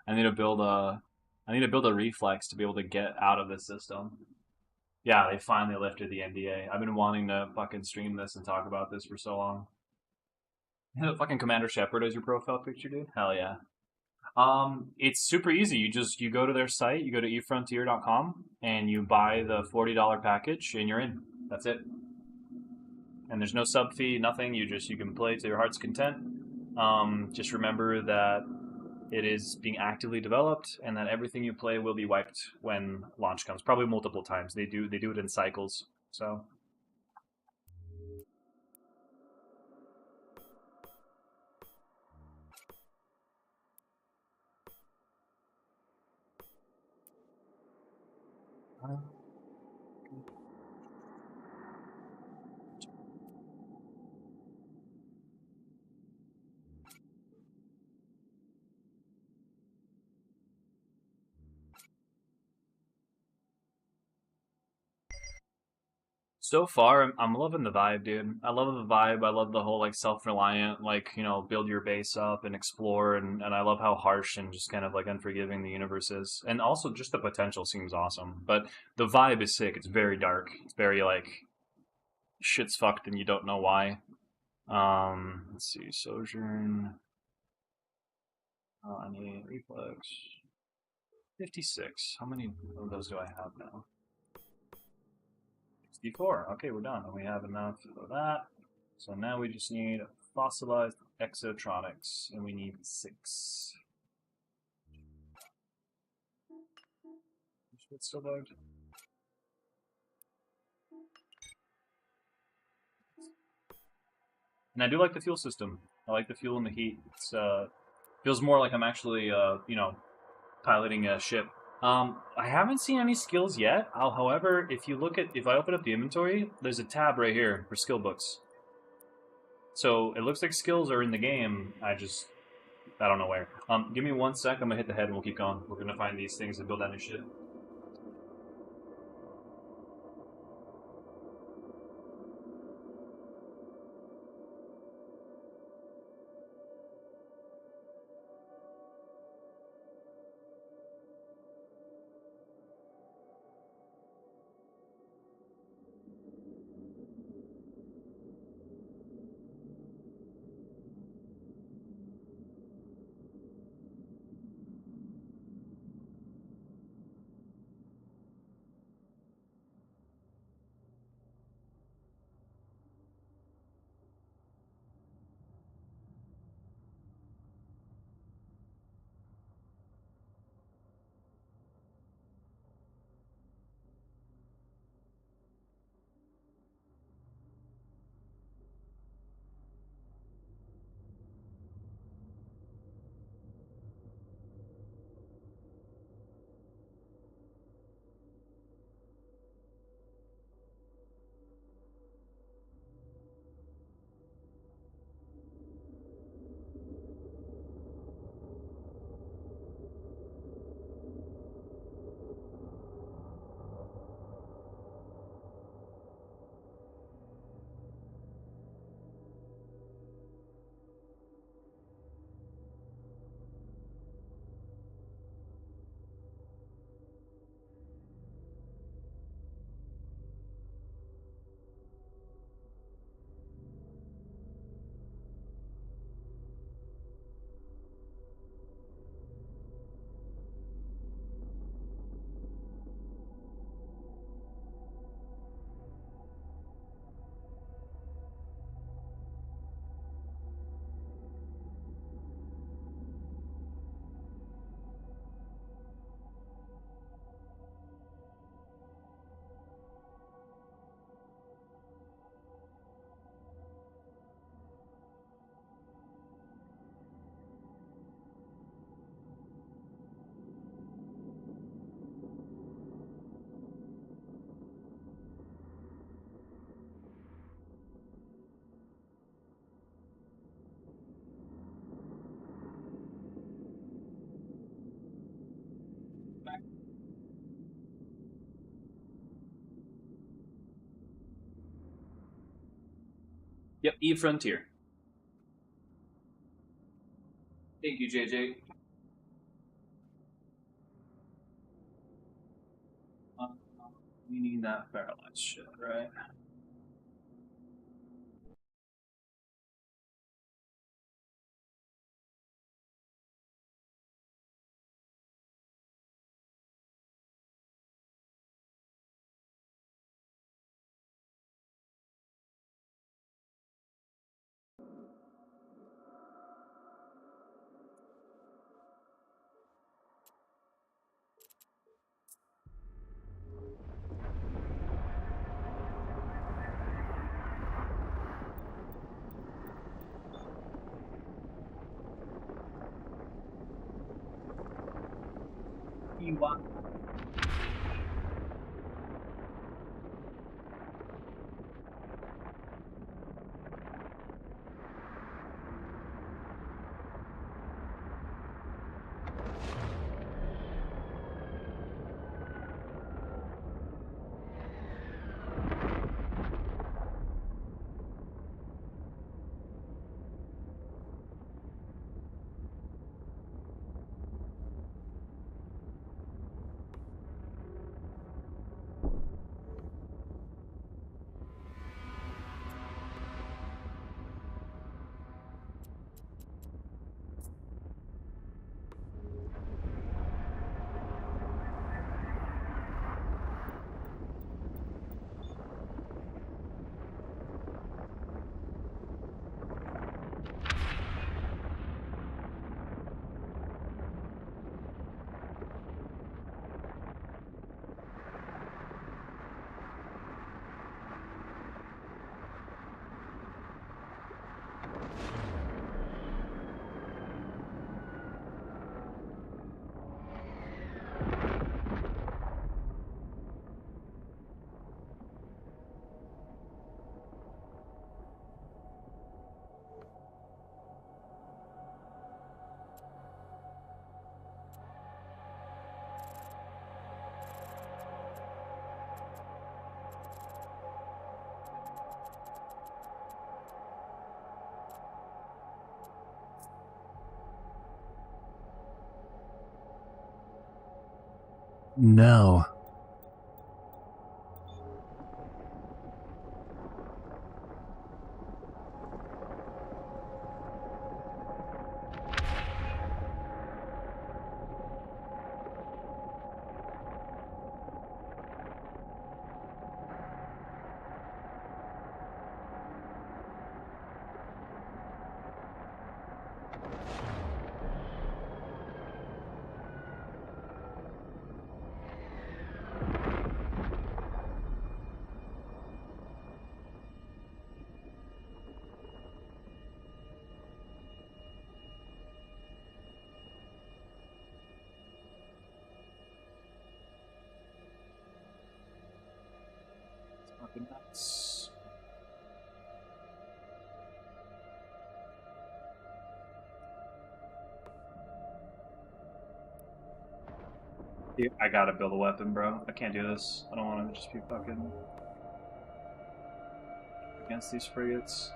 I need to build a I need to build a reflex to be able to get out of this system. Yeah, they finally lifted the NDA. I've been wanting to fucking stream this and talk about this for so long. Fucking Commander Shepard as your profile picture, dude. Hell yeah. It's super easy. You go to their site, you go to efrontier.com, and you buy the $40 package, and you're in. That's it. And there's no sub fee, nothing. You can play to your heart's content. Just remember that it is being actively developed, and that everything you play will be wiped when launch comes. Probably multiple times. They do it in cycles. So so far, I'm loving the vibe, dude. I love the vibe. I love the whole like self-reliant, like build your base up and explore, and I love how harsh and just kind of like unforgiving the universe is, and also just the potential seems awesome. But the vibe is sick. It's very dark. It's very like shit's fucked and you don't know why. Let's see, Sojourn. I need reflex. 56. How many of those do I have now? 64. Okay, we're done. And we have enough for that. So now we just need fossilized exotronics, and we need 6. What's still bugged? And I do like the fuel system. I like the fuel and the heat. It's feels more like I'm actually piloting a ship. I haven't seen any skills yet. However, if I open up the inventory, there's a tab right here for skill books. So it looks like skills are in the game. I don't know where. Give me 1 sec. I'm gonna hit the head and we'll keep going. We're gonna find these things and build that new ship. Yep, Frontier. Thank you, JJ. We need that paralyzed shit, right? No. Fucking nuts. Yeah, I gotta build a weapon, bro. I can't do this. I don't want to just be fucking against these frigates.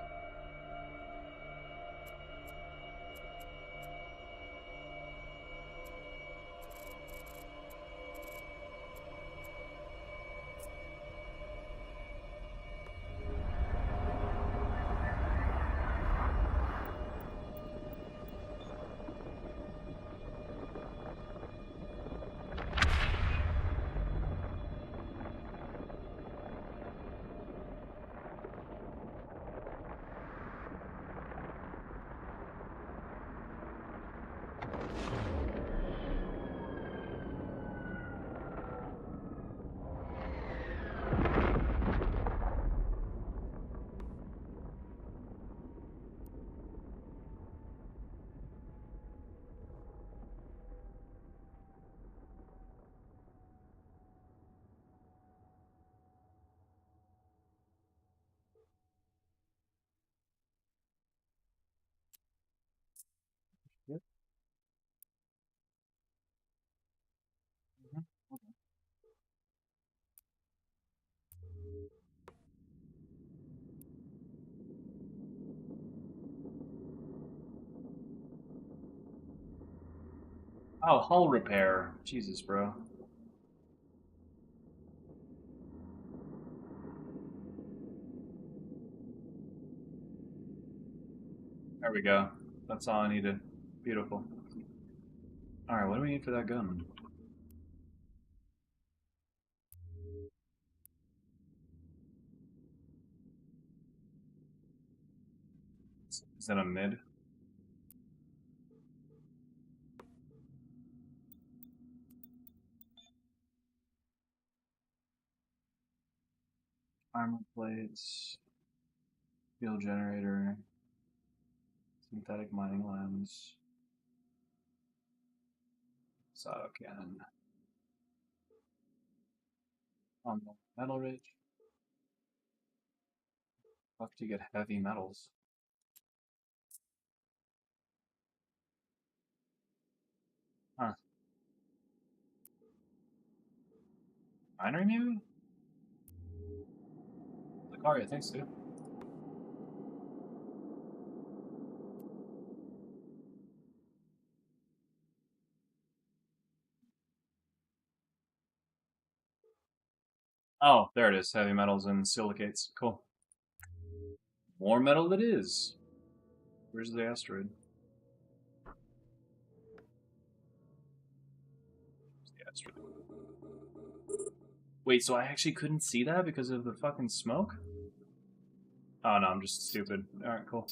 Oh, hull repair. Jesus, bro. There we go. That's all I needed. Beautiful. Alright, what do we need for that gun? Is that a mid? Armor plates. Fuel generator. Synthetic mining lens. Auto cannon. On the metal ridge. Fuck to get heavy metals. Huh. Binary maybe? Lucaria, thanks, dude. Oh, there it is. Heavy metals and silicates. Cool. More metal it is. Where's the asteroid? Where's the asteroid? Wait, so I actually couldn't see that because of the fucking smoke? Oh no, I'm just stupid. Alright, cool.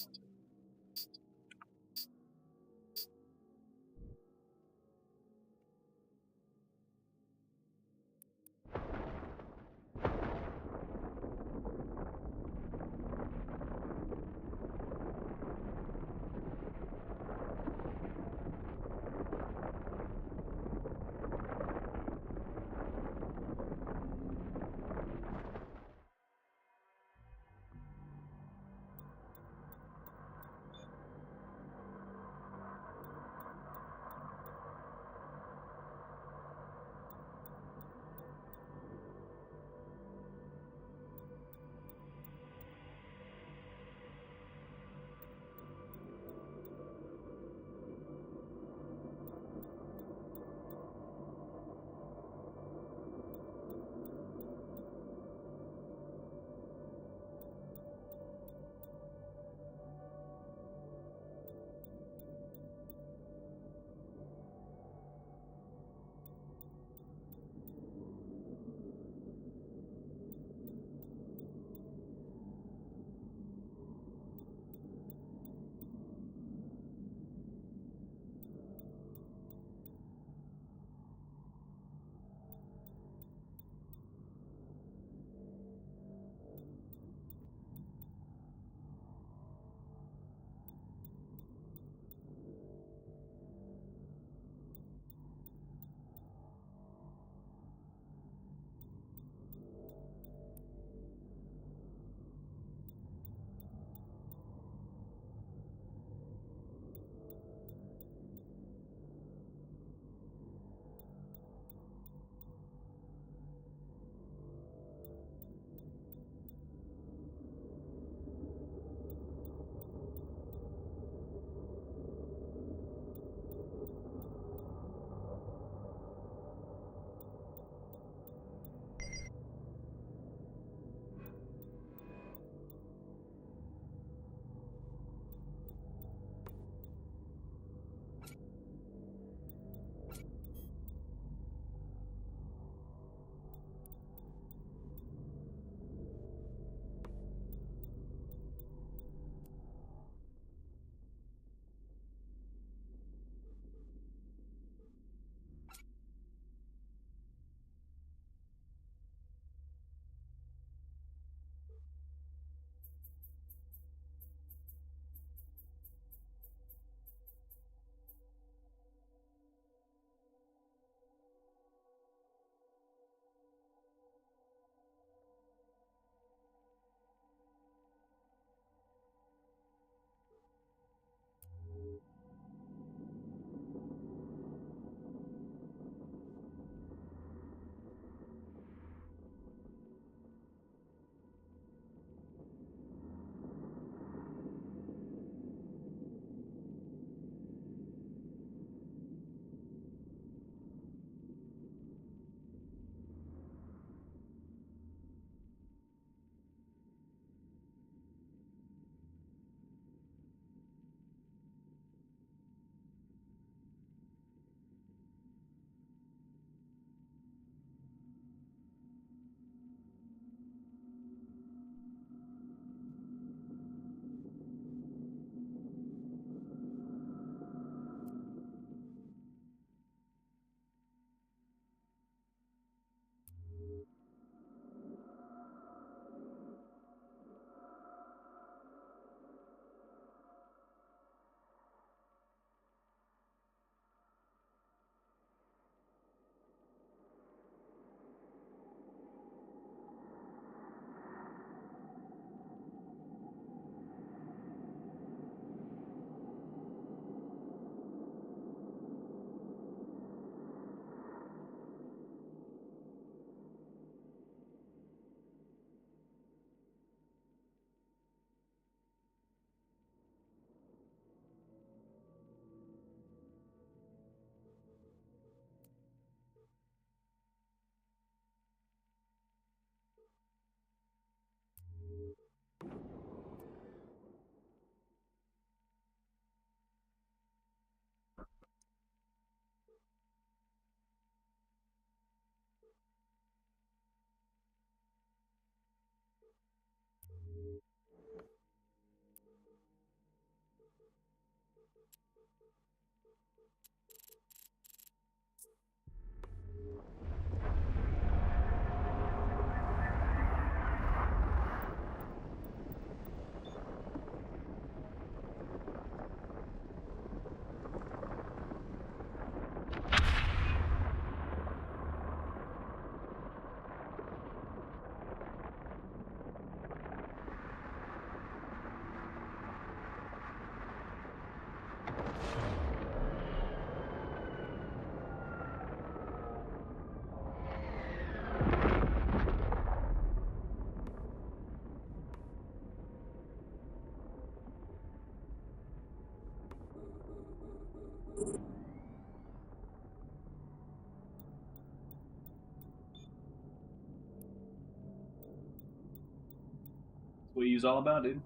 What are you all about, dude?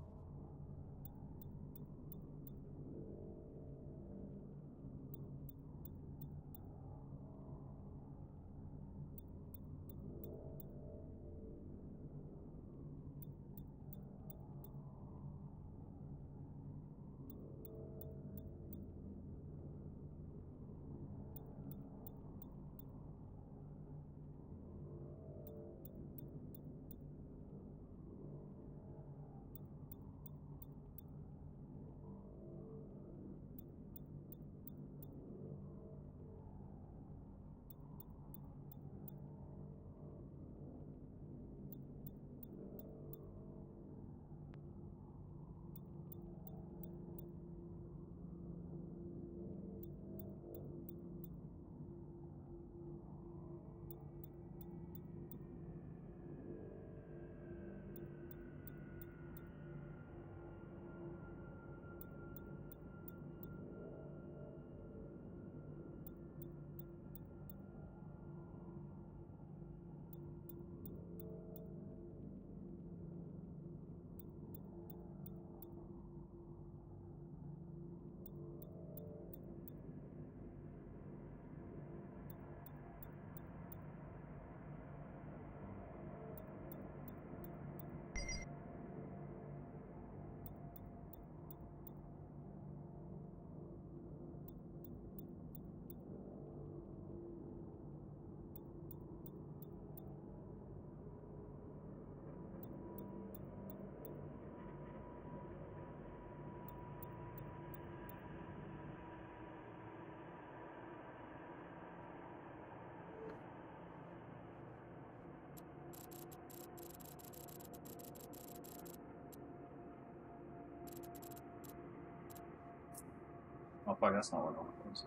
Oh fuck, that's not what I want to say.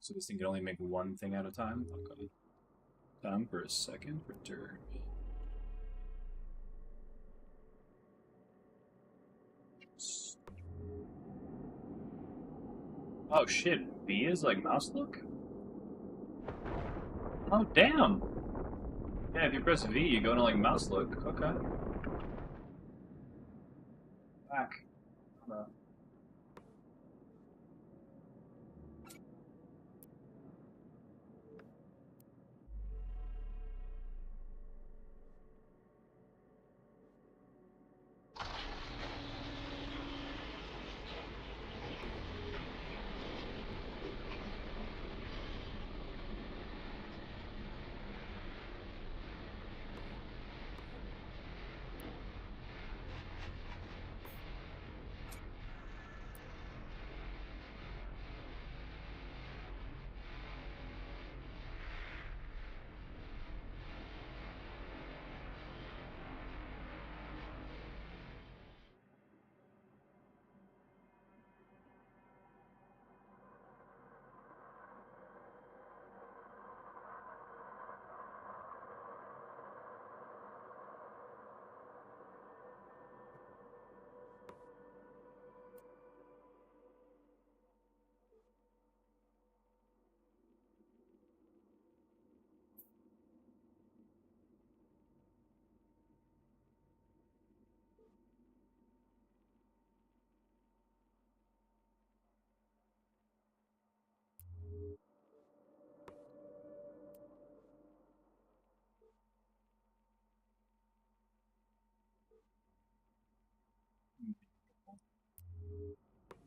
So this thing can only make one thing at a time? Okay. Time for a second return. Oh shit, B is like mouse look? Oh damn! Yeah, if you press V, you go to like mouse look. Okay. Back. Hold on.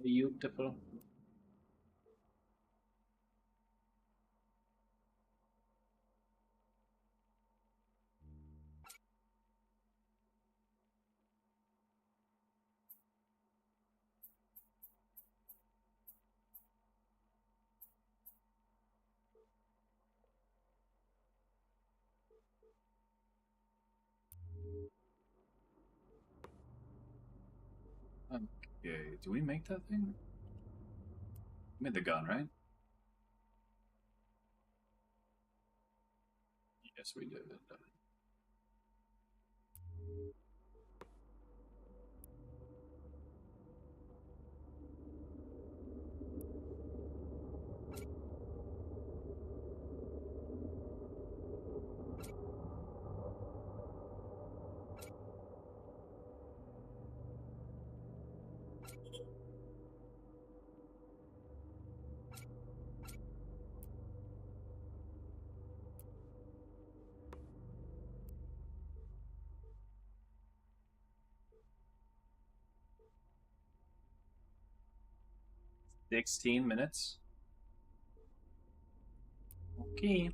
beautiful. Okay, do we make that thing? We made the gun, right? Yes, we did. 16 minutes. Okay.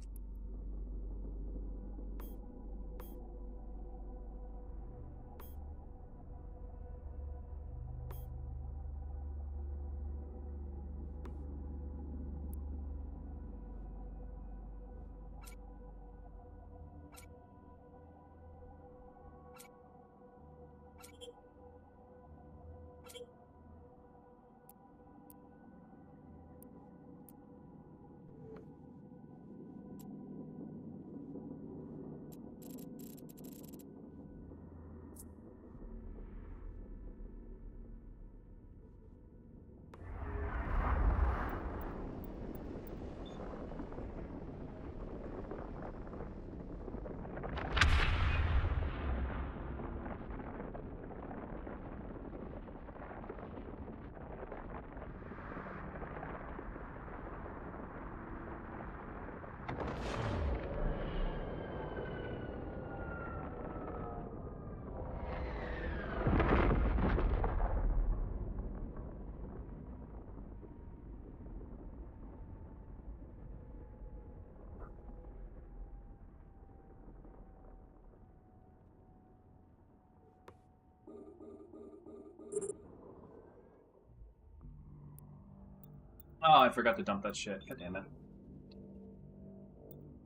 Oh, I forgot to dump that shit. God damn it.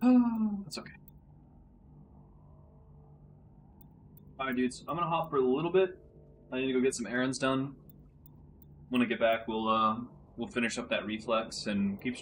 Oh, that's okay. Alright, dudes. I'm gonna hop for a little bit. I need to go get some errands done. When I get back, we'll finish up that reflex and keep